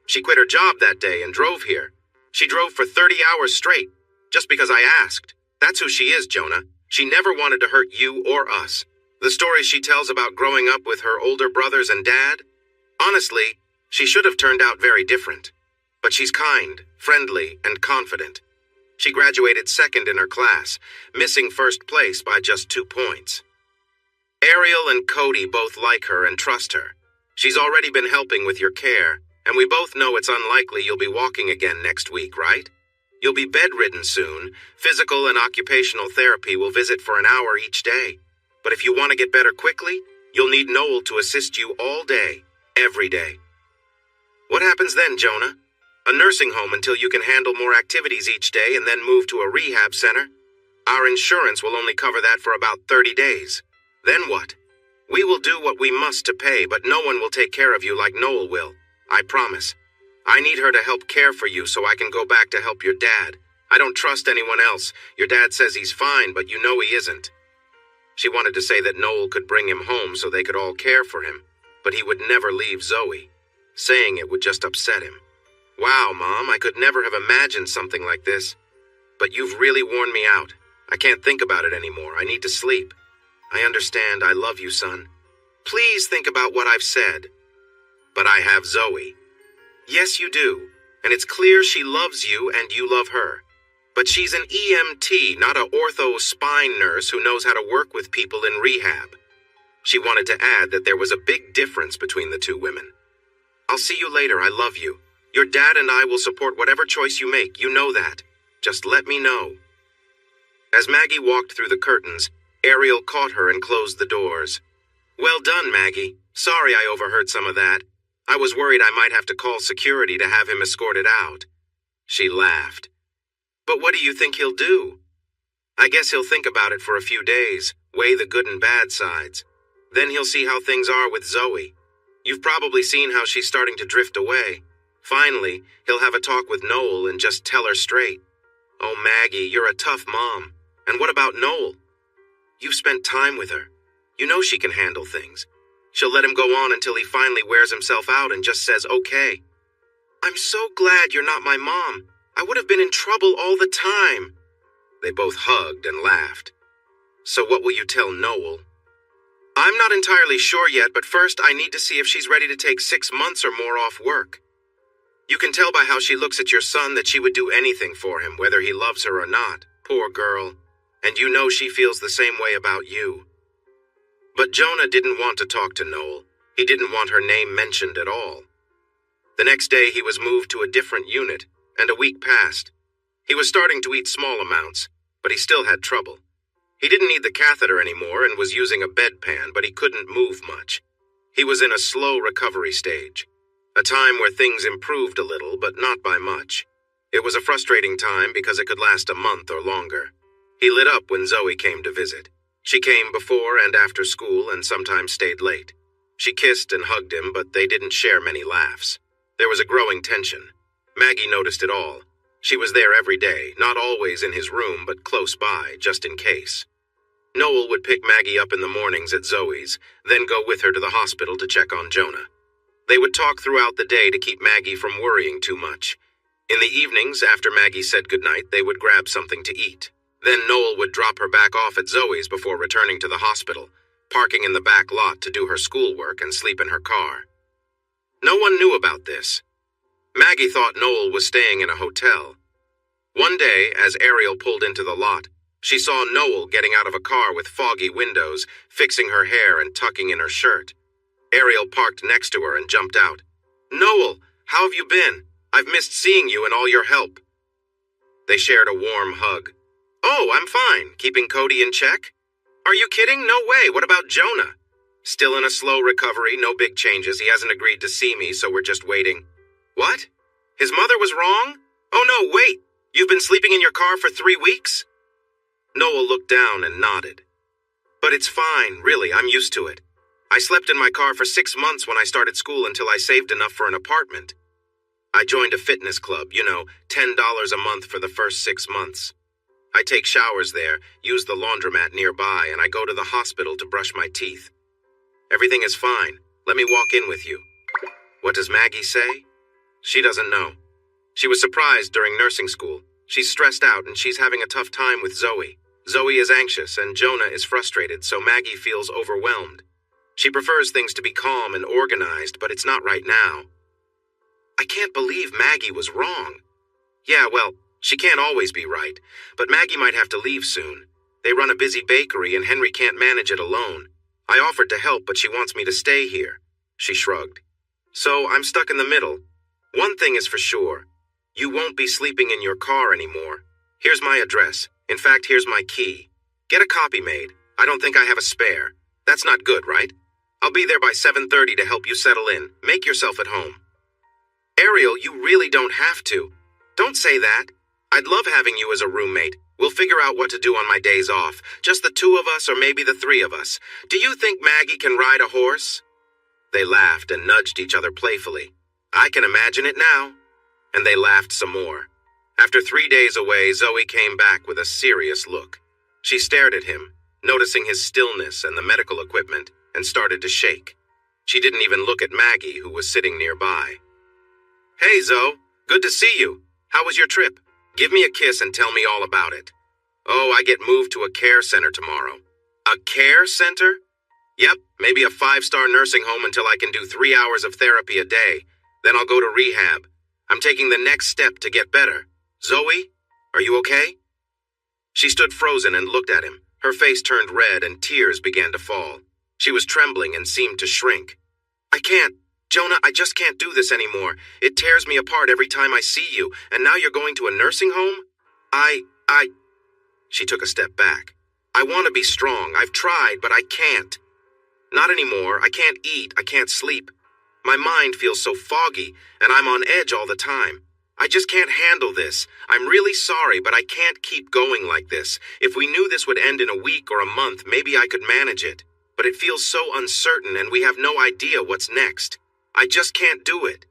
She quit her job that day and drove here. She drove for 30 hours straight, just because I asked. That's who she is, Jonah. She never wanted to hurt you or us. The stories she tells about growing up with her older brothers and dad? Honestly, she should have turned out very different. But she's kind, friendly, and confident. She graduated second in her class, missing first place by just 2 points. Ariel and Cody both like her and trust her. She's already been helping with your care, and we both know it's unlikely you'll be walking again next week, right? You'll be bedridden soon. Physical and occupational therapy will visit for an hour each day. But if you want to get better quickly, you'll need Noel to assist you all day, every day. What happens then, Jonah? A nursing home until you can handle more activities each day and then move to a rehab center? Our insurance will only cover that for about 30 days. Then what? We will do what we must to pay, but no one will take care of you like Noel will. I promise. I need her to help care for you so I can go back to help your dad. I don't trust anyone else. Your dad says he's fine, but you know he isn't. She wanted to say that Noel could bring him home so they could all care for him, but he would never leave Zoe. Saying it would just upset him. Wow, Mom, I could never have imagined something like this. But you've really worn me out. I can't think about it anymore. I need to sleep. I understand. I love you, son. Please think about what I've said. But I have Zoe. Yes, you do. And it's clear she loves you and you love her. But she's an EMT, not a ortho spine nurse who knows how to work with people in rehab. She wanted to add that there was a big difference between the two women. I'll see you later. I love you. Your dad and I will support whatever choice you make. You know that. Just let me know. As Maggie walked through the curtains, Ariel caught her and closed the doors. Well done, Maggie. Sorry I overheard some of that. I was worried I might have to call security to have him escorted out. She laughed. But what do you think he'll do? I guess he'll think about it for a few days, weigh the good and bad sides. Then he'll see how things are with Zoe. You've probably seen how she's starting to drift away. Finally, he'll have a talk with Noel and just tell her straight. Oh, Maggie, you're a tough mom. And what about Noel? You've spent time with her. You know she can handle things. She'll let him go on until he finally wears himself out and just says, okay. I'm so glad you're not my mom. I would have been in trouble all the time. They both hugged and laughed. So what will you tell Noel? I'm not entirely sure yet, but first I need to see if she's ready to take 6 months or more off work. You can tell by how she looks at your son that she would do anything for him, whether he loves her or not. Poor girl. And you know she feels the same way about you. But Jonah didn't want to talk to Noel. He didn't want her name mentioned at all. The next day he was moved to a different unit, and a week passed. He was starting to eat small amounts, but he still had trouble. He didn't need the catheter anymore and was using a bedpan, but he couldn't move much. He was in a slow recovery stage, a time where things improved a little, but not by much. It was a frustrating time because it could last a month or longer. He lit up when Zoe came to visit. She came before and after school and sometimes stayed late. She kissed and hugged him, but they didn't share many laughs. There was a growing tension. Maggie noticed it all. She was there every day, not always in his room, but close by, just in case. Noel would pick Maggie up in the mornings at Zoe's, then go with her to the hospital to check on Jonah. They would talk throughout the day to keep Maggie from worrying too much. In the evenings, after Maggie said goodnight, they would grab something to eat. Then Noel would drop her back off at Zoe's before returning to the hospital, parking in the back lot to do her schoolwork and sleep in her car. No one knew about this. Maggie thought Noel was staying in a hotel. One day, as Ariel pulled into the lot, she saw Noel getting out of a car with foggy windows, fixing her hair and tucking in her shirt. Ariel parked next to her and jumped out. Noel, how have you been? I've missed seeing you and all your help. They shared a warm hug. Oh, I'm fine. Keeping Cody in check? Are you kidding? No way. What about Jonah? Still in a slow recovery, no big changes. He hasn't agreed to see me, so we're just waiting. What? His mother was wrong? Oh no, wait. You've been sleeping in your car for 3 weeks? Noel looked down and nodded. But it's fine, really. I'm used to it. I slept in my car for 6 months when I started school until I saved enough for an apartment. I joined a fitness club, $10 a month for the first 6 months. I take showers there, use the laundromat nearby, and I go to the hospital to brush my teeth. Everything is fine. Let me walk in with you. What does Maggie say? She doesn't know. She was surprised during nursing school. She's stressed out and she's having a tough time with Zoe. Zoe is anxious and Jonah is frustrated, so Maggie feels overwhelmed. She prefers things to be calm and organized, but it's not right now. I can't believe Maggie was wrong. Yeah, well, she can't always be right, but Maggie might have to leave soon. They run a busy bakery and Henry can't manage it alone. I offered to help, but she wants me to stay here. She shrugged. So I'm stuck in the middle. One thing is for sure. You won't be sleeping in your car anymore. Here's my address. In fact, here's my key. Get a copy made. I don't think I have a spare. That's not good, right? I'll be there by 7:30 to help you settle in. Make yourself at home. Ariel, you really don't have to. Don't say that. I'd love having you as a roommate. We'll figure out what to do on my days off. Just the two of us or maybe the three of us. Do you think Maggie can ride a horse? They laughed and nudged each other playfully. I can imagine it now. And they laughed some more. After 3 days away, Zoe came back with a serious look. She stared at him, noticing his stillness and the medical equipment, and started to shake. She didn't even look at Maggie, who was sitting nearby. Hey, Zoe. Good to see you. How was your trip? Give me a kiss and tell me all about it. Oh, I get moved to a care center tomorrow. A care center? Yep, maybe a 5-star nursing home until I can do 3 hours of therapy a day. Then I'll go to rehab. I'm taking the next step to get better. Zoe, are you okay? She stood frozen and looked at him. Her face turned red and tears began to fall. She was trembling and seemed to shrink. I can't. Jonah, I just can't do this anymore. It tears me apart every time I see you, and now you're going to a nursing home? She took a step back. I want to be strong. I've tried, but I can't. Not anymore. I can't eat. I can't sleep. My mind feels so foggy, and I'm on edge all the time. I just can't handle this. I'm really sorry, but I can't keep going like this. If we knew this would end in a week or a month, maybe I could manage it. But it feels so uncertain, and we have no idea what's next. I just can't do it.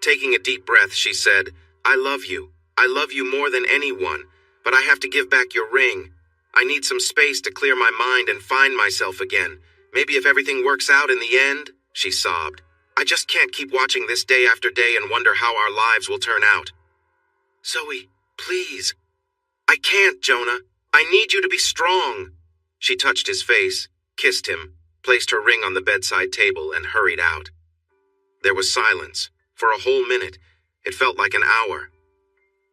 Taking a deep breath, she said, I love you. I love you more than anyone, but I have to give back your ring. I need some space to clear my mind and find myself again. Maybe if everything works out in the end, she sobbed. I just can't keep watching this day after day and wonder how our lives will turn out. Zoe, please. I can't, Jonah. I need you to be strong. She touched his face, kissed him, placed her ring on the bedside table, and hurried out. There was silence. For a whole minute. It felt like an hour.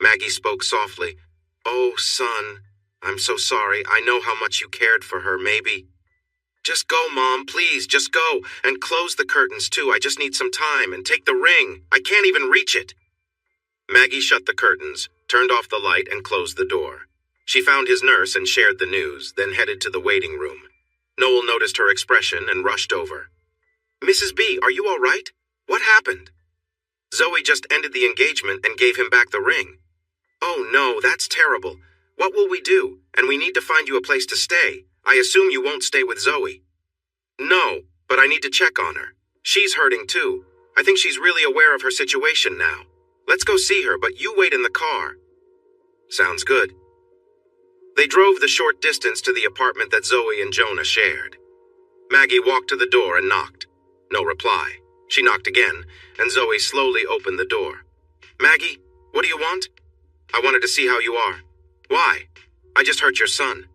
Maggie spoke softly. Oh, son, I'm so sorry. I know how much you cared for her, maybe. Just go, Mom, please, just go. And close the curtains, too. I just need some time. And take the ring. I can't even reach it. Maggie shut the curtains, turned off the light, and closed the door. She found his nurse and shared the news, then headed to the waiting room. Noel noticed her expression and rushed over. Mrs. B, are you all right? What happened? Zoe just ended the engagement and gave him back the ring. Oh, no, that's terrible. What will we do? And we need to find you a place to stay. I assume you won't stay with Zoe. No, but I need to check on her. She's hurting too. I think she's really aware of her situation now. Let's go see her, but you wait in the car. Sounds good. They drove the short distance to the apartment that Zoe and Jonah shared. Maggie walked to the door and knocked. No reply. She knocked again, and Zoe slowly opened the door. Maggie, what do you want? I wanted to see how you are. Why? I just hurt your son.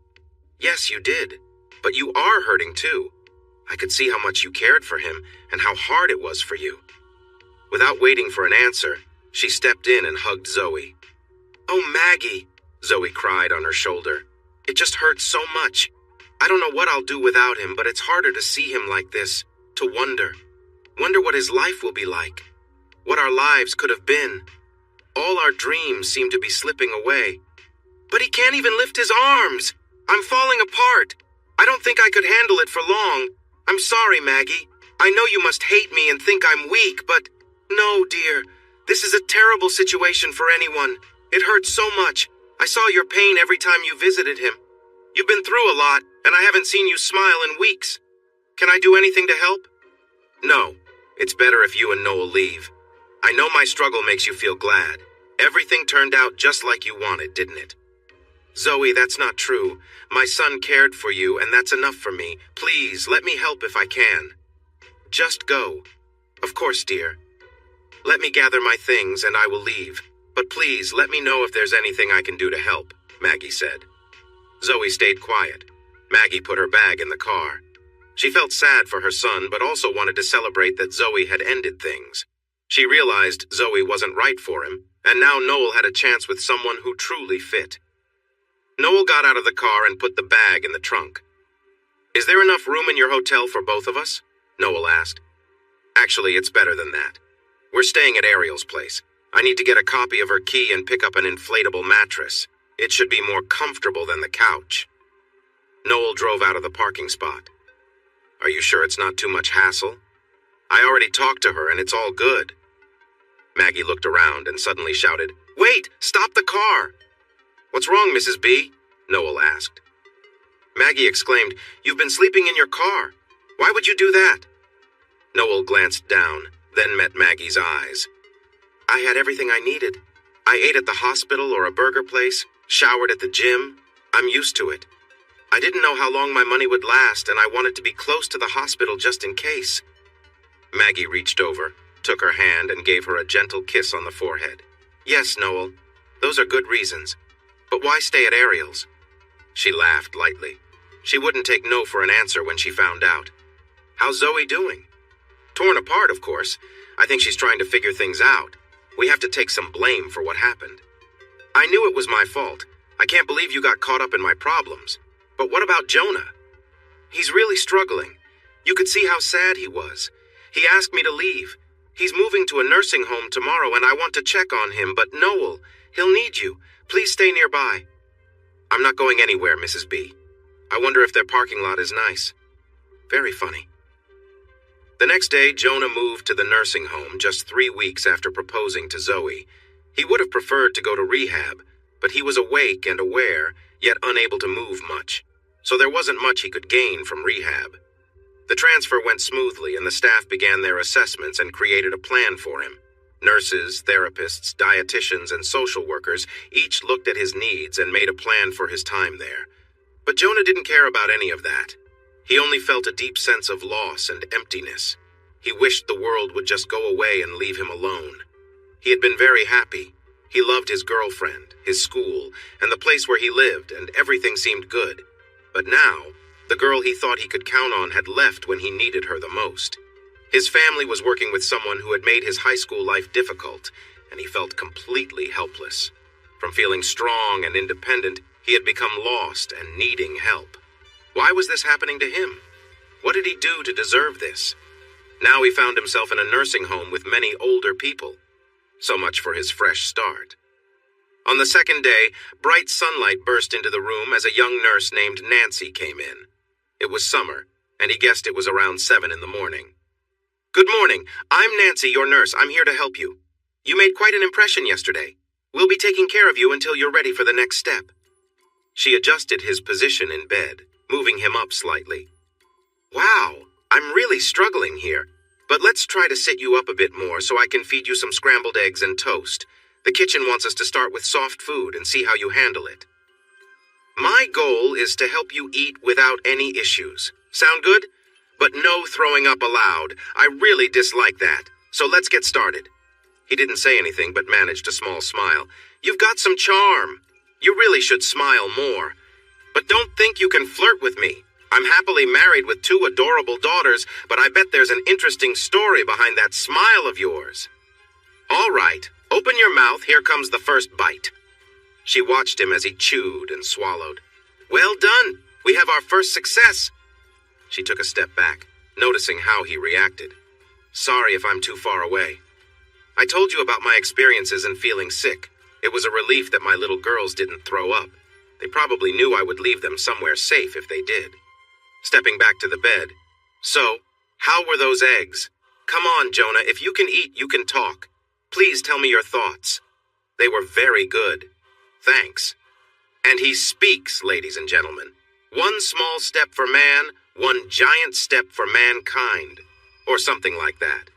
Yes, you did. But you are hurting too. I could see how much you cared for him and how hard it was for you. Without waiting for an answer, she stepped in and hugged Zoe. Oh, Maggie, Zoe cried on her shoulder. It just hurts so much. I don't know what I'll do without him, but it's harder to see him like this, to wonder what his life will be like, what our lives could have been. All our dreams seem to be slipping away. But he can't even lift his arms. I'm falling apart. I don't think I could handle it for long. I'm sorry, Maggie. I know you must hate me and think I'm weak, but no, dear. This is a terrible situation for anyone. It hurts so much. I saw your pain every time you visited him. You've been through a lot, and I haven't seen you smile in weeks. Can I do anything to help? No. It's better if you and Noel leave. I know my struggle makes you feel glad. Everything turned out just like you wanted, didn't it? Zoe, that's not true. My son cared for you, and that's enough for me. Please, let me help if I can. Just go. Of course, dear. Let me gather my things, and I will leave. But please, let me know if there's anything I can do to help, Maggie said. Zoe stayed quiet. Maggie put her bag in the car. She felt sad for her son, but also wanted to celebrate that Zoe had ended things. She realized Zoe wasn't right for him, and now Noel had a chance with someone who truly fit. Noel got out of the car and put the bag in the trunk. "Is there enough room in your hotel for both of us?" Noel asked. "Actually, it's better than that. We're staying at Ariel's place. I need to get a copy of her key and pick up an inflatable mattress. It should be more comfortable than the couch." Noel drove out of the parking spot. "Are you sure it's not too much hassle? I already talked to her and it's all good." Maggie looked around and suddenly shouted, "Wait! Stop the car!" "What's wrong, Mrs. B?" Noel asked. Maggie exclaimed, "You've been sleeping in your car. Why would you do that?" Noel glanced down, then met Maggie's eyes. "I had everything I needed. I ate at the hospital or a burger place, showered at the gym. I'm used to it. I didn't know how long my money would last, and I wanted to be close to the hospital just in case." Maggie reached over, took her hand, and gave her a gentle kiss on the forehead. "Yes, Noel, those are good reasons. But why stay at Ariel's?" She laughed lightly. She wouldn't take no for an answer when she found out. "How's Zoe doing?" "Torn apart, of course. I think she's trying to figure things out. We have to take some blame for what happened. I knew it was my fault. I can't believe you got caught up in my problems. But what about Jonah? He's really struggling. You could see how sad he was. He asked me to leave. He's moving to a nursing home tomorrow, and I want to check on him, but Noel, he'll need you. Please stay nearby." "I'm not going anywhere, Mrs. B. I wonder if their parking lot is nice." Very funny. The next day, Jonah moved to the nursing home just 3 weeks after proposing to Zoe. He would have preferred to go to rehab, but he was awake and aware, yet unable to move much, so there wasn't much he could gain from rehab. The transfer went smoothly, and the staff began their assessments and created a plan for him. Nurses, therapists, dietitians, and social workers each looked at his needs and made a plan for his time there. But Jonah didn't care about any of that. He only felt a deep sense of loss and emptiness. He wished the world would just go away and leave him alone. He had been very happy. He loved his girlfriend, his school, and the place where he lived, and everything seemed good. But now, the girl he thought he could count on had left when he needed her the most. His family was working with someone who had made his high school life difficult, and he felt completely helpless. From feeling strong and independent, he had become lost and needing help. Why was this happening to him? What did he do to deserve this? Now he found himself in a nursing home with many older people. So much for his fresh start. On the second day, bright sunlight burst into the room as a young nurse named Nancy came in. It was summer, and he guessed it was around 7 in the morning. "Good morning. I'm Nancy, your nurse. I'm here to help you. You made quite an impression yesterday. We'll be taking care of you until you're ready for the next step." She adjusted his position in bed, moving him up slightly. "Wow, I'm really struggling here. But let's try to sit you up a bit more so I can feed you some scrambled eggs and toast. The kitchen wants us to start with soft food and see how you handle it. My goal is to help you eat without any issues. Sound good? But no throwing up allowed. I really dislike that. So let's get started." He didn't say anything but managed a small smile. "You've got some charm. You really should smile more. But don't think you can flirt with me. I'm happily married with 2 adorable daughters, but I bet there's an interesting story behind that smile of yours. All right, open your mouth. Here comes the first bite." She watched him as he chewed and swallowed. "Well done. We have our first success." She took a step back, noticing how he reacted. "Sorry if I'm too far away. I told you about my experiences in feeling sick. It was a relief that my little girls didn't throw up. They probably knew I would leave them somewhere safe if they did." Stepping back to the bed. "So, how were those eggs? Come on, Jonah, if you can eat, you can talk. Please tell me your thoughts." "They were very good. Thanks." And he speaks, ladies and gentlemen. One small step for man, one giant step for mankind. Or something like that.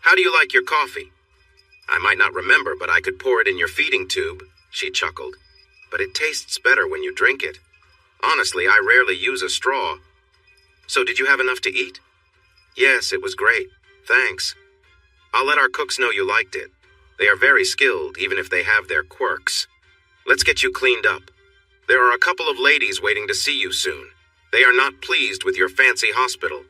How do you like your coffee? I might not remember, but I could pour it in your feeding tube, she chuckled. But it tastes better when you drink it. Honestly, I rarely use a straw. So did you have enough to eat? Yes, it was great. Thanks. I'll let our cooks know you liked it. They are very skilled, even if they have their quirks. Let's get you cleaned up. There are a couple of ladies waiting to see you soon. They are not pleased with your fancy hospital.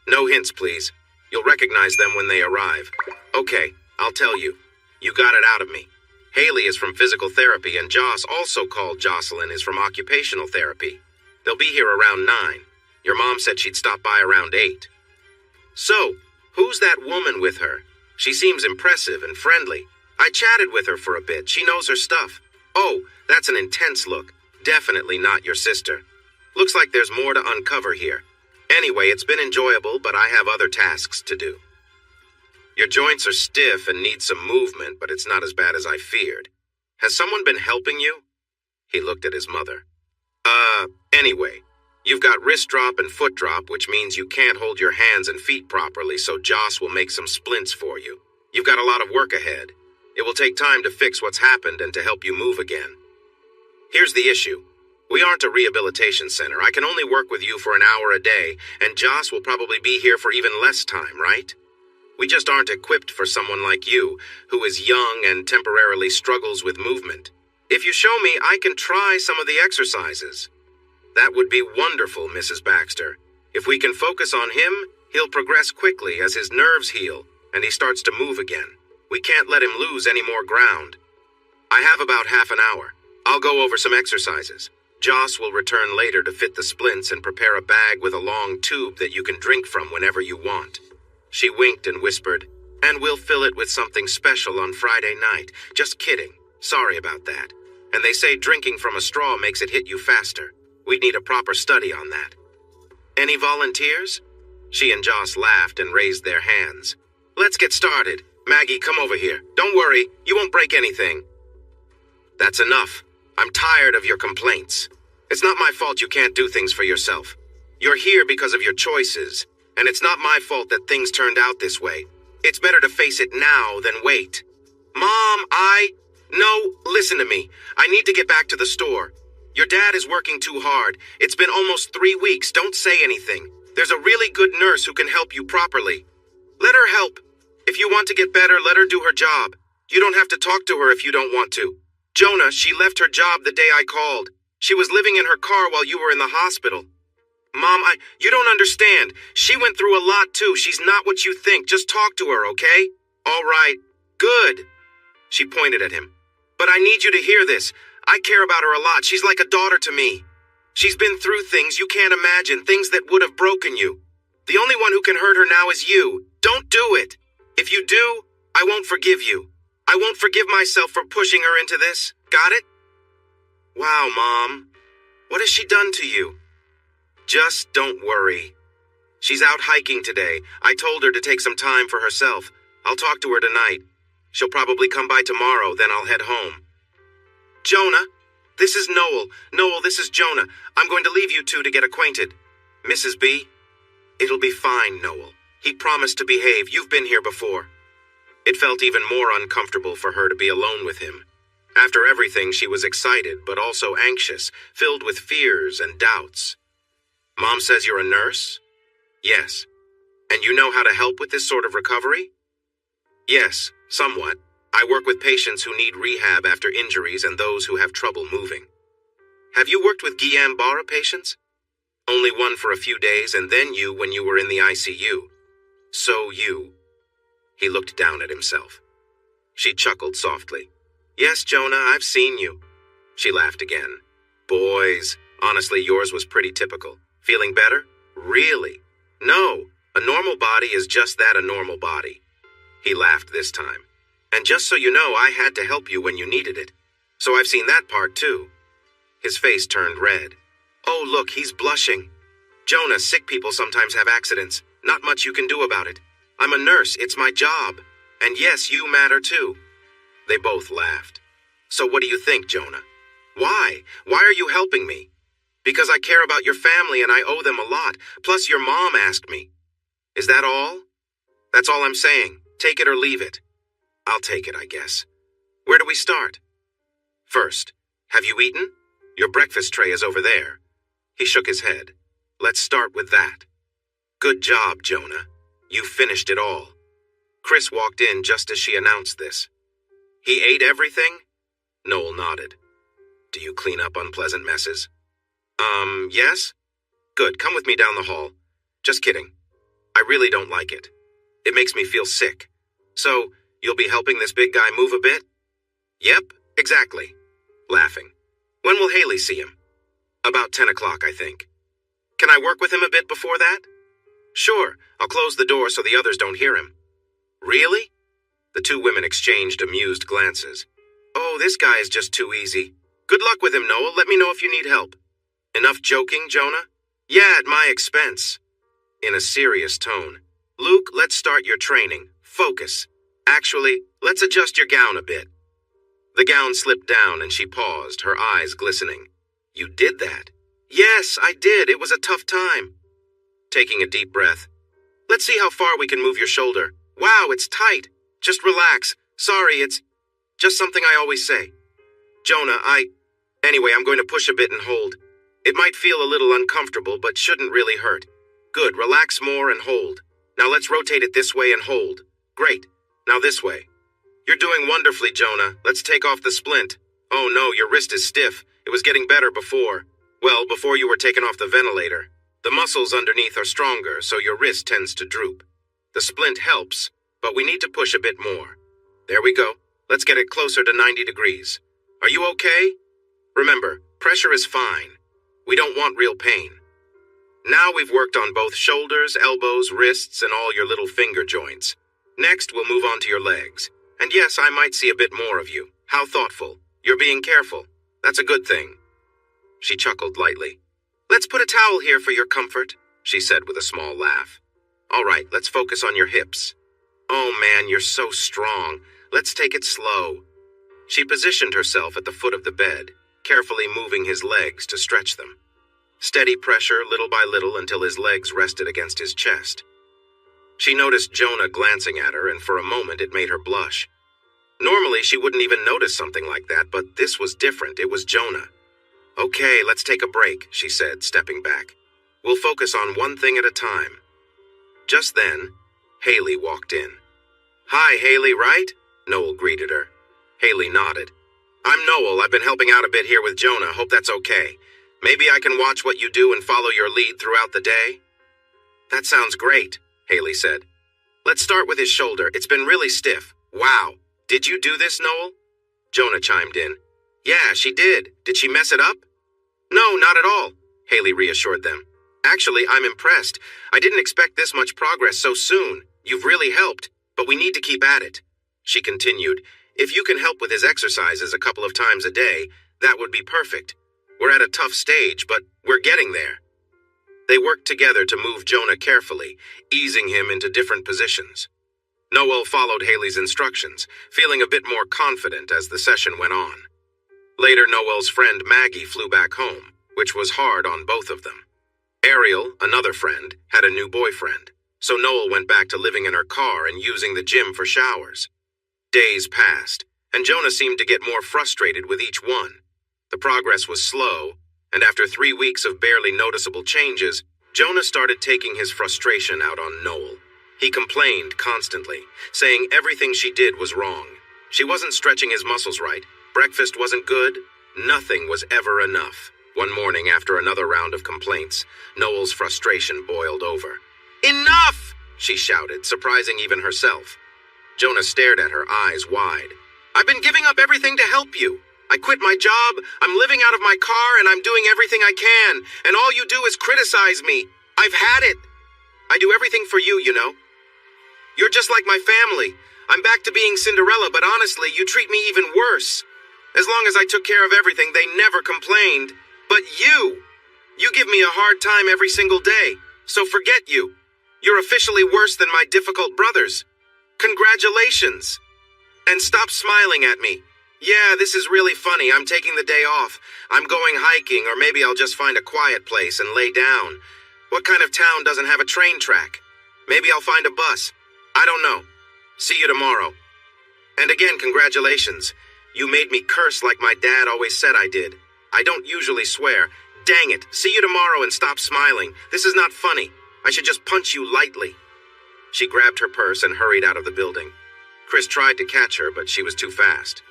No hints, please. You'll recognize them when they arrive. Okay, I'll tell you. You got it out of me. Haley is from physical therapy, and Joss, also called Jocelyn, is from occupational therapy. They'll be here around 9. Your mom said she'd stop by around 8. So, who's that woman with her? She seems impressive and friendly. I chatted with her for a bit. She knows her stuff. Oh, that's an intense look. Definitely not your sister. Looks like there's more to uncover here. Anyway, it's been enjoyable, but I have other tasks to do. Your joints are stiff and need some movement, but it's not as bad as I feared. Has someone been helping you? He looked at his mother. Anyway, you've got wrist drop and foot drop, which means you can't hold your hands and feet properly, so Joss will make some splints for you. You've got a lot of work ahead. It will take time to fix what's happened and to help you move again. Here's the issue. We aren't a rehabilitation center. I can only work with you for an hour a day, and Joss will probably be here for even less time, right? We just aren't equipped for someone like you, who is young and temporarily struggles with movement. If you show me, I can try some of the exercises. That would be wonderful, Mrs. Baxter. If we can focus on him, he'll progress quickly as his nerves heal and he starts to move again. We can't let him lose any more ground. I have about half an hour. I'll go over some exercises. Joss will return later to fit the splints and prepare a bag with a long tube that you can drink from whenever you want. She winked and whispered, "And we'll fill it with something special on Friday night. Just kidding. Sorry about that. And they say drinking from a straw makes it hit you faster. We'd need a proper study on that. Any volunteers?" She and Joss laughed and raised their hands. "Let's get started. Maggie, come over here. Don't worry, you won't break anything." "That's enough. I'm tired of your complaints. It's not my fault you can't do things for yourself. You're here because of your choices, and it's not my fault that things turned out this way. It's better to face it now than wait." "Mom, No, listen to me. I need to get back to the store. Your dad is working too hard. It's been almost 3 weeks. Don't say anything. There's a really good nurse who can help you properly. Let her help. If you want to get better, let her do her job. You don't have to talk to her if you don't want to. Jonah, she left her job the day I called. She was living in her car while you were in the hospital. Mom, you don't understand. She went through a lot too. She's not what you think. Just talk to her, okay? All right. Good." She pointed at him. "But I need you to hear this. I care about her a lot. She's like a daughter to me. She's been through things you can't imagine, things that would have broken you. The only one who can hurt her now is you. Don't do it. If you do, I won't forgive you. I won't forgive myself for pushing her into this. Got it?" "Wow, Mom. What has she done to you?" "Just don't worry. She's out hiking today. I told her to take some time for herself. I'll talk to her tonight. She'll probably come by tomorrow, then I'll head home." "Jonah, this is Noel. Noel, this is Jonah. I'm going to leave you two to get acquainted. Mrs. B, it'll be fine, Noel. He promised to behave. You've been here before." It felt even more uncomfortable for her to be alone with him. After everything, she was excited, but also anxious, filled with fears and doubts. "Mom says you're a nurse?" "Yes." "And you know how to help with this sort of recovery?" "Yes, somewhat. I work with patients who need rehab after injuries and those who have trouble moving." "Have you worked with Guillain-Barré patients?" "Only one for a few days, and then you when you were in the ICU. So you." He looked down at himself. She chuckled softly. "Yes, Jonah, I've seen you." She laughed again. "Boys, honestly, yours was pretty typical. Feeling better? Really? No, a normal body is just that, a normal body." He laughed this time. "And just so you know, I had to help you when you needed it. So I've seen that part too." His face turned red. "Oh, look, he's blushing. Jonah, sick people sometimes have accidents. Not much you can do about it. I'm a nurse, it's my job. And yes, you matter too." They both laughed. "So what do you think, Jonah? Why? Why are you helping me?" "Because I care about your family and I owe them a lot. Plus your mom asked me." "Is that all?" "That's all I'm saying. Take it or leave it." "I'll take it, I guess. Where do we start?" "First, have you eaten? Your breakfast tray is over there." He shook his head. "Let's start with that." "Good job, Jonah. You finished it all." Chris walked in just as she announced this. "He ate everything?" Noel nodded. Do you clean up unpleasant messes? Yes? Good, come with me down the hall. Just kidding. I really don't like it. It makes me feel sick. So, you'll be helping this big guy move a bit? Yep, exactly. Laughing. When will Haley see him? About 10 o'clock, I think. Can I work with him a bit before that? Sure, I'll close the door so the others don't hear him. Really? The two women exchanged amused glances. Oh, this guy is just too easy. Good luck with him, Noel. Let me know if you need help. Enough joking, Jonah? Yeah, at my expense. In a serious tone. Luke, let's start your training. Focus. Actually, let's adjust your gown a bit. The gown slipped down and she paused, her eyes glistening. You did that? Yes, I did. It was a tough time. Taking a deep breath. Let's see how far we can move your shoulder. Wow, it's tight. Just relax. Sorry, it's just something I always say. Jonah, Anyway, I'm going to push a bit and hold. It might feel a little uncomfortable, but shouldn't really hurt. Good, relax more and hold. Now let's rotate it this way and hold. Great. Now this way. You're doing wonderfully, Jonah. Let's take off the splint. Oh no, your wrist is stiff. It was getting better before. Well, before you were taken off the ventilator. The muscles underneath are stronger, so your wrist tends to droop. The splint helps, but we need to push a bit more. There we go. Let's get it closer to 90 degrees. Are you okay? Remember, pressure is fine. We don't want real pain. Now we've worked on both shoulders, elbows, wrists, and all your little finger joints. Next, we'll move on to your legs. And yes, I might see a bit more of you. How thoughtful. You're being careful. That's a good thing. She chuckled lightly. Let's put a towel here for your comfort, she said with a small laugh. All right, let's focus on your hips. Oh man, you're so strong. Let's take it slow. She positioned herself at the foot of the bed, carefully moving his legs to stretch them. Steady pressure little by little until his legs rested against his chest. She noticed Jonah glancing at her, and for a moment it made her blush. Normally she wouldn't even notice something like that, but this was different. It was Jonah. Okay, let's take a break, she said, stepping back. We'll focus on one thing at a time. Just then, Haley walked in. Hi, Haley, right? Noel greeted her. Haley nodded. I'm Noel. I've been helping out a bit here with Jonah. Hope that's okay. Maybe I can watch what you do and follow your lead throughout the day? That sounds great, Haley said. Let's start with his shoulder. It's been really stiff. Wow. Did you do this, Noel? Jonah chimed in. Yeah, she did. Did she mess it up? No, not at all, Haley reassured them. Actually, I'm impressed. I didn't expect this much progress so soon. You've really helped, but we need to keep at it. She continued, if you can help with his exercises a couple of times a day, that would be perfect. We're at a tough stage, but we're getting there. They worked together to move Jonah carefully, easing him into different positions. Noel followed Haley's instructions, feeling a bit more confident as the session went on. Later, Noel's friend Maggie flew back home, which was hard on both of them. Ariel, another friend, had a new boyfriend, so Noel went back to living in her car and using the gym for showers. Days passed, and Jonah seemed to get more frustrated with each one. The progress was slow, and after 3 weeks of barely noticeable changes, Jonah started taking his frustration out on Noel. He complained constantly, saying everything she did was wrong. She wasn't stretching his muscles right, breakfast wasn't good, nothing was ever enough. One morning, after another round of complaints, Noel's frustration boiled over. Enough! She shouted, surprising even herself. Jonah stared at her, eyes wide. I've been giving up everything to help you. I quit my job, I'm living out of my car, and I'm doing everything I can, and all you do is criticize me. I've had it. I do everything for you, you know. You're just like my family. I'm back to being Cinderella, but honestly, you treat me even worse. As long as I took care of everything, they never complained. But you give me a hard time every single day, so forget you. You're officially worse than my difficult brothers. Congratulations. And stop smiling at me. Yeah, this is really funny. I'm taking the day off. I'm going hiking, or maybe I'll just find a quiet place and lay down. What kind of town doesn't have a train track? Maybe I'll find a bus. I don't know. See you tomorrow. And again, congratulations. You made me curse like my dad always said I did. I don't usually swear. Dang it. See you tomorrow and stop smiling. This is not funny. I should just punch you lightly. She grabbed her purse and hurried out of the building. Chris tried to catch her, but she was too fast.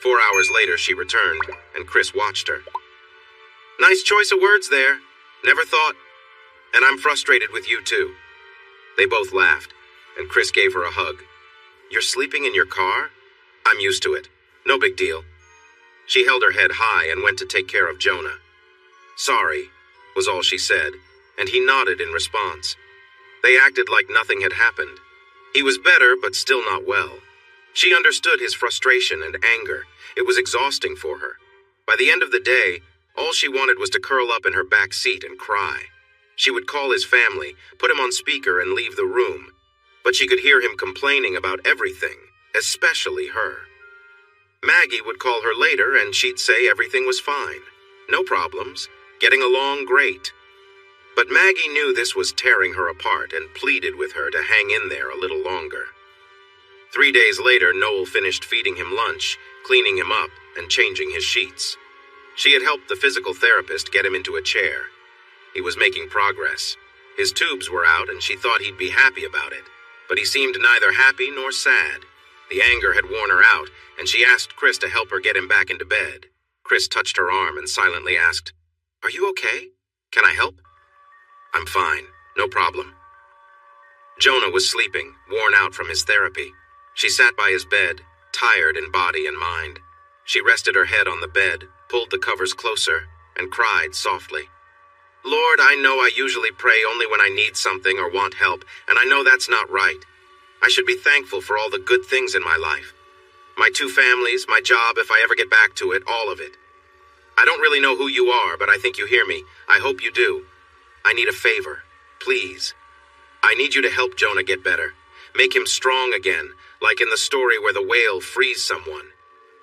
4 hours later, she returned, and Chris watched her. Nice choice of words there. Never thought. And I'm frustrated with you, too. They both laughed, and Chris gave her a hug. You're sleeping in your car? I'm used to it. No big deal. She held her head high and went to take care of Jonah. Sorry, was all she said, and he nodded in response. They acted like nothing had happened. He was better, but still not well. She understood his frustration and anger. It was exhausting for her. By the end of the day, all she wanted was to curl up in her back seat and cry. She would call his family, put him on speaker, and leave the room. But she could hear him complaining about everything, especially her. Maggie would call her later, and she'd say everything was fine. No problems. Getting along great. But Maggie knew this was tearing her apart and pleaded with her to hang in there a little longer. 3 days later, Noel finished feeding him lunch, cleaning him up, and changing his sheets. She had helped the physical therapist get him into a chair. He was making progress. His tubes were out, and she thought he'd be happy about it. But he seemed neither happy nor sad. The anger had worn her out, and she asked Chris to help her get him back into bed. Chris touched her arm and silently asked, Are you okay? Can I help? I'm fine. No problem. Jonah was sleeping, worn out from his therapy. She sat by his bed, tired in body and mind. She rested her head on the bed, pulled the covers closer, and cried softly. Lord, I know I usually pray only when I need something or want help, and I know that's not right. I should be thankful for all the good things in my life. My 2 families, my job, if I ever get back to it, all of it. I don't really know who you are, but I think you hear me. I hope you do. I need a favor. Please. I need you to help Jonah get better. Make him strong again, like in the story where the whale frees someone.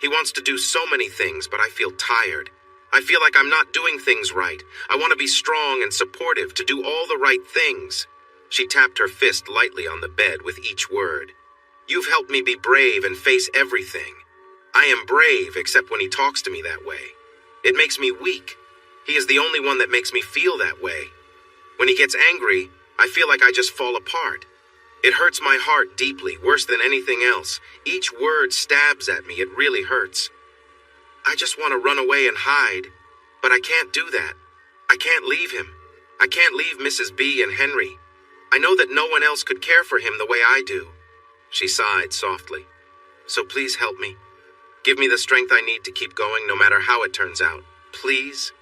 He wants to do so many things, but I feel tired. I feel like I'm not doing things right. I want to be strong and supportive, to do all the right things. She tapped her fist lightly on the bed with each word. You've helped me be brave and face everything. I am brave, except when he talks to me that way. It makes me weak. He is the only one that makes me feel that way. When he gets angry, I feel like I just fall apart. It hurts my heart deeply, worse than anything else. Each word stabs at me. It really hurts. I just want to run away and hide, but I can't do that. I can't leave him. I can't leave Mrs. B and Henry. I know that no one else could care for him the way I do. She sighed softly. So please help me. Give me the strength I need to keep going no matter how it turns out. Please?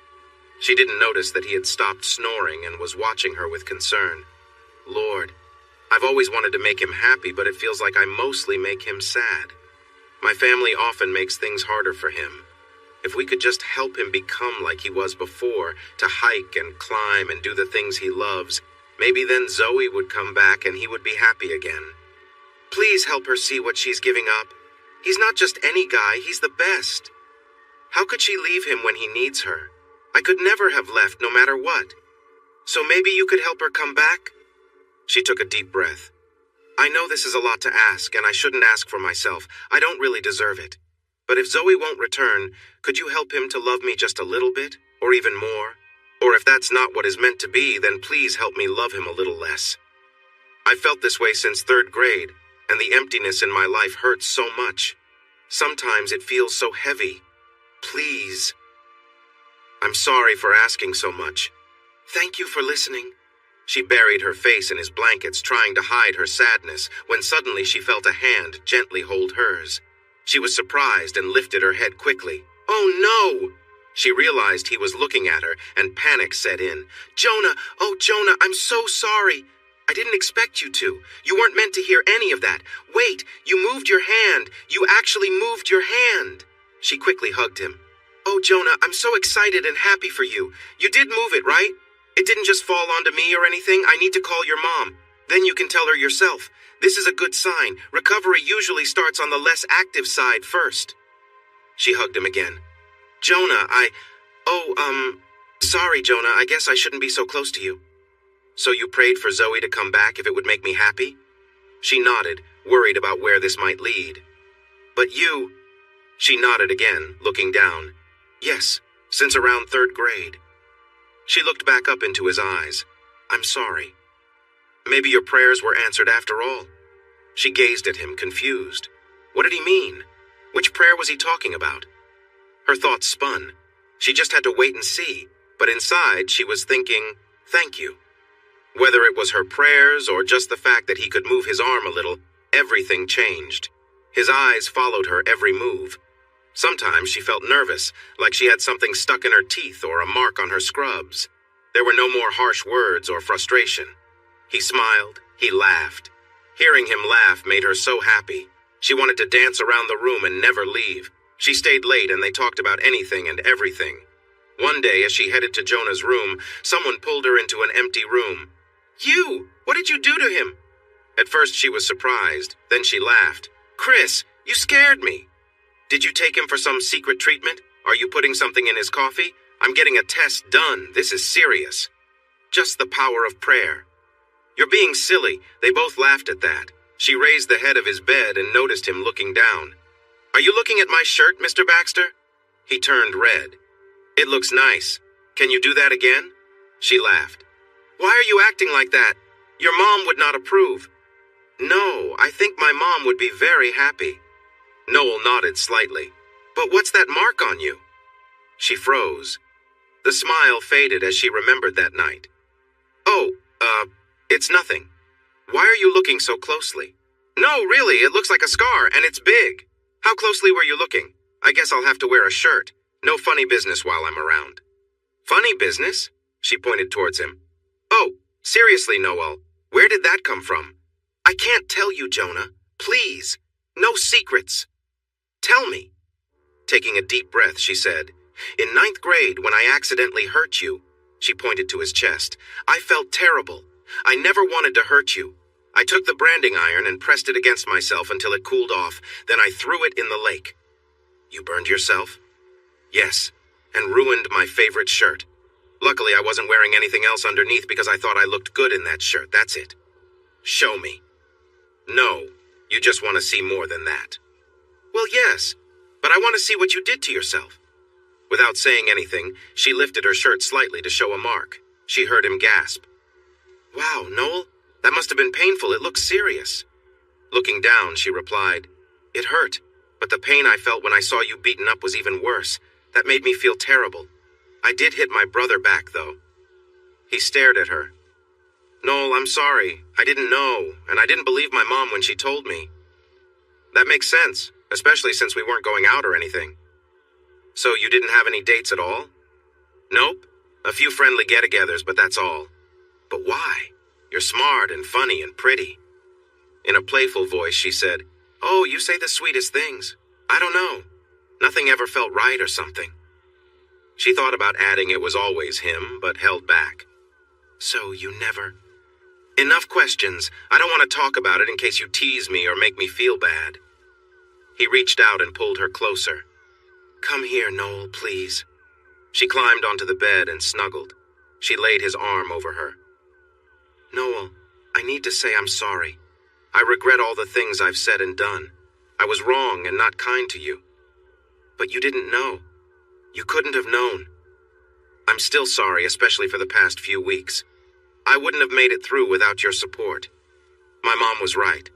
She didn't notice that he had stopped snoring and was watching her with concern. Lord, I've always wanted to make him happy, but it feels like I mostly make him sad. My family often makes things harder for him. If we could just help him become like he was before, to hike and climb and do the things he loves, maybe then Zoe would come back and he would be happy again. Please help her see what she's giving up. He's not just any guy, he's the best. How could she leave him when he needs her? I could never have left no matter what. So maybe you could help her come back? She took a deep breath. I know this is a lot to ask, and I shouldn't ask for myself. I don't really deserve it. But if Zoe won't return, could you help him to love me just a little bit, or even more? Or if that's not what is meant to be, then please help me love him a little less. I felt this way since 3rd grade, and the emptiness in my life hurts so much. Sometimes it feels so heavy. Please. I'm sorry for asking so much. Thank you for listening. She buried her face in his blankets, trying to hide her sadness, when suddenly she felt a hand gently hold hers. She was surprised and lifted her head quickly. Oh no! She realized he was looking at her, and panic set in. Jonah! Oh, Jonah, I'm so sorry! I didn't expect you to. You weren't meant to hear any of that. Wait, you moved your hand. You actually moved your hand. She quickly hugged him. Oh, Jonah, I'm so excited and happy for you. You did move it, right? It didn't just fall onto me or anything. I need to call your mom. Then you can tell her yourself. This is a good sign. Recovery usually starts on the less active side first. She hugged him again. Jonah, sorry, Jonah. I guess I shouldn't be so close to you. So you prayed for Zoe to come back if it would make me happy? She nodded, worried about where this might lead. But you... She nodded again, looking down. Yes, since around 3rd grade. She looked back up into his eyes. I'm sorry. Maybe your prayers were answered after all. She gazed at him, confused. What did he mean? Which prayer was he talking about? Her thoughts spun. She just had to wait and see, but inside she was thinking, thank you. Whether it was her prayers or just the fact that he could move his arm a little, everything changed. His eyes followed her every move. Sometimes she felt nervous, like she had something stuck in her teeth or a mark on her scrubs. There were no more harsh words or frustration. He smiled, he laughed. Hearing him laugh made her so happy. She wanted to dance around the room and never leave. She stayed late and they talked about anything and everything. One day, as she headed to Jonah's room, someone pulled her into an empty room. "You! What did you do to him?" At first she was surprised, then she laughed. "Chris, you scared me." "Did you take him for some secret treatment? Are you putting something in his coffee? I'm getting a test done. This is serious." "Just the power of prayer." "You're being silly." They both laughed at that. She raised the head of his bed and noticed him looking down. "Are you looking at my shirt, Mr. Baxter?" He turned red. "It looks nice. Can you do that again?" She laughed. "Why are you acting like that? Your mom would not approve." "No, I think my mom would be very happy." Noel nodded slightly. "But what's that mark on you?" She froze. The smile faded as she remembered that night. "Oh, it's nothing. Why are you looking so closely?" "No, really, it looks like a scar, and it's big." "How closely were you looking? I guess I'll have to wear a shirt. No funny business while I'm around." "Funny business?" She pointed towards him. "Oh, seriously, Noel, where did that come from?" "I can't tell you, Jonah. Please. No secrets." "Tell me." Taking a deep breath, she said, "In 9th grade, when I accidentally hurt you," she pointed to his chest, "I felt terrible. I never wanted to hurt you. I took the branding iron and pressed it against myself until it cooled off. Then I threw it in the lake." "You burned yourself?" "Yes, and ruined my favorite shirt. Luckily, I wasn't wearing anything else underneath because I thought I looked good in that shirt. That's it." "Show me." "No, you just want to see more than that." "Well, yes, but I want to see what you did to yourself." Without saying anything, she lifted her shirt slightly to show a mark. She heard him gasp. "Wow, Noel, that must have been painful. It looks serious." Looking down, she replied, "It hurt, but the pain I felt when I saw you beaten up was even worse. That made me feel terrible. I did hit my brother back, though." He stared at her. "Noel, I'm sorry. I didn't know, and I didn't believe my mom when she told me." "That makes sense, especially since we weren't going out or anything." "So you didn't have any dates at all?" "Nope. A few friendly get-togethers, but that's all." "But why? You're smart and funny and pretty." In a playful voice, she said, "Oh, you say the sweetest things. I don't know. Nothing ever felt right or something." She thought about adding it was always him, but held back. "So you never—" "Enough questions. I don't want to talk about it in case you tease me or make me feel bad." He reached out and pulled her closer. "Come here, Noel, please." She climbed onto the bed and snuggled. She laid his arm over her. "Noel, I need to say I'm sorry. I regret all the things I've said and done. I was wrong and not kind to you. But you didn't know. You couldn't have known. I'm still sorry, especially for the past few weeks. I wouldn't have made it through without your support. My mom was right.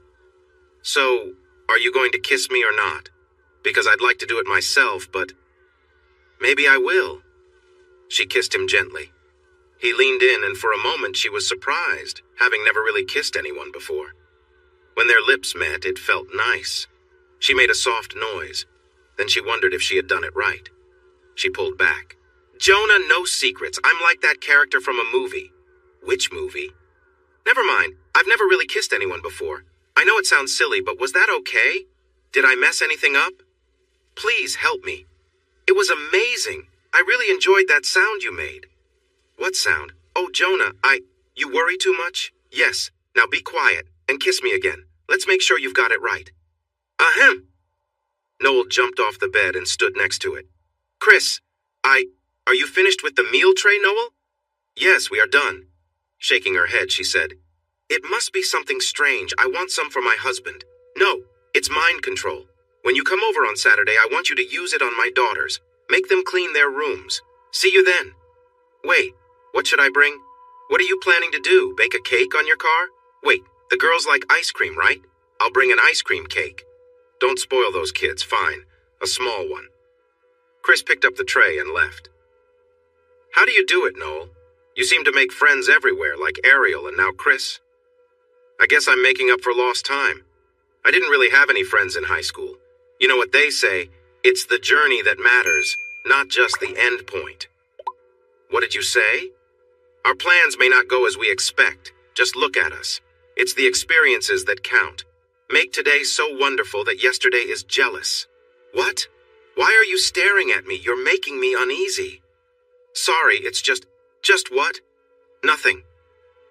So, are you going to kiss me or not? Because I'd like to do it myself, but maybe I will." She kissed him gently. He leaned in, and for a moment she was surprised, having never really kissed anyone before. When their lips met, it felt nice. She made a soft noise. Then she wondered if she had done it right. She pulled back. "Jonah, no secrets. I'm like that character from a movie." "Which movie?" "Never mind. I've never really kissed anyone before. I know it sounds silly, but was that okay? Did I mess anything up? Please help me." "It was amazing. I really enjoyed that sound you made." "What sound?" "Oh, Jonah, you worry too much?" "Yes. Now be quiet and kiss me again. Let's make sure you've got it right." "Ahem." Noel jumped off the bed and stood next to it. "Chris, are you finished with the meal tray, Noel?" "Yes, we are done." Shaking her head, she said, "It must be something strange. I want some for my husband." "No, it's mind control. When you come over on Saturday, I want you to use it on my daughters. Make them clean their rooms. See you then." "Wait, what should I bring? What are you planning to do? Bake a cake on your car?" "Wait, the girls like ice cream, right? I'll bring an ice cream cake." "Don't spoil those kids, fine. a small one. Chris picked up the tray and left. How do you do it, Noel? You seem to make friends everywhere, like Ariel and now Chris. I guess I'm making up for lost time. I didn't really have any friends in high school. You know what they say, it's the journey that matters, not just the end point. What did you say? Our plans may not go as we expect. Just look at us. It's the experiences that count. Make today so wonderful that yesterday is jealous. What? Why are you staring at me? You're making me uneasy. Sorry, it's just what? Nothing.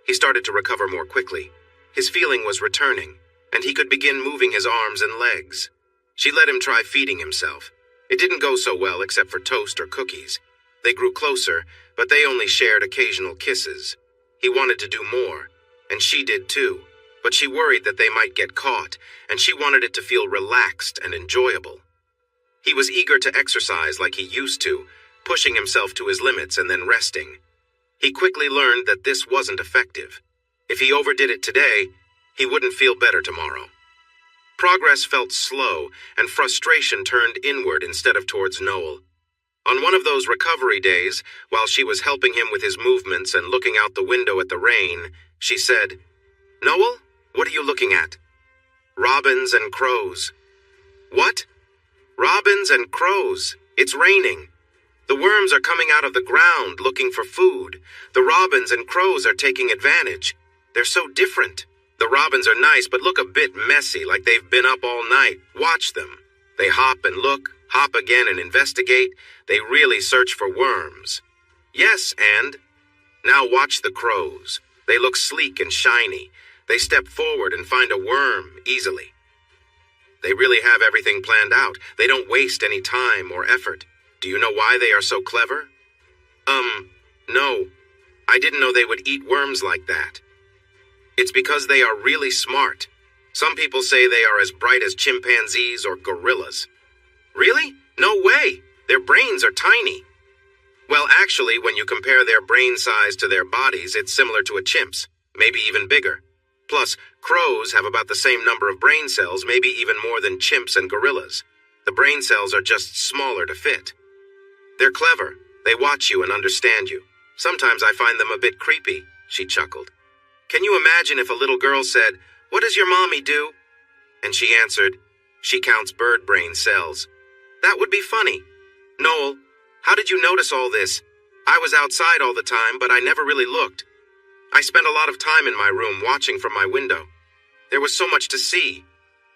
He started to recover more quickly. His feeling was returning, and he could begin moving his arms and legs. She let him try feeding himself. It didn't go so well except for toast or cookies. They grew closer, but they only shared occasional kisses. He wanted to do more, and she did too, but she worried that they might get caught, and she wanted it to feel relaxed and enjoyable. He was eager to exercise like he used to, pushing himself to his limits and then resting. He quickly learned that this wasn't effective. If he overdid it today, he wouldn't feel better tomorrow. Progress felt slow, and frustration turned inward instead of towards Noel. On one of those recovery days, while she was helping him with his movements and looking out the window at the rain, she said, "Noel, what are you looking at?" "Robins and crows." "What?" "Robins and crows. It's raining. The worms are coming out of the ground looking for food. The robins and crows are taking advantage. They're so different. The robins are nice but look a bit messy, like they've been up all night. Watch them. They hop and look, hop again and investigate. They really search for worms. Yes, and now watch the crows. They look sleek and shiny. They step forward and find a worm easily. They really have everything planned out. They don't waste any time or effort. Do you know why they are so clever?" No. I didn't know they would eat worms like that." "It's because they are really smart. Some people say they are as bright as chimpanzees or gorillas." "Really? No way! Their brains are tiny." "Well, actually, when you compare their brain size to their bodies, it's similar to a chimp's, maybe even bigger. Plus, crows have about the same number of brain cells, maybe even more than chimps and gorillas. The brain cells are just smaller to fit. They're clever. They watch you and understand you. Sometimes I find them a bit creepy," she chuckled. "Can you imagine if a little girl said, 'What does your mommy do?' And she answered, 'She counts bird brain cells.' That would be funny. Noel, how did you notice all this? I was outside all the time, but I never really looked. I spent a lot of time in my room watching from my window. There was so much to see.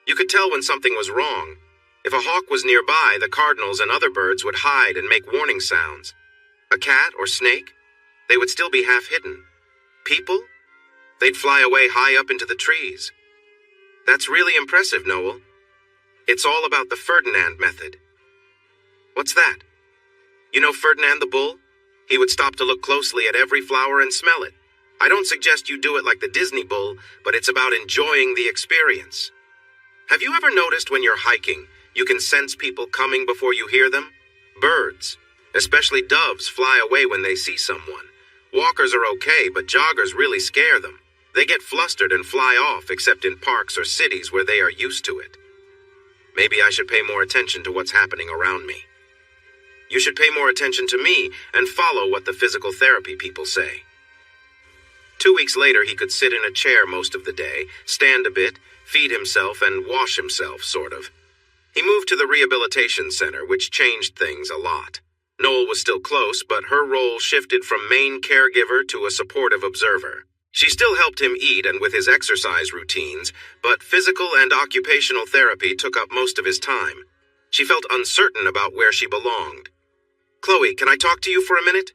You could tell when something was wrong. If a hawk was nearby, the cardinals and other birds would hide and make warning sounds. A cat or snake? They would still be half hidden. People? They'd fly away high up into the trees. That's really impressive, Noel. It's all about the Ferdinand method." "What's that?" "You know Ferdinand the bull? He would stop to look closely at every flower and smell it. I don't suggest you do it like the Disney bull, but it's about enjoying the experience. Have you ever noticed when you're hiking, you can sense people coming before you hear them? Birds, especially doves, fly away when they see someone. Walkers are okay, but joggers really scare them. They get flustered and fly off, except in parks or cities where they are used to it. Maybe I should pay more attention to what's happening around me. You should pay more attention to me and follow what the physical therapy people say." 2 weeks later, he could sit in a chair most of the day, stand a bit, feed himself, and wash himself, sort of. He moved to the rehabilitation center, which changed things a lot. Noel was still close, but her role shifted from main caregiver to a supportive observer. She still helped him eat and with his exercise routines, but physical and occupational therapy took up most of his time. She felt uncertain about where she belonged. "Chloe, can I talk to you for a minute?"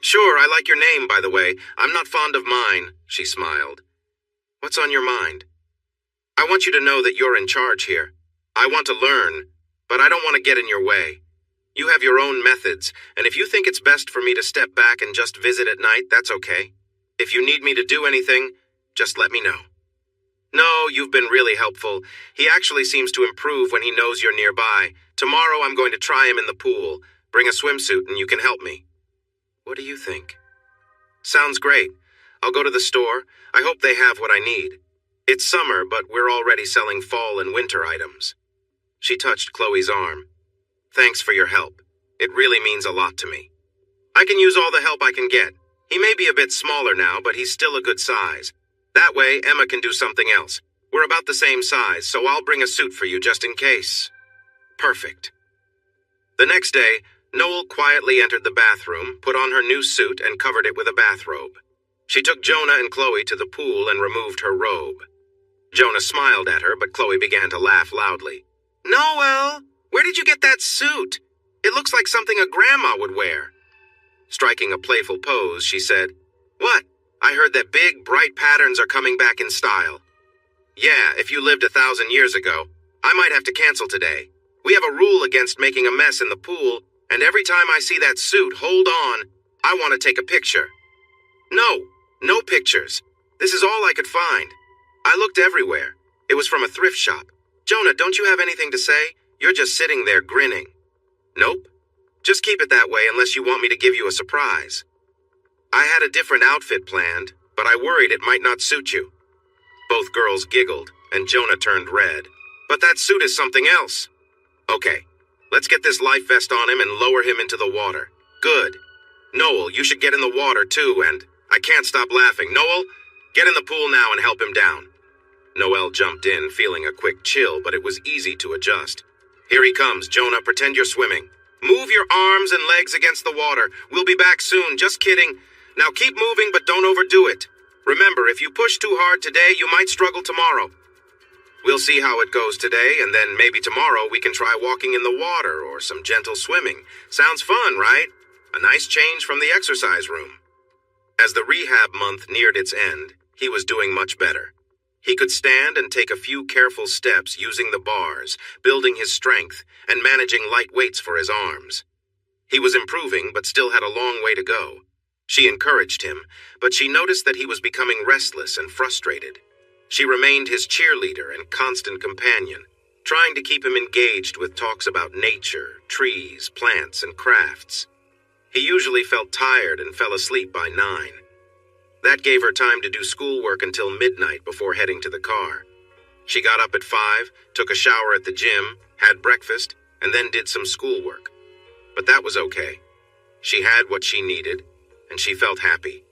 "Sure, I like your name, by the way. I'm not fond of mine," she smiled. "What's on your mind?" "I want you to know that you're in charge here. I want to learn, but I don't want to get in your way. You have your own methods, and if you think it's best for me to step back and just visit at night, that's okay. If you need me to do anything, just let me know." "No, you've been really helpful. He actually seems to improve when he knows you're nearby. Tomorrow I'm going to try him in the pool. Bring a swimsuit and you can help me." "What do you think?" "Sounds great. I'll go to the store. I hope they have what I need. It's summer, but we're already selling fall and winter items." She touched Chloe's arm. Thanks for your help. It really means a lot to me. I can use all the help I can get. He may be a bit smaller now, but he's still a good size. That way, Emma can do something else. We're about the same size, so I'll bring a suit for you just in case. Perfect. The next day, Noel quietly entered the bathroom, put on her new suit, and covered it with a bathrobe. She took Jonah and Chloe to the pool and removed her robe. Jonah smiled at her, but Chloe began to laugh loudly. Noel, where did you get that suit? It looks like something a grandma would wear. Striking a playful pose, she said, What? I heard that big, bright patterns are coming back in style. Yeah, if you lived 1,000 years ago, I might have to cancel today. We have a rule against making a mess in the pool, and every time I see that suit, hold on, I want to take a picture. No pictures. This is all I could find. I looked everywhere. It was from a thrift shop. Jonah, don't you have anything to say? You're just sitting there grinning. Nope. Just keep it that way unless you want me to give you a surprise. I had a different outfit planned, but I worried it might not suit you. Both girls giggled, and Jonah turned red. But that suit is something else. Okay, let's get this life vest on him and lower him into the water. Good. Noel, you should get in the water too, and I can't stop laughing. Noel, get in the pool now and help him down. Noel jumped in, feeling a quick chill, but it was easy to adjust. Here he comes, Jonah, pretend you're swimming. Move your arms and legs against the water. We'll be back soon, just kidding. Now keep moving, but don't overdo it. Remember, if you push too hard today, you might struggle tomorrow. We'll see how it goes today, and then maybe tomorrow we can try walking in the water or some gentle swimming. Sounds fun, right? A nice change from the exercise room. As the rehab month neared its end, he was doing much better. He could stand and take a few careful steps using the bars, building his strength, and managing light weights for his arms. He was improving, but still had a long way to go. She encouraged him, but she noticed that he was becoming restless and frustrated. She remained his cheerleader and constant companion, trying to keep him engaged with talks about nature, trees, plants, and crafts. He usually felt tired and fell asleep by 9. That gave her time to do schoolwork until midnight before heading to the car. She got up at 5, took a shower at the gym, had breakfast, and then did some schoolwork. But that was okay. She had what she needed, and she felt happy.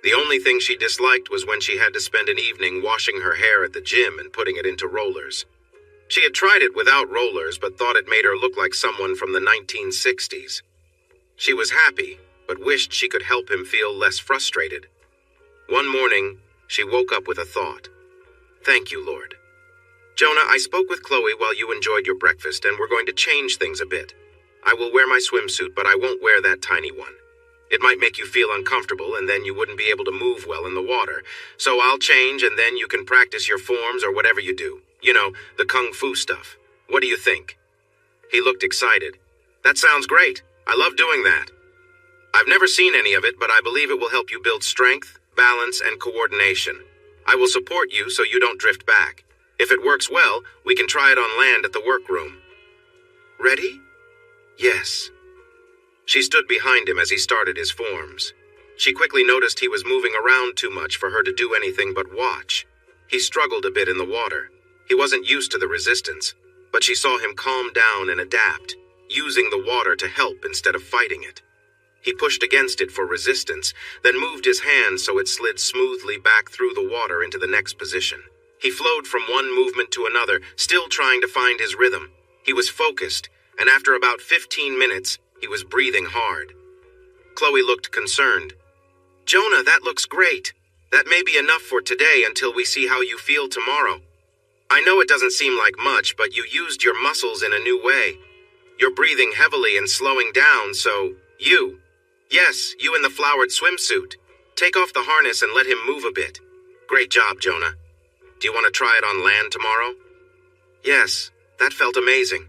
The only thing she disliked was when she had to spend an evening washing her hair at the gym and putting it into rollers. She had tried it without rollers, but thought it made her look like someone from the 1960s. She was happy, but wished she could help him feel less frustrated. One morning, she woke up with a thought. Thank you, Lord. Jonah, I spoke with Chloe while you enjoyed your breakfast, and we're going to change things a bit. I will wear my swimsuit, but I won't wear that tiny one. It might make you feel uncomfortable, and then you wouldn't be able to move well in the water. So I'll change, and then you can practice your forms or whatever you do. You know, the kung fu stuff. What do you think? He looked excited. That sounds great. I love doing that. I've never seen any of it, but I believe it will help you build strength, balance, and coordination. I will support you so you don't drift back. If it works well, we can try it on land at the workroom. Ready? Yes. She stood behind him as he started his forms. She quickly noticed he was moving around too much for her to do anything but watch. He struggled a bit in the water. He wasn't used to the resistance, but she saw him calm down and adapt, using the water to help instead of fighting it. He pushed against it for resistance, then moved his hand so it slid smoothly back through the water into the next position. He flowed from one movement to another, still trying to find his rhythm. He was focused, and after about 15 minutes, he was breathing hard. Chloe looked concerned. Jonah, that looks great. That may be enough for today until we see how you feel tomorrow. I know it doesn't seem like much, but you used your muscles in a new way. You're breathing heavily and slowing down, so Yes, you in the flowered swimsuit. Take off the harness and let him move a bit. Great job, Jonah. Do you want to try it on land tomorrow? Yes, that felt amazing.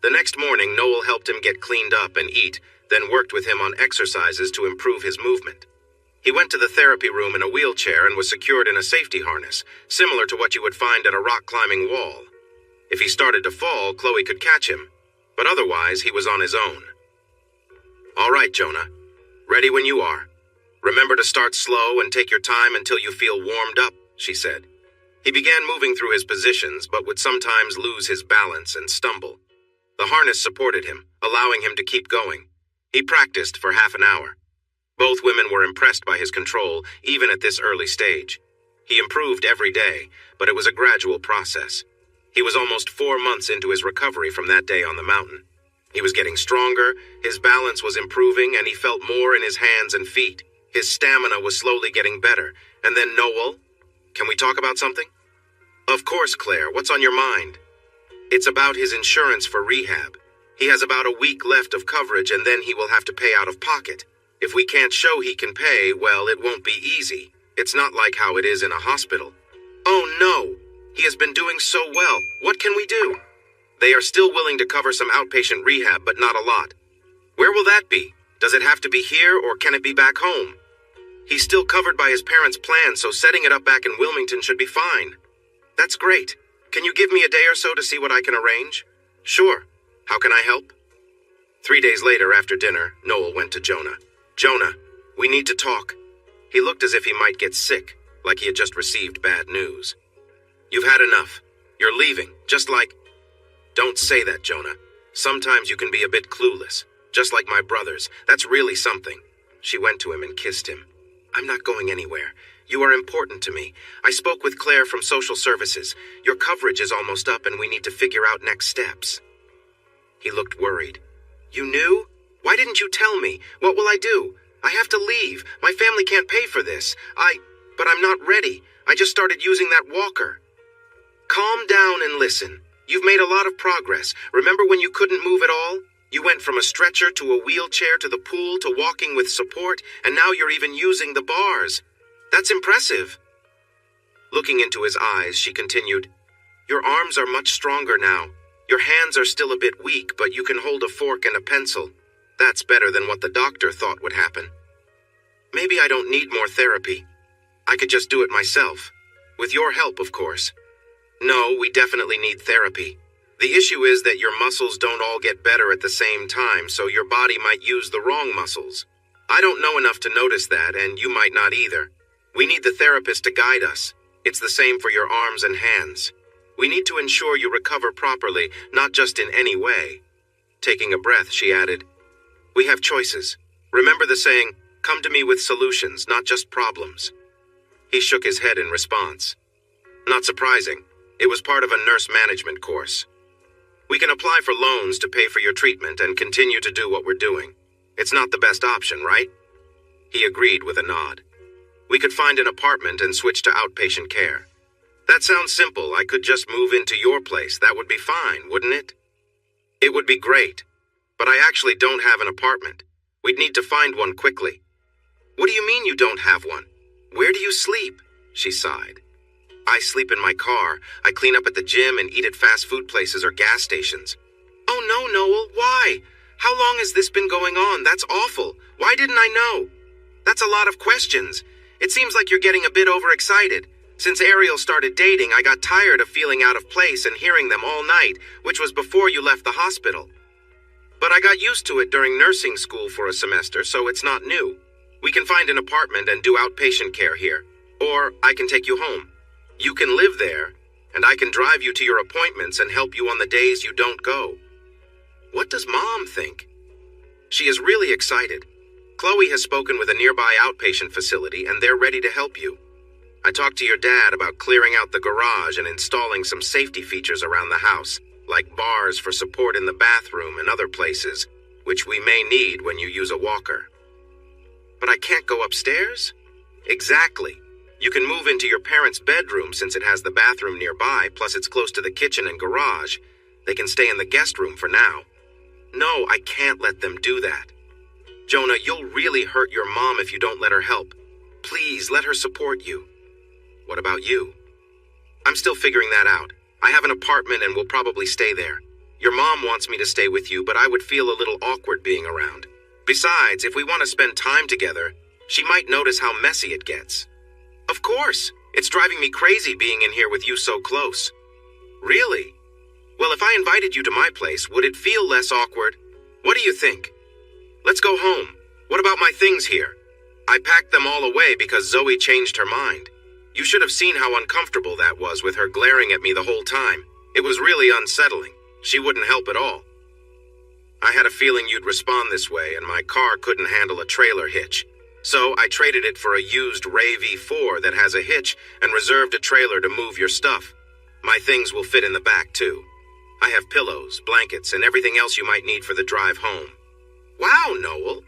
The next morning, Noel helped him get cleaned up and eat, then worked with him on exercises to improve his movement. He went to the therapy room in a wheelchair and was secured in a safety harness, similar to what you would find at a rock-climbing wall. If he started to fall, Chloe could catch him, but otherwise he was on his own. All right, Jonah. Ready when you are. Remember to start slow and take your time until you feel warmed up, she said. He began moving through his positions, but would sometimes lose his balance and stumble. The harness supported him, allowing him to keep going. He practiced for half an hour. Both women were impressed by his control, even at this early stage. He improved every day, but it was a gradual process. He was almost 4 months into his recovery from that day on the mountain. He was getting stronger, his balance was improving, and he felt more in his hands and feet. His stamina was slowly getting better. And then Noel? Can we talk about something? Of course, Claire. What's on your mind? It's about his insurance for rehab. He has about a week left of coverage, and then he will have to pay out of pocket. If we can't show he can pay, well, it won't be easy. It's not like how it is in a hospital. Oh no! He has been doing so well. What can we do? They are still willing to cover some outpatient rehab, but not a lot. Where will that be? Does it have to be here, or can it be back home? He's still covered by his parents' plan, so setting it up back in Wilmington should be fine. That's great. Can you give me a day or so to see what I can arrange? Sure. How can I help? 3 days later, after dinner, Noel went to Jonah. Jonah, we need to talk. He looked as if he might get sick, like he had just received bad news. You've had enough. You're leaving, just like... Don't say that, Jonah. Sometimes you can be a bit clueless, just like my brothers. That's really something. She went to him and kissed him. I'm not going anywhere. You are important to me. I spoke with Claire from social services. Your coverage is almost up and we need to figure out next steps. He looked worried. You knew? Why didn't you tell me? What will I do? I have to leave. My family can't pay for this. But I'm not ready. I just started using that walker. Calm down and listen. You've made a lot of progress. Remember when you couldn't move at all? You went from a stretcher to a wheelchair to the pool to walking with support, and now you're even using the bars. That's impressive. Looking into his eyes, she continued, Your arms are much stronger now. Your hands are still a bit weak, but you can hold a fork and a pencil. That's better than what the doctor thought would happen. Maybe I don't need more therapy. I could just do it myself. With your help, of course. No, we definitely need therapy. The issue is that your muscles don't all get better at the same time, so your body might use the wrong muscles. I don't know enough to notice that, and you might not either. We need the therapist to guide us. It's the same for your arms and hands. We need to ensure you recover properly, not just in any way. Taking a breath, she added, We have choices. Remember the saying, come to me with solutions, not just problems. He shook his head in response. Not surprising. It was part of a nurse management course. We can apply for loans to pay for your treatment and continue to do what we're doing. It's not the best option, right? He agreed with a nod. We could find an apartment and switch to outpatient care. That sounds simple. I could just move into your place. That would be fine, wouldn't it? It would be great. But I actually don't have an apartment. We'd need to find one quickly. What do you mean you don't have one? Where do you sleep? She sighed. I sleep in my car. I clean up at the gym and eat at fast food places or gas stations. Oh no, Noel, why? How long has this been going on? That's awful. Why didn't I know? That's a lot of questions. It seems like you're getting a bit overexcited. Since Ariel started dating, I got tired of feeling out of place and hearing them all night, which was before you left the hospital. But I got used to it during nursing school for a semester, so it's not new. We can find an apartment and do outpatient care here. Or I can take you home. You can live there, and I can drive you to your appointments and help you on the days you don't go. What does Mom think? She is really excited. Chloe has spoken with a nearby outpatient facility, and they're ready to help you. I talked to your dad about clearing out the garage and installing some safety features around the house, like bars for support in the bathroom and other places, which we may need when you use a walker. But I can't go upstairs? Exactly. You can move into your parents' bedroom since it has the bathroom nearby, plus it's close to the kitchen and garage. They can stay in the guest room for now. No, I can't let them do that. Jonah, you'll really hurt your mom if you don't let her help. Please, let her support you. What about you? I'm still figuring that out. I have an apartment and will probably stay there. Your mom wants me to stay with you, but I would feel a little awkward being around. Besides, if we want to spend time together, she might notice how messy it gets. Of course. It's driving me crazy being in here with you so close. Really? Well, if I invited you to my place, would it feel less awkward? What do you think? Let's go home. What about my things here? I packed them all away because Zoe changed her mind. You should have seen how uncomfortable that was with her glaring at me the whole time. It was really unsettling. She wouldn't help at all. I had a feeling you'd respond this way, and my car couldn't handle a trailer hitch. So I traded it for a used Ray V4 that has a hitch and reserved a trailer to move your stuff. My things will fit in the back, too. I have pillows, blankets, and everything else you might need for the drive home. Wow, Noel.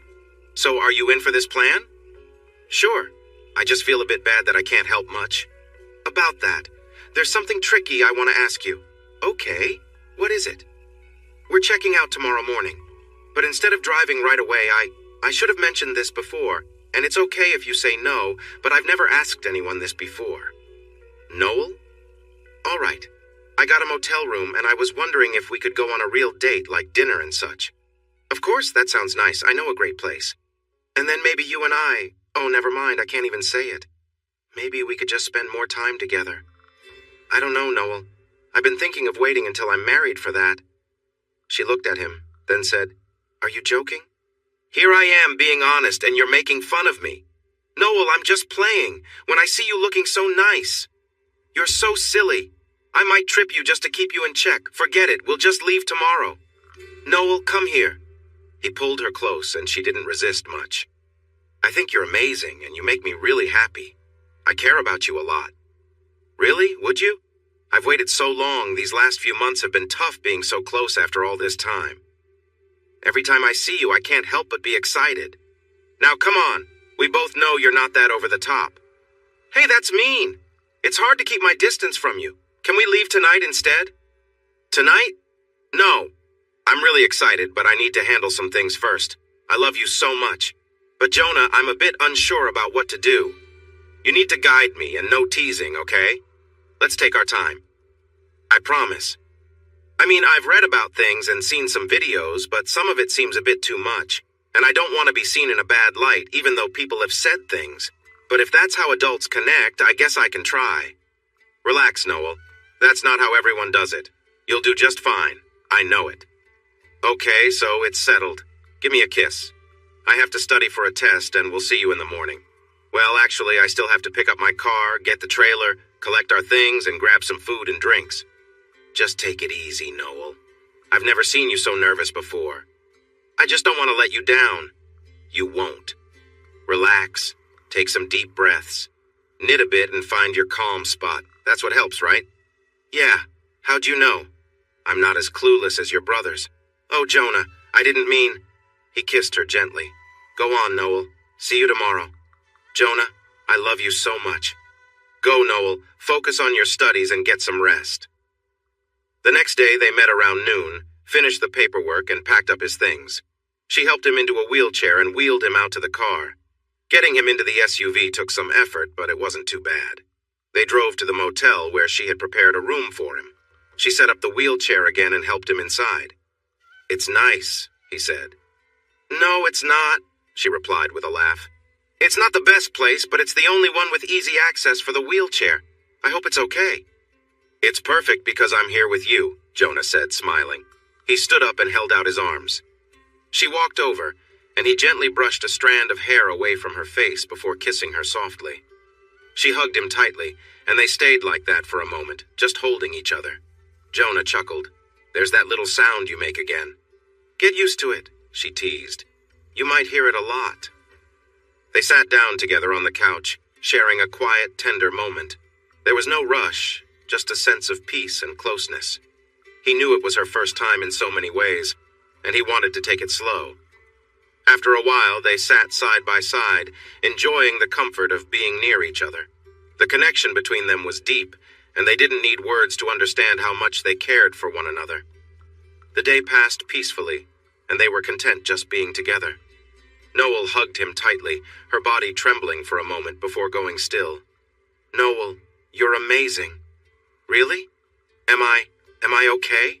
So are you in for this plan? Sure. I just feel a bit bad that I can't help much. About that, there's something tricky I want to ask you. Okay, what is it? We're checking out tomorrow morning, but instead of driving right away, I should have mentioned this before, and it's okay if you say no, but I've never asked anyone this before. Noel? All right. I got a motel room, and I was wondering if we could go on a real date like dinner and such. Of course, that sounds nice. I know a great place. And then maybe you and I... Oh, never mind, I can't even say it. Maybe we could just spend more time together. I don't know, Noel. I've been thinking of waiting until I'm married for that. She looked at him, then said, Are you joking? Here I am being honest, and you're making fun of me. Noel, I'm just playing, when I see you looking so nice. You're so silly. I might trip you just to keep you in check. Forget it, we'll just leave tomorrow. Noel, come here. He pulled her close, and she didn't resist much. I think you're amazing, and you make me really happy. I care about you a lot. Really? Would you? I've waited so long. These last few months have been tough being so close after all this time. Every time I see you, I can't help but be excited. Now, come on. We both know you're not that over the top. Hey, that's mean. It's hard to keep my distance from you. Can we leave tonight instead? Tonight? No. I'm really excited, but I need to handle some things first. I love you so much. But Jonah, I'm a bit unsure about what to do. You need to guide me and no teasing, okay? Let's take our time. I promise. I mean, I've read about things and seen some videos, but some of it seems a bit too much. And I don't want to be seen in a bad light, even though people have said things. But if that's how adults connect, I guess I can try. Relax, Noel. That's not how everyone does it. You'll do just fine. I know it. Okay, so it's settled. Give me a kiss. I have to study for a test, and we'll see you in the morning. Well, actually, I still have to pick up my car, get the trailer, collect our things, and grab some food and drinks. Just take it easy, Noel. I've never seen you so nervous before. I just don't want to let you down. You won't. Relax. Take some deep breaths. Knit a bit and find your calm spot. That's what helps, right? Yeah. How'd you know? I'm not as clueless as your brothers. Oh, Jonah, I didn't mean... He kissed her gently. Go on, Noel. See you tomorrow. Jonah, I love you so much. Go, Noel. Focus on your studies and get some rest. The next day, they met around noon, finished the paperwork, and packed up his things. She helped him into a wheelchair and wheeled him out to the car. Getting him into the SUV took some effort, but it wasn't too bad. They drove to the motel where she had prepared a room for him. She set up the wheelchair again and helped him inside. It's nice, he said. No, it's not, she replied with a laugh. It's not the best place, but it's the only one with easy access for the wheelchair. I hope it's okay. It's perfect because I'm here with you, Jonah said, smiling. He stood up and held out his arms. She walked over, and he gently brushed a strand of hair away from her face before kissing her softly. She hugged him tightly, and they stayed like that for a moment, just holding each other. Jonah chuckled. There's that little sound you make again. Get used to it, she teased. You might hear it a lot. They sat down together on the couch, sharing a quiet, tender moment. There was no rush, just a sense of peace and closeness. He knew it was her first time in so many ways, and he wanted to take it slow. After a while, they sat side by side, enjoying the comfort of being near each other. The connection between them was deep, and they didn't need words to understand how much they cared for one another. The day passed peacefully, and they were content just being together. Noel hugged him tightly, her body trembling for a moment before going still. Noel, you're amazing. Really? Am I okay?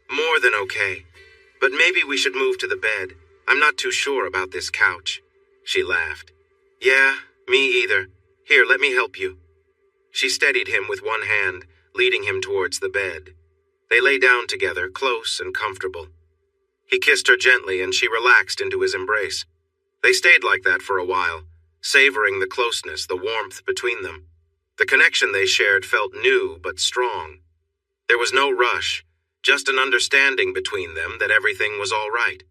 More than okay. But maybe we should move to the bed. I'm not too sure about this couch. She laughed. Yeah, me either. Here, let me help you. She steadied him with one hand, leading him towards the bed. They lay down together, close and comfortable. He kissed her gently, and she relaxed into his embrace. They stayed like that for a while, savoring the closeness, the warmth between them. The connection they shared felt new but strong. There was no rush, just an understanding between them that everything was all right.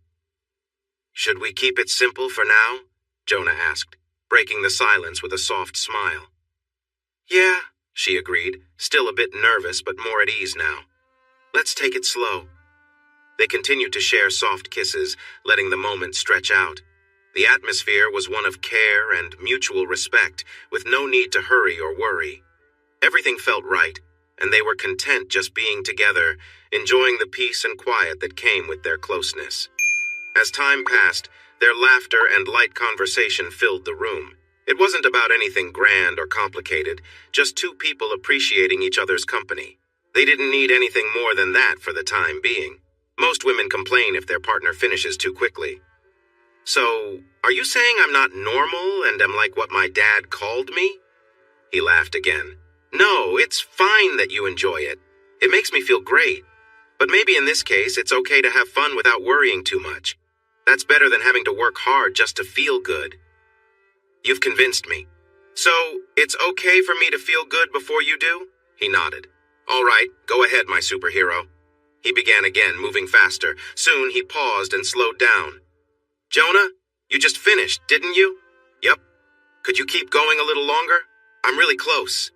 "Should we keep it simple for now?" Jonah asked, breaking the silence with a soft smile. "Yeah," she agreed, still a bit nervous but more at ease now. "Let's take it slow." They continued to share soft kisses, letting the moment stretch out. The atmosphere was one of care and mutual respect, with no need to hurry or worry. Everything felt right, and they were content just being together, enjoying the peace and quiet that came with their closeness. As time passed, their laughter and light conversation filled the room. It wasn't about anything grand or complicated, just two people appreciating each other's company. They didn't need anything more than that for the time being. Most women complain if their partner finishes too quickly. "So, are you saying I'm not normal and am like what my dad called me?" He laughed again. "No, it's fine that you enjoy it. It makes me feel great. But maybe in this case, it's okay to have fun without worrying too much. That's better than having to work hard just to feel good." "You've convinced me. So, it's okay for me to feel good before you do?" He nodded. "All right, go ahead, my superhero." He began again, moving faster. Soon he paused and slowed down. "Jonah, you just finished, didn't you?" "Yep." "Could you keep going a little longer? I'm really close."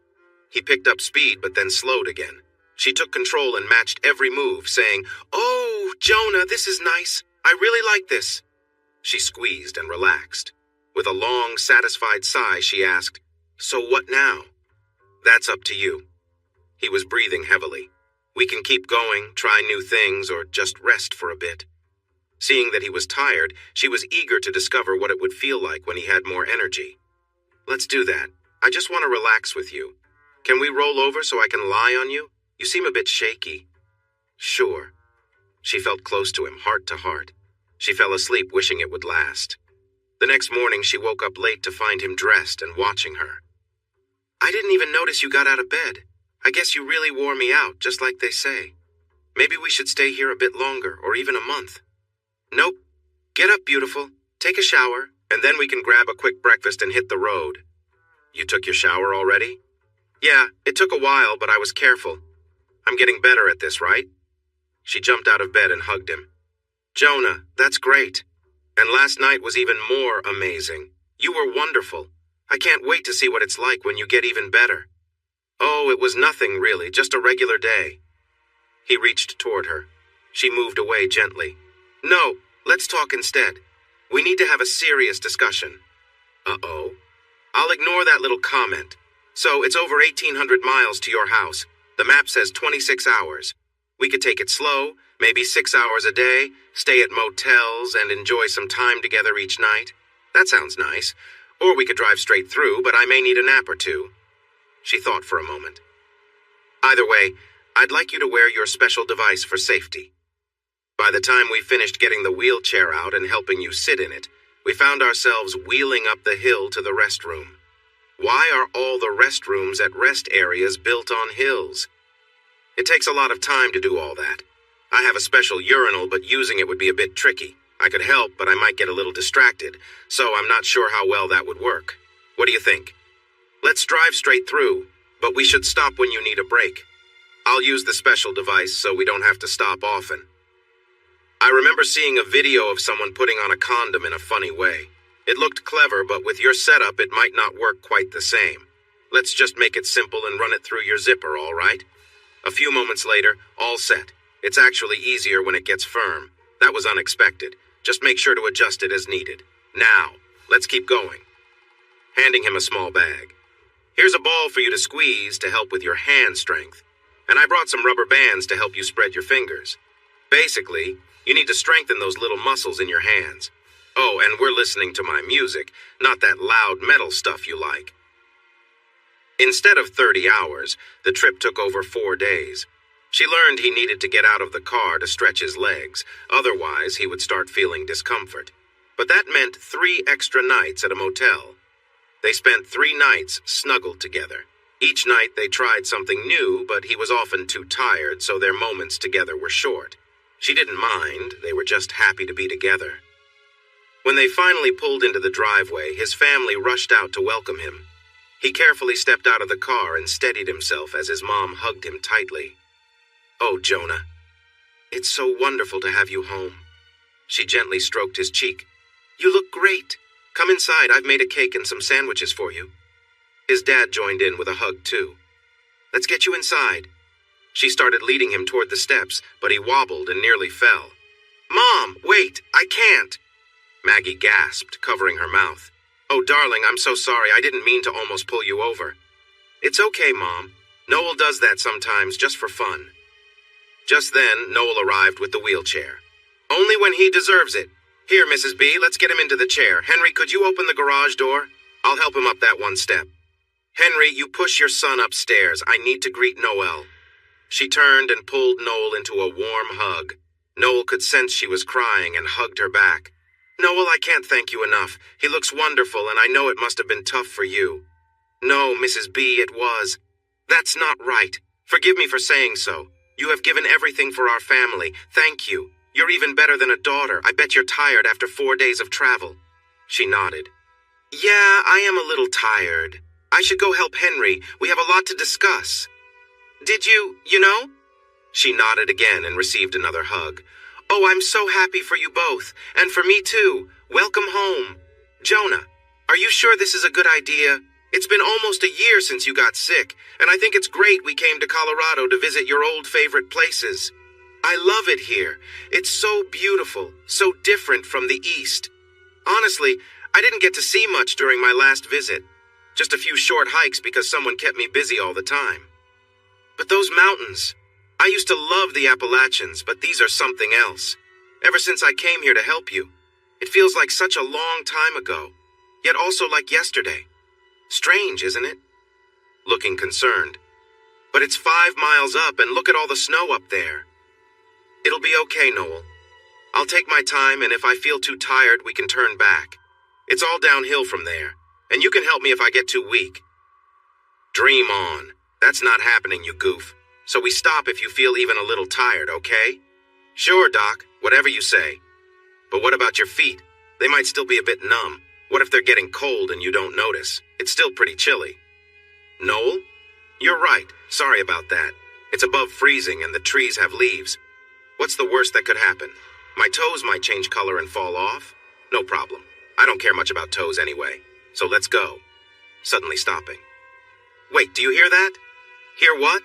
He picked up speed but then slowed again. She took control and matched every move, saying, "Oh, Jonah, this is nice. I really like this." She squeezed and relaxed. With a long, satisfied sigh, she asked, "So what now?" "That's up to you." He was breathing heavily. "We can keep going, try new things, or just rest for a bit." Seeing that he was tired, she was eager to discover what it would feel like when he had more energy. "Let's do that. I just want to relax with you. Can we roll over so I can lie on you? You seem a bit shaky." "Sure." She felt close to him, heart to heart. She fell asleep wishing it would last. The next morning, she woke up late to find him dressed and watching her. "I didn't even notice you got out of bed. I guess you really wore me out, just like they say. Maybe we should stay here a bit longer, or even a month." "Nope. Get up, beautiful. Take a shower, and then we can grab a quick breakfast and hit the road." "You took your shower already?" "Yeah, it took a while, but I was careful. I'm getting better at this, right?" She jumped out of bed and hugged him. "Jonah, that's great. And last night was even more amazing. You were wonderful. I can't wait to see what it's like when you get even better." "Oh, it was nothing really, just a regular day." He reached toward her. She moved away gently. "No, let's talk instead. We need to have a serious discussion." "Uh-oh." "I'll ignore that little comment. So it's over 1,800 miles to your house. The map says 26 hours. We could take it slow, maybe 6 hours a day, stay at motels, and enjoy some time together each night. That sounds nice. Or we could drive straight through, but I may need a nap or two." She thought for a moment. "Either way, I'd like you to wear your special device for safety." By the time we finished getting the wheelchair out and helping you sit in it, we found ourselves wheeling up the hill to the restroom. Why are all the restrooms at rest areas built on hills? It takes a lot of time to do all that. I have a special urinal, but using it would be a bit tricky. I could help, but I might get a little distracted, so I'm not sure how well that would work. What do you think? Let's drive straight through, but we should stop when you need a break. I'll use the special device so we don't have to stop often. I remember seeing a video of someone putting on a condom in a funny way. It looked clever, but with your setup, it might not work quite the same. Let's just make it simple and run it through your zipper, all right? A few moments later, all set. It's actually easier when it gets firm. That was unexpected. Just make sure to adjust it as needed. Now, let's keep going. Handing him a small bag. Here's a ball for you to squeeze to help with your hand strength. And I brought some rubber bands to help you spread your fingers. Basically, you need to strengthen those little muscles in your hands. Oh, and we're listening to my music, not that loud metal stuff you like. Instead of 30 hours, the trip took over 4 days. She learned he needed to get out of the car to stretch his legs, otherwise he would start feeling discomfort. But that meant 3 extra nights at a motel. They spent 3 nights snuggled together. Each night they tried something new, but he was often too tired, so their moments together were short. She didn't mind, they were just happy to be together. When they finally pulled into the driveway, his family rushed out to welcome him. He carefully stepped out of the car and steadied himself as his mom hugged him tightly. "Oh, Jonah, It's so wonderful to have you home. She gently stroked his cheek. You look great. Come inside, I've made a cake and some sandwiches for you. His dad joined in with a hug, too. Let's get you inside. She started leading him toward the steps, but he wobbled and nearly fell. Mom, wait, I can't. Maggie gasped, covering her mouth. Oh, darling, I'm so sorry. I didn't mean to almost pull you over. It's okay, Mom. Noel does that sometimes, just for fun. Just then, Noel arrived with the wheelchair. Only when he deserves it. Here, Mrs. B, let's get him into the chair. Henry, could you open the garage door? I'll help him up that one step. Henry, you push your son upstairs. I need to greet Noel. She turned and pulled Noel into a warm hug. Noel could sense she was crying and hugged her back. Noel, I can't thank you enough. He looks wonderful, and I know it must have been tough for you. No, Mrs. B, it was. That's not right. Forgive me for saying so. You have given everything for our family. Thank you. You're even better than a daughter. I bet you're tired after 4 days of travel. She nodded. Yeah, I am a little tired. I should go help Henry. We have a lot to discuss. Did you know? She nodded again and received another hug. Oh, I'm so happy for you both. And for me too. Welcome home. Jonah, are you sure this is a good idea? It's been almost a year since you got sick, and I think it's great we came to Colorado to visit your old favorite places. I love it here. It's so beautiful, so different from the East. Honestly, I didn't get to see much during my last visit. Just a few short hikes because someone kept me busy all the time. But those mountains, I used to love the Appalachians, but these are something else. Ever since I came here to help you, it feels like such a long time ago, yet also like yesterday. Strange, isn't it? Looking concerned. But it's 5 miles up and look at all the snow up there. It'll be okay, Noel. I'll take my time, and if I feel too tired, we can turn back. It's all downhill from there, and you can help me if I get too weak. Dream on. That's not happening, you goof. So we stop if you feel even a little tired, okay? Sure, Doc. Whatever you say. But what about your feet? They might still be a bit numb. What if they're getting cold and you don't notice? It's still pretty chilly. Noel? You're right. Sorry about that. It's above freezing and the trees have leaves. What's the worst that could happen? My toes might change color and fall off? No problem. I don't care much about toes anyway. So let's go. Suddenly stopping. Wait, do you hear that? Hear what?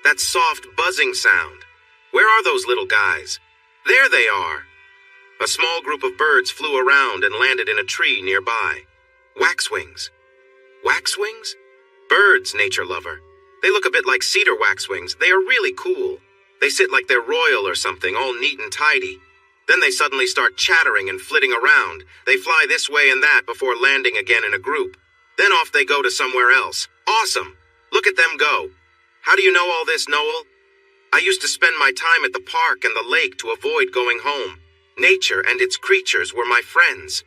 That soft buzzing sound. Where are those little guys? There they are. A small group of birds flew around and landed in a tree nearby. Waxwings. Waxwings? Birds, nature lover. They look a bit like cedar waxwings. They are really cool. They sit like they're royal or something, all neat and tidy. Then they suddenly start chattering and flitting around. They fly this way and that before landing again in a group. Then off they go to somewhere else. Awesome. Look at them go. How do you know all this, Noel? I used to spend my time at the park and the lake to avoid going home. Nature and its creatures were my friends.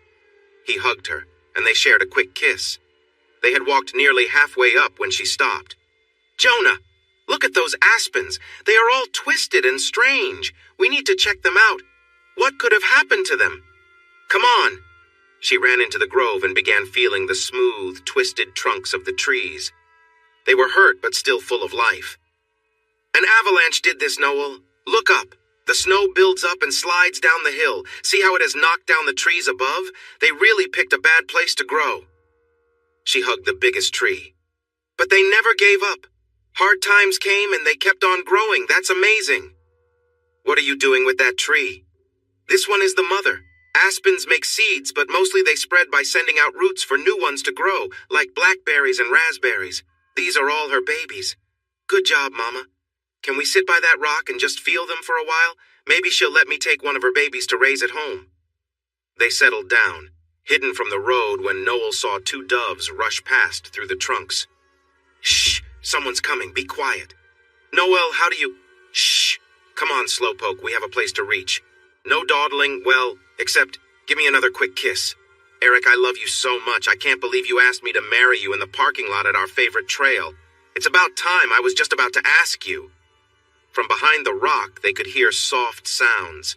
He hugged her, and they shared a quick kiss. They had walked nearly halfway up when she stopped. Jonah, look at those aspens. They are all twisted and strange. We need to check them out. What could have happened to them? Come on. She ran into the grove and began feeling the smooth, twisted trunks of the trees. They were hurt but still full of life. An avalanche did this, Noel. Look up. The snow builds up and slides down the hill. See how it has knocked down the trees above? They really picked a bad place to grow. She hugged the biggest tree. But they never gave up. Hard times came and they kept on growing. That's amazing. What are you doing with that tree? This one is the mother. Aspens make seeds, but mostly they spread by sending out roots for new ones to grow, like blackberries and raspberries. These are all her babies. Good job, Mama. Can we sit by that rock and just feel them for a while? Maybe she'll let me take one of her babies to raise at home. They settled down, hidden from the road when Noel saw 2 doves rush past through the trunks. Shh, someone's coming. Be quiet. Noel, how do you... Shh. Come on, Slowpoke, we have a place to reach. No dawdling, well, except give me another quick kiss. Eric, I love you so much. I can't believe you asked me to marry you in the parking lot at our favorite trail. It's about time. I was just about to ask you. From behind the rock, they could hear soft sounds.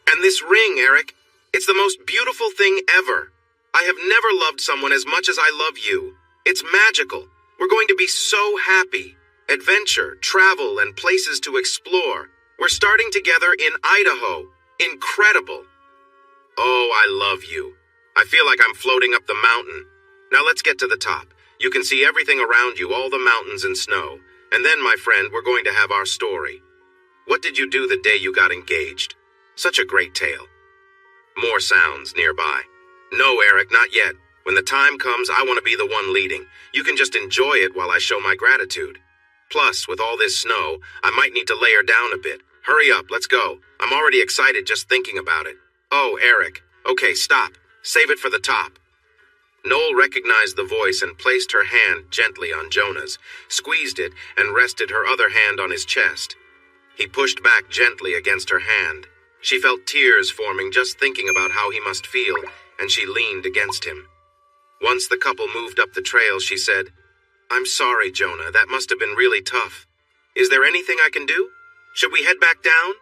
And this ring, Eric, it's the most beautiful thing ever. I have never loved someone as much as I love you. It's magical. We're going to be so happy. Adventure, travel, and places to explore. We're starting together in Idaho. Incredible. Oh, I love you. I feel like I'm floating up the mountain. Now let's get to the top. You can see everything around you, all the mountains and snow. And then, my friend, we're going to have our story. What did you do the day you got engaged? Such a great tale. More sounds nearby. No, Eric, not yet. When the time comes, I want to be the one leading. You can just enjoy it while I show my gratitude. Plus, with all this snow, I might need to layer down a bit. Hurry up, let's go. I'm already excited just thinking about it. Oh, Eric. Okay, stop. Save it for the top. Noel recognized the voice and placed her hand gently on Jonah's, squeezed it, and rested her other hand on his chest. He pushed back gently against her hand. She felt tears forming just thinking about how he must feel, and she leaned against him. Once the couple moved up the trail, she said, "I'm sorry, Jonah. That must have been really tough. Is there anything I can do? Should we head back down?"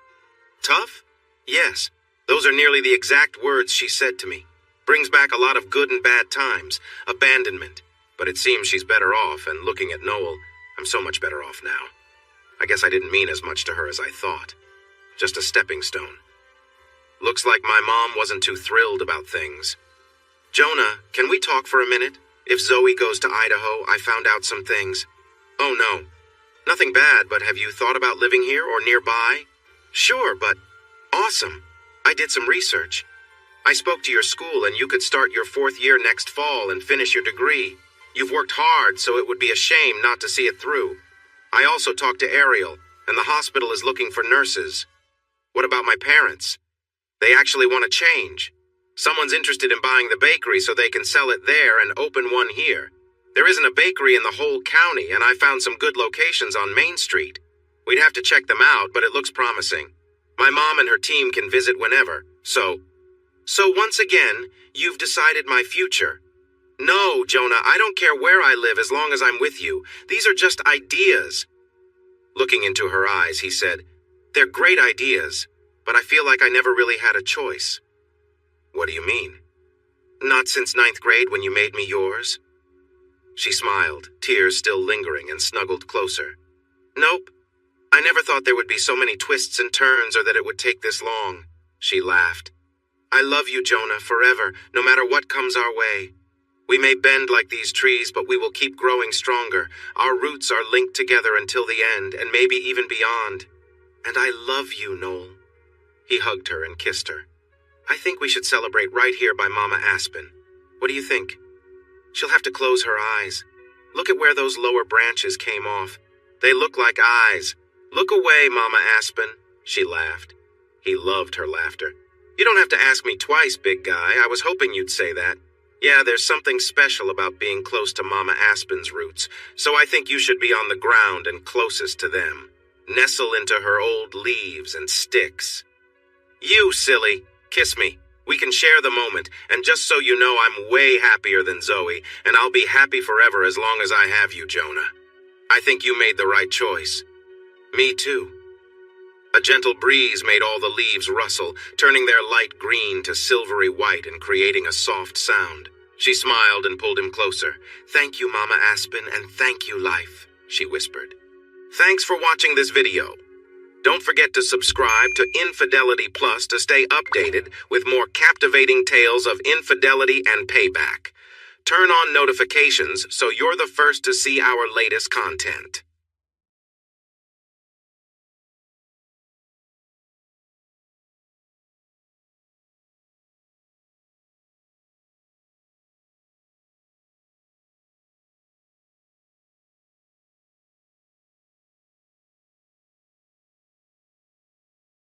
Tough? Yes. Those are nearly the exact words she said to me. Brings back a lot of good and bad times, abandonment. But it seems she's better off, and looking at Noel, I'm so much better off now. I guess I didn't mean as much to her as I thought. Just a stepping stone. Looks like my mom wasn't too thrilled about things. Jonah, can we talk for a minute? If Zoe goes to Idaho, I found out some things. Oh no. Nothing bad, but have you thought about living here or nearby? Sure, but... Awesome. I did some research. I spoke to your school and you could start your 4th year next fall and finish your degree. You've worked hard, so it would be a shame not to see it through. I also talked to Ariel, and the hospital is looking for nurses. What about my parents? They actually want to change. Someone's interested in buying the bakery so they can sell it there and open one here. There isn't a bakery in the whole county, and I found some good locations on Main Street. We'd have to check them out, but it looks promising. My mom and her team can visit whenever, So once again, you've decided my future. No, Jonah, I don't care where I live as long as I'm with you. These are just ideas. Looking into her eyes, he said, "They're great ideas, but I feel like I never really had a choice." What do you mean? Not since 9th grade when you made me yours? She smiled, tears still lingering, and snuggled closer. Nope. I never thought there would be so many twists and turns or that it would take this long. She laughed. I love you, Jonah, forever, no matter what comes our way. We may bend like these trees, but we will keep growing stronger. Our roots are linked together until the end, and maybe even beyond. And I love you, Noel. He hugged her and kissed her. I think we should celebrate right here by Mama Aspen. What do you think? She'll have to close her eyes. Look at where those lower branches came off. They look like eyes. Look away, Mama Aspen. She laughed. He loved her laughter. You don't have to ask me twice, big guy. I was hoping you'd say that. Yeah, there's something special about being close to Mama Aspen's roots, so I think you should be on the ground and closest to them. Nestle into her old leaves and sticks. You, silly. Kiss me. We can share the moment, and just so you know, I'm way happier than Zoe, and I'll be happy forever as long as I have you, Jonah. I think you made the right choice. Me too. A gentle breeze made all the leaves rustle, turning their light green to silvery white and creating a soft sound. She smiled and pulled him closer. Thank you, Mama Aspen, and thank you, life, she whispered. Thanks for watching this video. Don't forget to subscribe to Infidelity Plus to stay updated with more captivating tales of infidelity and payback. Turn on notifications so you're the first to see our latest content.